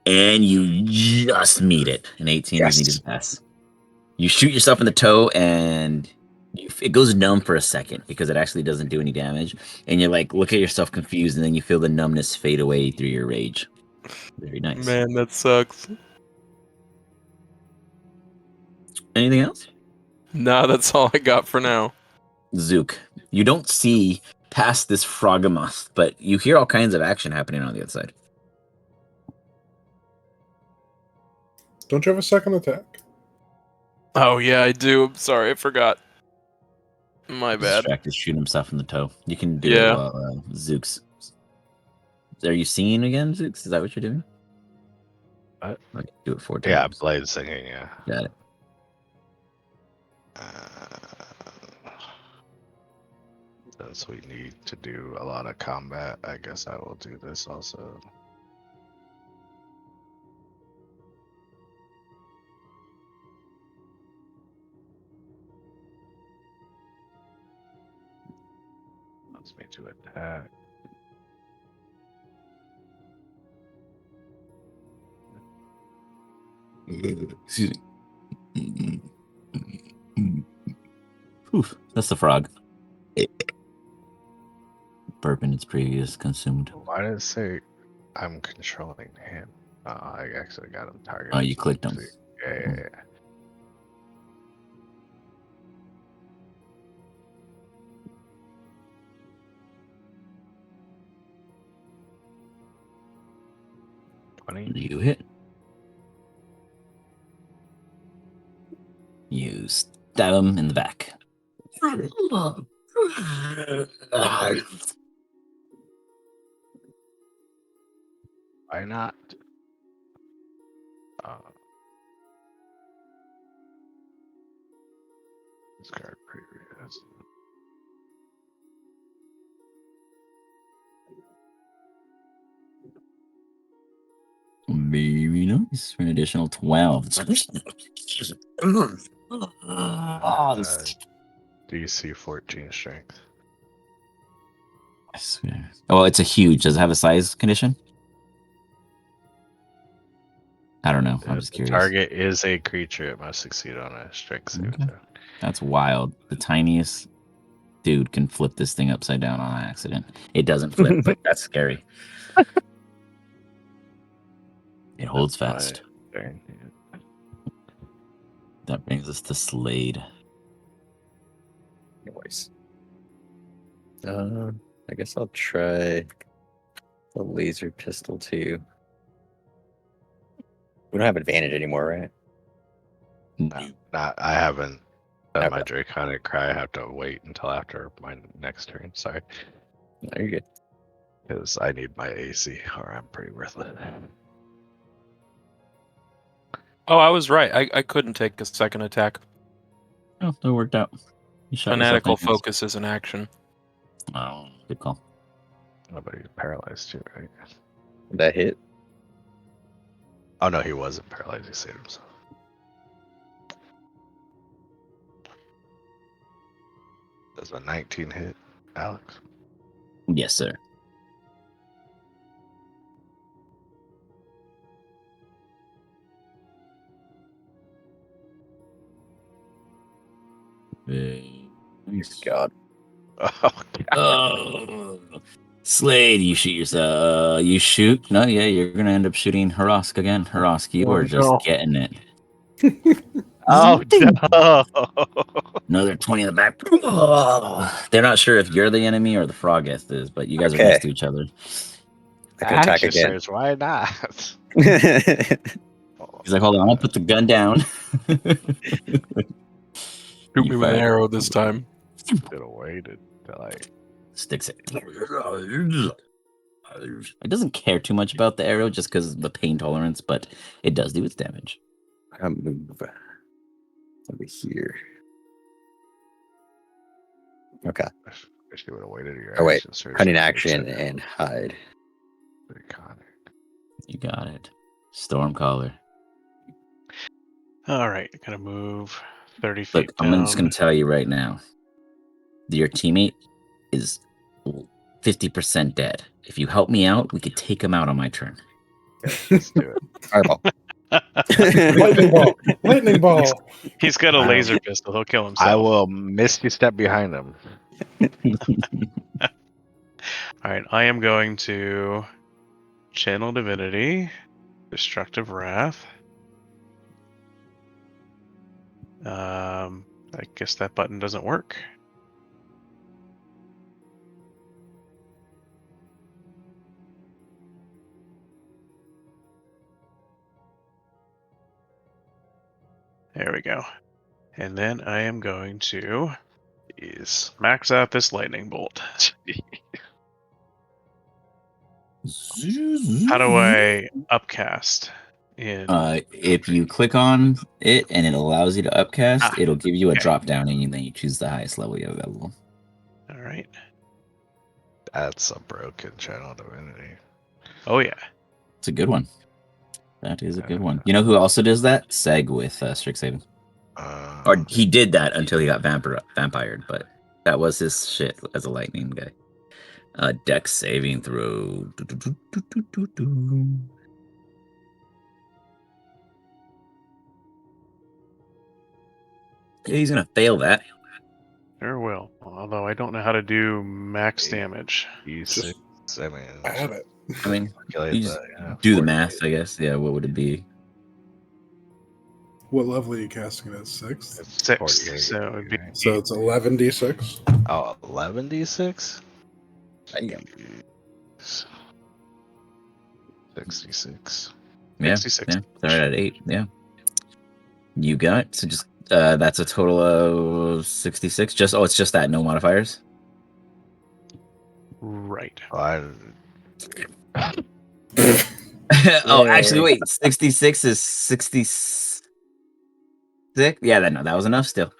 And you just meet it. An 18 is needed to pass. You shoot yourself in the toe, and it goes numb for a second because it actually doesn't do any damage. And you're like, look at yourself confused, and then you feel the numbness fade away through your rage. Very nice. Man, that sucks. Anything else? Nah, that's all I got for now. Zook, you don't see past this Frogamoth, but you hear all kinds of action happening on the outside. Don't you have a second attack? Oh yeah, I do. I'm sorry, I forgot. My bad. Distracted, shoot himself in the toe. You can do Yeah. it while Zooks. Are you singing again, Zooks? Is that what you're doing? What? Okay, do it 4 Yeah, times. blade singing. Yeah. Got it. Since we need to do a lot of combat, I guess I will do this also. Wants me to attack. Excuse me. Oof, that's the frog. Burping its previous consumed. Why did it say I'm controlling him? I actually got him targeted. Oh, you clicked him. Yeah. You hit. You stab him in the back. Why not? Discard previous. Very nice. For an additional 12. DC 14 strength. I swear. Oh, it's a huge. Does it have a size condition? I don't know. I'm If just the curious. target is a creature, it must succeed on a strength saving Okay. throw. That's wild. The tiniest dude can flip this thing upside down on accident. It doesn't flip, but that's scary. It holds That's fast. my turn. That brings us to Slade. Noise. I guess I'll try the laser pistol too. We don't have advantage anymore, right? Not, I haven't done my Okay. Draconic Cry. I have to wait until after my next turn. Sorry. No, you're good. Because I need my AC or I'm pretty worthless. Oh, I was right. I couldn't take a second attack. Oh, that worked out. You shot Fanatical yourself in the ass. focus is an action. Oh, good call. Oh, but he's paralyzed too, right? That hit. Oh no, he wasn't paralyzed. He saved himself. Does a 19 hit, Alex? Yes, sir. Nice. God. Oh, Oh, Slade, you shoot yourself. You shoot. No, yeah, you're gonna end up shooting Harask again. Harask, you are just No. getting it. oh no! Another 20 in the back. They're not sure if you're the enemy or the Frogeth is, but you guys are Okay. next to each other. I can attack Action again. surge, why not? He's like, hold on, I'll put the gun down. Shoot You me with an fired. arrow this time. Should have waited till I. Sticks it. It doesn't care too much about the arrow just because of the pain tolerance, but it does do its damage. I'll move over here. Okay. Wish you would have waited your Oh wait, action surge. cunning to action take and hide. Draconic. You got it. Stormcaller. All right, gonna move 30 feet Look, I'm just down. going to tell you right now. Your teammate is 50% dead. If you help me out, we could take him out on my turn. Let's do it. Fireball. Lightning ball. Lightning ball. He's got a I- laser pistol. He'll kill himself. I will misty step behind him. All right, I am going to channel divinity, destructive wrath. I guess that button doesn't work. There we go. And then I am going to max out this lightning bolt. How do I upcast? If you click on it and it allows you to upcast, it'll give you a okay. drop down, and then you choose the highest level you have available. All right. That's a broken channel divinity. Oh yeah. It's a good one. That is a good one. You know who also does that? Seg with Strixhaven. Or he did that until he got vampired, but that was his shit as a lightning guy. Dex saving throw. Yeah, he's gonna fail that. Sure will. Although I don't know how to do max damage. Just I mean, add it. I mean, calculate you just that, yeah, do the 48. math, I guess. Yeah, what would it be? What level are you casting it at? 6th? It's 6. 48, So it would be right? So it's 11d6. Oh, 11d6? 66. Yeah, 66. yeah. Start at 8. Yeah. You got so just that's a total of 66. It's just that, no modifiers. Right. Oh, actually, wait. 66 is 66. Yeah, that was enough. Still.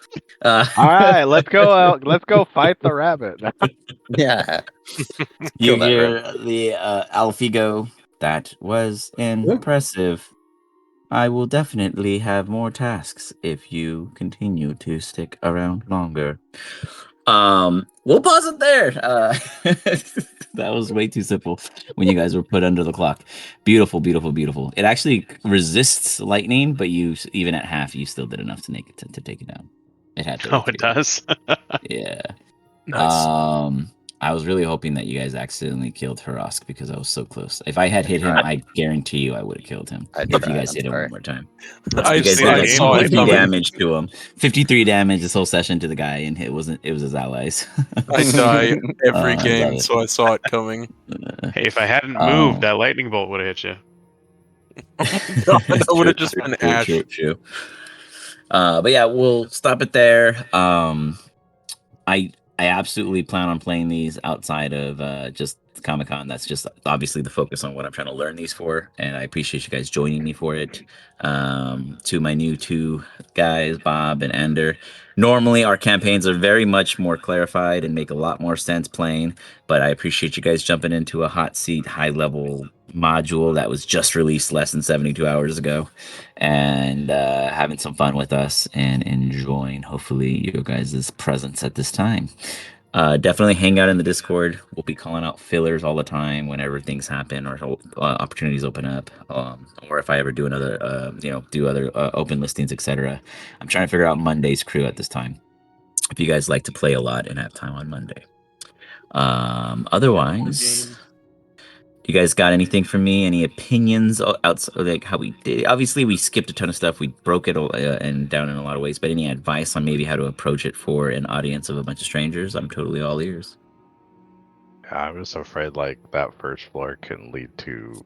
All right, let's go. Let's go fight the rabbit. Yeah. You Kill that hear the Alfigo. That was impressive. I will definitely have more tasks if you continue to stick around longer. We'll pause it there. That was way too simple when you guys were put under the clock. Beautiful, beautiful, beautiful. It actually resists lightning, but you even at half, you still did enough to make it to take it down. It had 33. Oh, it does. Yeah. Nice. I was really hoping that you guys accidentally killed Harask because I was so close. If I had hit him, I guarantee you I would have killed him. If you guys hit him one more time. I You guys did I like saw it 53 coming. damage to him. 53 damage this whole session to the guy, and it was his allies. I die every I love game, it. so I saw it coming. Hey, if I hadn't moved, that lightning bolt would have hit you. That would have just been Ash. True. But yeah, we'll stop it there. I absolutely plan on playing these outside of just Comic-Con. That's just obviously the focus on what I'm trying to learn these for, and I appreciate you guys joining me for it. To my new 2 guys, Bob and Ender. Normally, our campaigns are very much more clarified and make a lot more sense playing, but I appreciate you guys jumping into a hot seat, high-level module that was just released less than 72 hours ago, and having some fun with us and enjoying, hopefully, your guys' presence at this time. Definitely hang out in the Discord. We'll be calling out fillers all the time whenever things happen or opportunities open up, or if I ever do another, do other open listings, etc. I'm trying to figure out Monday's crew at this time. If you guys like to play a lot and have time on Monday. Otherwise, you guys got anything from me? Any opinions outside, like how we did? Obviously, we skipped a ton of stuff. We broke it and down in a lot of ways. But any advice on maybe how to approach it for an audience of a bunch of strangers? I'm totally all ears. I was afraid like that first floor can lead to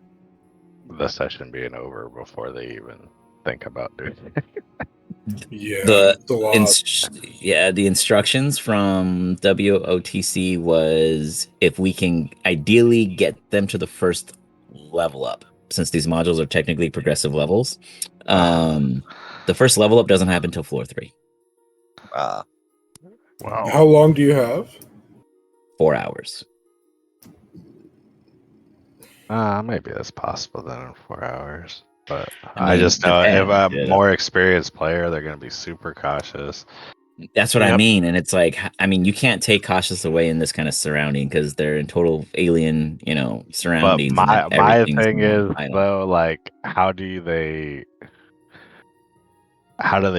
the session being over before they even think about doing it. Yeah, it's a lot. The instructions from WOTC was if we can ideally get them to the first level up, since these modules are technically progressive levels. The first level up doesn't happen until floor 3. Wow. How long do you have? 4 hours. Maybe that's possible then in 4 hours. But I I mean, just know if depends, I'm yeah. a more experienced player, they're going to be super cautious. That's what I mean. And it's like, I mean, you can't take cautious away in this kind of surrounding because they're in total alien, But surroundings. my everything's thing is idle. though, like, how do they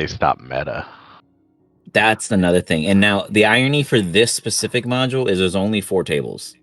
stop meta? That's another thing. And now the irony for this specific module is there's only 4 tables.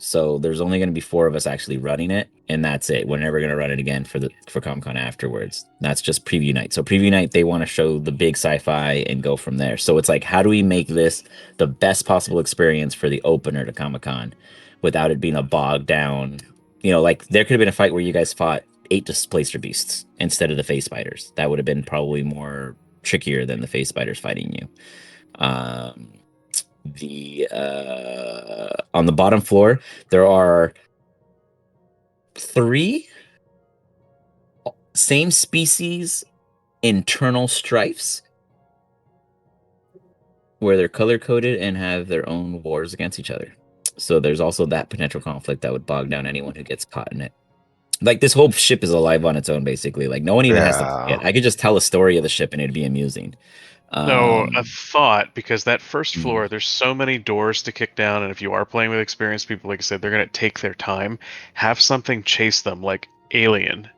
So there's only going to be 4 of us actually running it, and that's it. We're never going to run it again for Comic-Con afterwards. That's just preview night. So preview night, they want to show the big sci-fi and go from there. So it's like, how do we make this the best possible experience for the opener to Comic-Con without it being a bogged down? Like there could have been a fight where you guys fought 8 displacer beasts instead of the phase spiders. That would have been probably more trickier than the phase spiders fighting you. The on the bottom floor there are 3 same species internal strifes where they're color coded and have their own wars against each other. So there's also that potential conflict that would bog down anyone who gets caught in it. Like this whole ship is alive on its own, basically. Like no one even has to play it. Yeah. I could just tell a story of the ship and it'd be amusing. So a thought, because that first Mm. floor, there's so many doors to kick down, and if you are playing with experienced people, like I said, they're gonna take their time. Have something chase them, like Alien.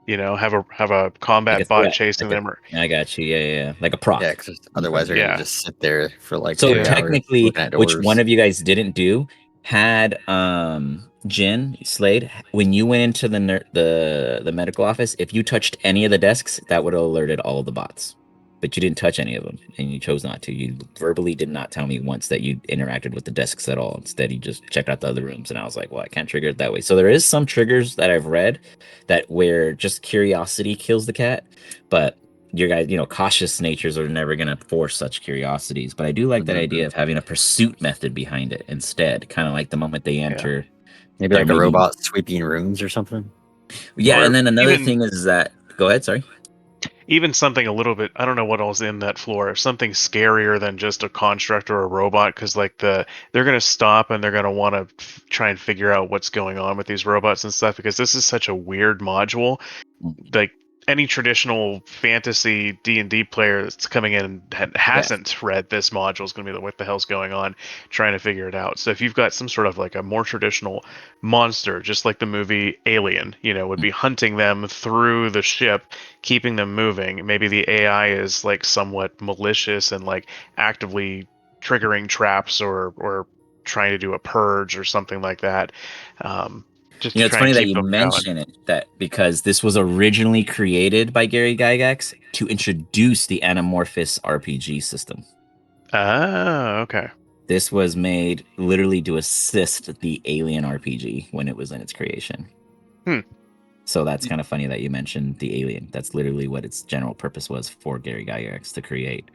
You know, have a like combat a bot threat. chasing them, or I got you. Yeah. Like a proc. Yeah, because otherwise they're gonna yeah. just sit there for like So 3 hours technically, looking at which one doors. of you guys didn't do had Jin Slade when you went into the medical office? If you touched any of the desks, that would have alerted all of the bots. But you didn't touch any of them, and you chose not to. You verbally did not tell me once that you interacted with the desks at all. Instead, you just checked out the other rooms, and I was like, "Well, I can't trigger it that way." So there is some triggers that I've read that where just curiosity kills the cat, but your guys, cautious natures are never going to force such curiosities. But I do like that idea of having a pursuit method behind it instead, kind of like the moment they enter. Maybe There like a may be, robot sweeping rooms or something. yeah, Or and then another even thing is that. Go ahead, sorry. even something a little bit, I don't know what else in that floor, something scarier than just a construct or a robot, because like they're going to stop and they're going to want to try and figure out what's going on with these robots and stuff, because this is such a weird module. Like any traditional fantasy D&D player that's coming in and hasn't read this module is going to be like, what the hell's going on, trying to figure it out. So if you've got some sort of like a more traditional monster, just like the movie Alien, would be hunting them through the ship, keeping them moving. Maybe the AI is like somewhat malicious and like actively triggering traps or trying to do a purge or something like that. Just to It's try and funny that keep you them going. mention it, that because this was originally created by Gary Gygax to introduce the Anamorphous RPG system. Ah, okay. This was made literally to assist the Alien RPG when it was in its creation. So that's kind of funny that you mentioned the Alien. That's literally what its general purpose was for Gary Gygax to create.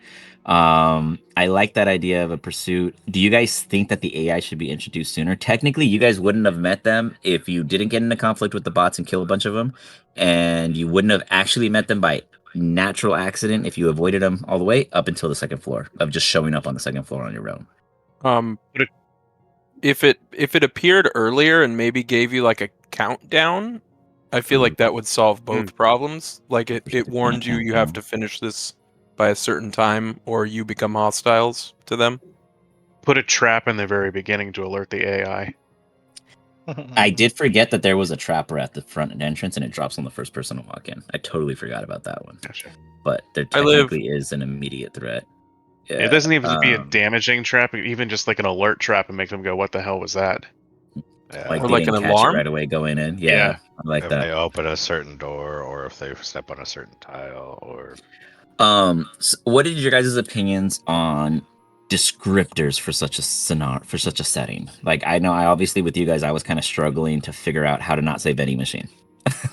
I like that idea of a pursuit. Do you guys think that the AI should be introduced sooner? Technically, you guys wouldn't have met them if you didn't get into conflict with the bots and kill a bunch of them, and you wouldn't have actually met them by natural accident if you avoided them all the way up until the second floor of just showing up on the second floor on your own. If it appeared earlier and maybe gave you like a countdown, I feel like that would solve both problems. Like it warns you have to finish this by a certain time or you become hostiles to them. Put a trap in the very beginning to alert the AI. I did forget that there was a trapper at the front entrance and it drops on the first person to walk in. I totally forgot about that one. Gotcha. But there I live- technically is an immediate threat. Yeah, It doesn't even have to be a damaging trap, even just like an alert trap and make them go, what the hell was that? Yeah. like Or they like didn't an catch it alarm? right away going in. Yeah. Yeah, I like If that. they open a certain door or if they step on a certain tile or So what did your guys' opinions on descriptors for such a scenario, for such a setting? Like, I know I obviously with you guys I was kind of struggling to figure out how to not say vending machine.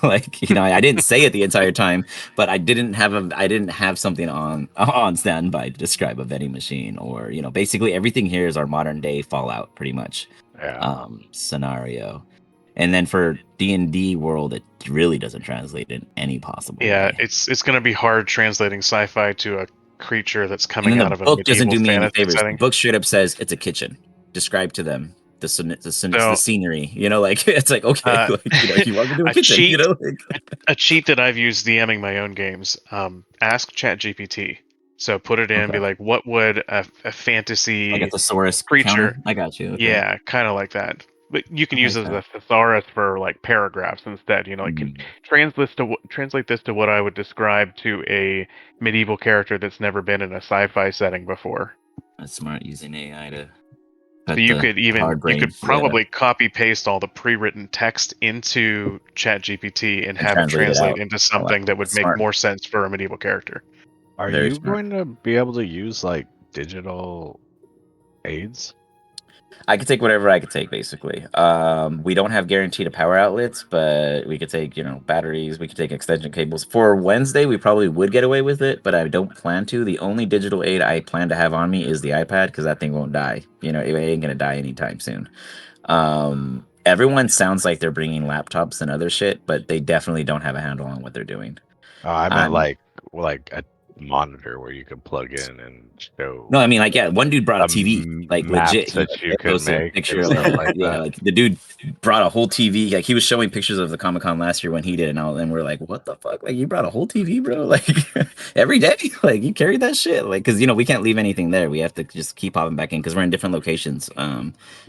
Like, I didn't say it the entire time, but I didn't have something on standby to describe a vending machine, or basically everything here is our modern day Fallout pretty much scenario. And then for D&D world, it really doesn't translate in any possible Yeah, way. it's going to be hard translating sci-fi to a creature that's And coming then out the of a book doesn't medieval do me any fantasy favors. The setting. book straight up says it's a kitchen. Describe to them the So, scenery. Like it's like, okay, you want me to do a kitchen? A cheat that I've used DMing my own games. Ask ChatGPT. So put it in and be like, what would a fantasy Like a thesaurus creature? counter. I got you. Okay. Yeah, kind of like that. But you can I use like it as that. a thesaurus for like paragraphs instead. Translate this to what I would describe to a medieval character that's never been in a sci-fi setting before. That's smart, using AI to So cut the hard brain. you could probably copy paste all the pre-written text into ChatGPT and And have it translate it translate out. into Oh, something that would that's make smart. more sense for a medieval character. are Very you smart. going to be able to use like digital aids? I could take whatever I could take, basically. We don't have guaranteed power outlets, but we could take, batteries. We could take extension cables. For Wednesday, we probably would get away with it, but I don't plan to. The only digital aid I plan to have on me is the iPad because that thing won't die. It ain't gonna die anytime soon. Everyone sounds like they're bringing laptops and other shit, but they definitely don't have a handle on what they're doing. I meant Um, like a monitor where you could plug in and No, show I mean, like, yeah, one dude brought a TV, like, legit. maps He that you like, could posted a make picture and of stuff like, like yeah, that. like the dude brought a whole TV. Like, he was showing pictures of the Comic Con last year when he did it, and we're like, what the fuck? Like, you brought a whole TV, bro? Like, every day? Like, you carried that shit? Like, because we can't leave anything there. We have to just keep popping back in because we're in different locations,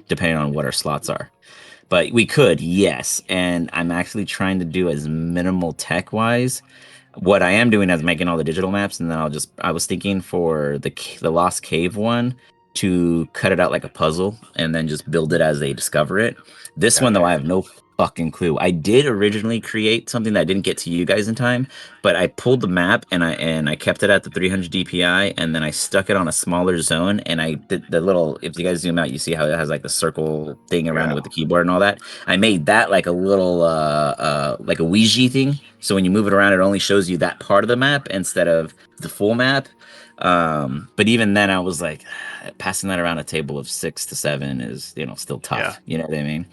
depending on what our slots are. But we could, yes. And I'm actually trying to do as minimal tech wise. What I am doing is making all the digital maps, and then I was thinking for the Lost Cave one to cut it out like a puzzle and then just build it as they discover it. This one though, I have no fucking clue. I did originally create something that I didn't get to you guys in time, but I pulled the map and I kept it at the 300 DPI, and then I stuck it on a smaller zone, and I did the little. If you guys zoom out, you see how it has like the circle thing around it with the keyboard and all that. I made that like a little like a Ouija thing. So when you move it around, it only shows you that part of the map instead of the full map. But even then, I was like, passing that around a table of 6 to 7 is still tough. You know what I mean?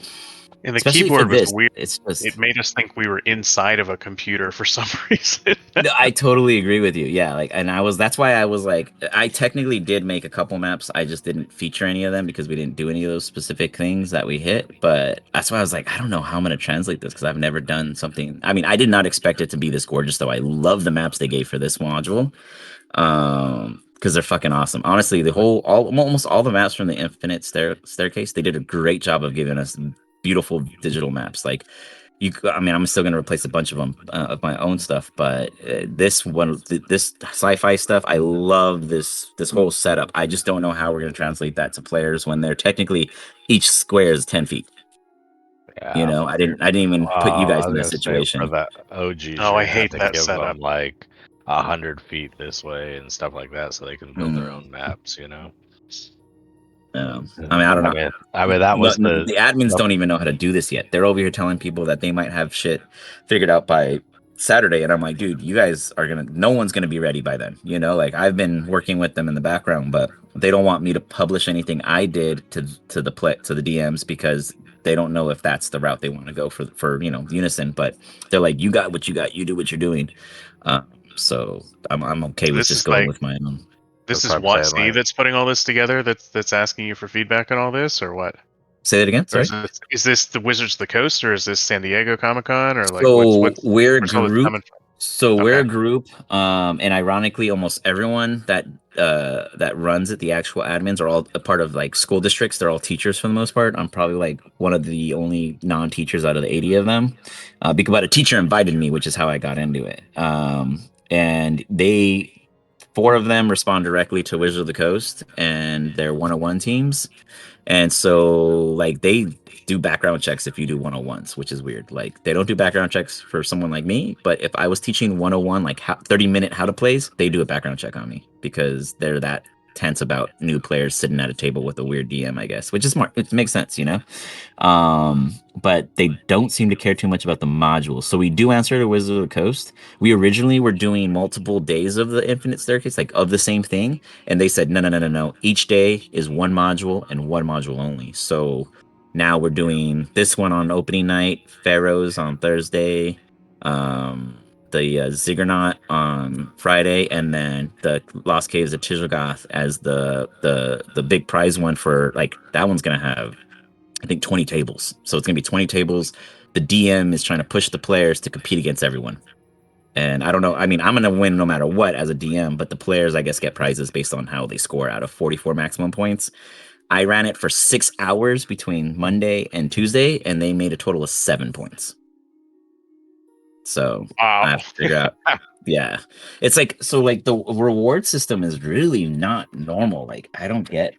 And the Especially for keyboard was this, weird. it's It just. made us think we were inside of a computer for some reason. No, I totally agree with you. Yeah, like, and that's why I was like, I technically did make a couple maps. I just didn't feature any of them because we didn't do any of those specific things that we hit. But that's why I was like, I don't know how I'm gonna translate this because I've never done something. I mean, I did not expect it to be this gorgeous, though. I love the maps they gave for this module, because they're fucking awesome. Honestly, almost all the maps from the Infinite Staircase, they did a great job of giving us beautiful digital maps. Like, I mean, I'm still gonna replace a bunch of them of my own stuff, but this one, this sci-fi stuff, I love this whole setup. I just don't know how we're gonna translate that to players when they're technically each square is 10 feet. I didn't even put you guys I was in this gonna say for situation. the OGs, Oh, you're I gonna have hate to that give setup. them like 100 feet this way and stuff like that, so they can build their Mm. own maps. I mean, I don't know. I mean that was The admins don't even know how to do this yet. They're over here telling people that they might have shit figured out by Saturday, and I'm like, dude, you guys are no one's gonna be ready by then. Like, I've been working with them in the background, but they don't want me to publish anything I did to the DMs because they don't know if that's the route they want to go for Unison. But they're like, you got what you got, you do what you're doing. So I'm okay So with this just is going like with my own. this that's is what I'm saying. WotC Like, that's putting all this together. That's asking you for feedback on all this, or what? Say that again. Or Sorry. is this the Wizards of the Coast, or is this San Diego Comic Con, or like So we're a where's all this group. coming from? So we're a Okay. group, and ironically, almost everyone that runs it, the actual admins, are all a part of like school districts. They're all teachers for the most part. I'm probably like one of the only non-teachers out of the 80 of them. But a teacher invited me, which is how I got into it. And four of them respond directly to Wizard of the Coast and their 101 teams. And so, like, they do background checks if you do 101s, which is weird. Like, they don't do background checks for someone like me, but if I was teaching 101, like 30-minute how to plays, they do a background check on me because they're that tense about new players sitting at a table with a weird DM, I guess, which is smart. It makes sense. But they don't seem to care too much about the modules. So we do answer to Wizard of the Coast. We originally were doing multiple days of the Infinite Staircase, like of the same thing, and they said no. Each day is one module and one module only. So now we're doing this one on opening night, Pharaohs on Thursday, the Ziggernaut on Friday, and then the Lost Caves of Chizilgoth as the big prize one for like that one's gonna have I think 20 tables. So it's gonna be 20 tables. The DM is trying to push the players to compete against everyone. And I don't know. I mean, I'm gonna win no matter what as a DM, but the players, I guess, get prizes based on how they score out of 44 maximum points. I ran it for 6 hours between Monday and Tuesday, and they made a total of 7 points. So I Wow. have to figure out. Yeah, it's like like the reward system is really not normal. Like, I don't get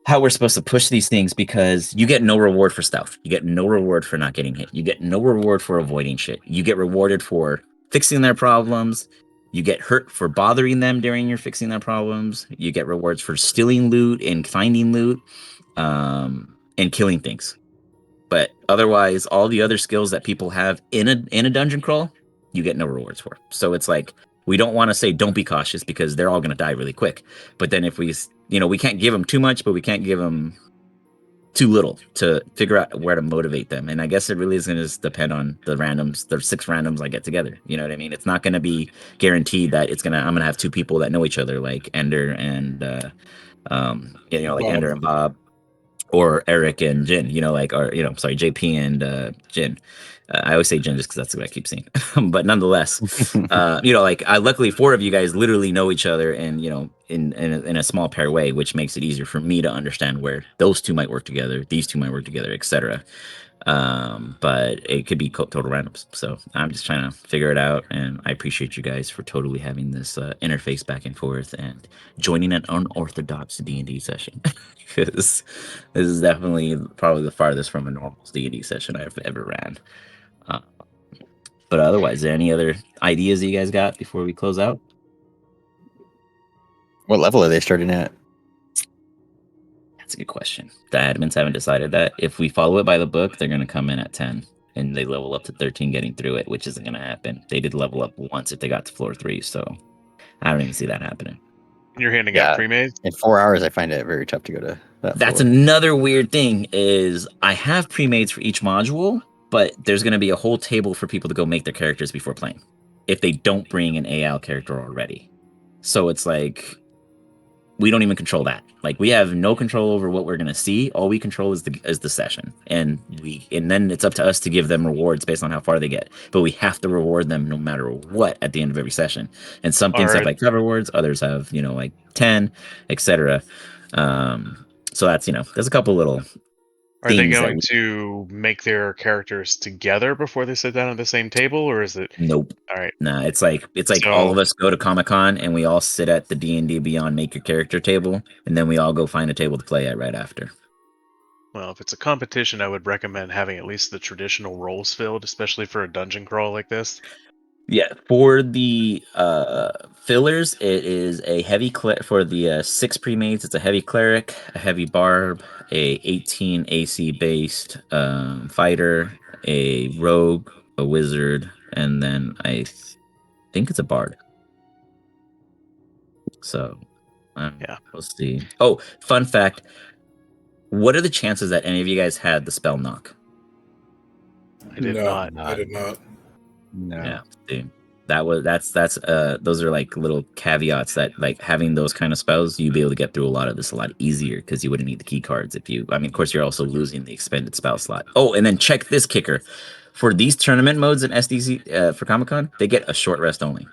how we're supposed to push these things because you get no reward for stealth. You get no reward for not getting hit. You get no reward for avoiding shit. You get rewarded for fixing their problems. You get hurt for bothering them during your fixing their problems. You get rewards for stealing loot and finding loot. and killing things. But otherwise, all the other skills that people have in a dungeon crawl, you get no rewards for. So it's like, we don't want to say don't be cautious because they're all going to die really quick. But then if we can't give them too much, but we can't give them too little to figure out where to motivate them. And I guess it really is going to depend on the randoms, the 6 randoms I get together. You know what I mean? It's not going to be guaranteed that I'm going to have 2 people that know each other, like Ender and like Bob. Ender and Bob, or Eric and Jin, JP and Jin. I always say Jin just because that's what I keep seeing. But nonetheless, luckily 4 of you guys literally know each other, and in a small pair way, which makes it easier for me to understand where those 2 might work together, these 2 might work together, etc. But it could be total randoms. So I'm just trying to figure it out, and I appreciate you guys for totally having this interface back and forth and joining an unorthodox D&D session, because this is definitely probably the farthest from a normal D&D session I've ever ran. But otherwise, is there any other ideas that you guys got before we close out? What level are they starting at? That's a good question. The admins haven't decided that. If we follow it by the book, they're going to come in at 10, and they level up to 13 getting through it, which isn't going to happen. They did level up once if they got to floor 3, so I don't even see that happening. You're handing out pre-mades? In 4 hours, I find it very tough to go to that. That's another weird thing is I have pre-mades for each module, but there's going to be a whole table for people to go make their characters before playing if they don't bring an AL character already. So it's like, we don't even control that. Like, we have no control over what we're going to see. All we control is the session, and then it's up to us to give them rewards based on how far they get. But we have to reward them no matter what at the end of every session. And some things have like cover rewards, others have like 10, etc. So that's there's a couple little. Are they going to make their characters together before they sit down at the same table, or is it? Nope. All right. Nah, it's like all of us go to Comic-Con and we all sit at the D&D Beyond Make Your Character table, and then we all go find a table to play at right after. Well, if it's a competition, I would recommend having at least the traditional roles filled, especially for a dungeon crawl like this. Yeah, for the fillers, it is a heavy for the 6 pre-mades. It's a heavy cleric, a heavy barb, a 18 AC based fighter, a rogue, a wizard, and then I think it's a bard. So, yeah, we'll see. Oh, fun fact: what are the chances that any of you guys had the spell knock? I did not. I did not. No. Yeah, dude. That's those are like little caveats that, like, having those kind of spells, you'd be able to get through a lot of this a lot easier because you wouldn't need the key cards of course you're also losing the expended spell slot. Oh, and then check this kicker. For these tournament modes in SDC for Comic-Con, they get a short rest only.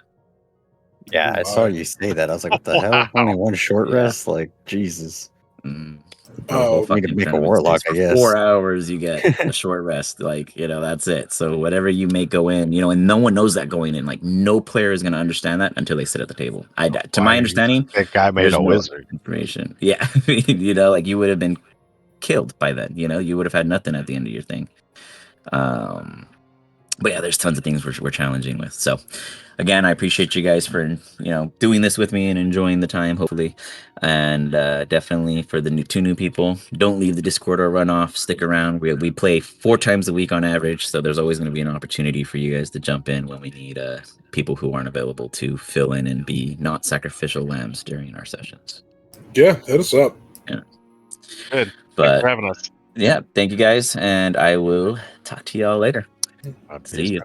Yeah, I saw you say that. I was like, what the hell? Only one short Yeah. rest? Like, Jesus. Make a warlock, I guess. 4 hours you get a short rest, that's it. So whatever you make go in, and no one knows that going in. Like, no player is going to understand that until they sit at the table. To my understanding, that guy made a wizard information. Yeah, like, you would have been killed by then. You would have had nothing at the end of your thing. But yeah, there's tons of things we're challenging with. So again, I appreciate you guys for doing this with me and enjoying the time, hopefully. And definitely for the 2 new people, don't leave the Discord or run off. Stick around. We play 4 times a week on average, so there's always going to be an opportunity for you guys to jump in when we need people who aren't available to fill in and be not sacrificial lambs during our sessions. Yeah, hit us up. Yeah. Good. But Thanks for having us. Yeah, thank you guys, and I will talk to y'all later. See you.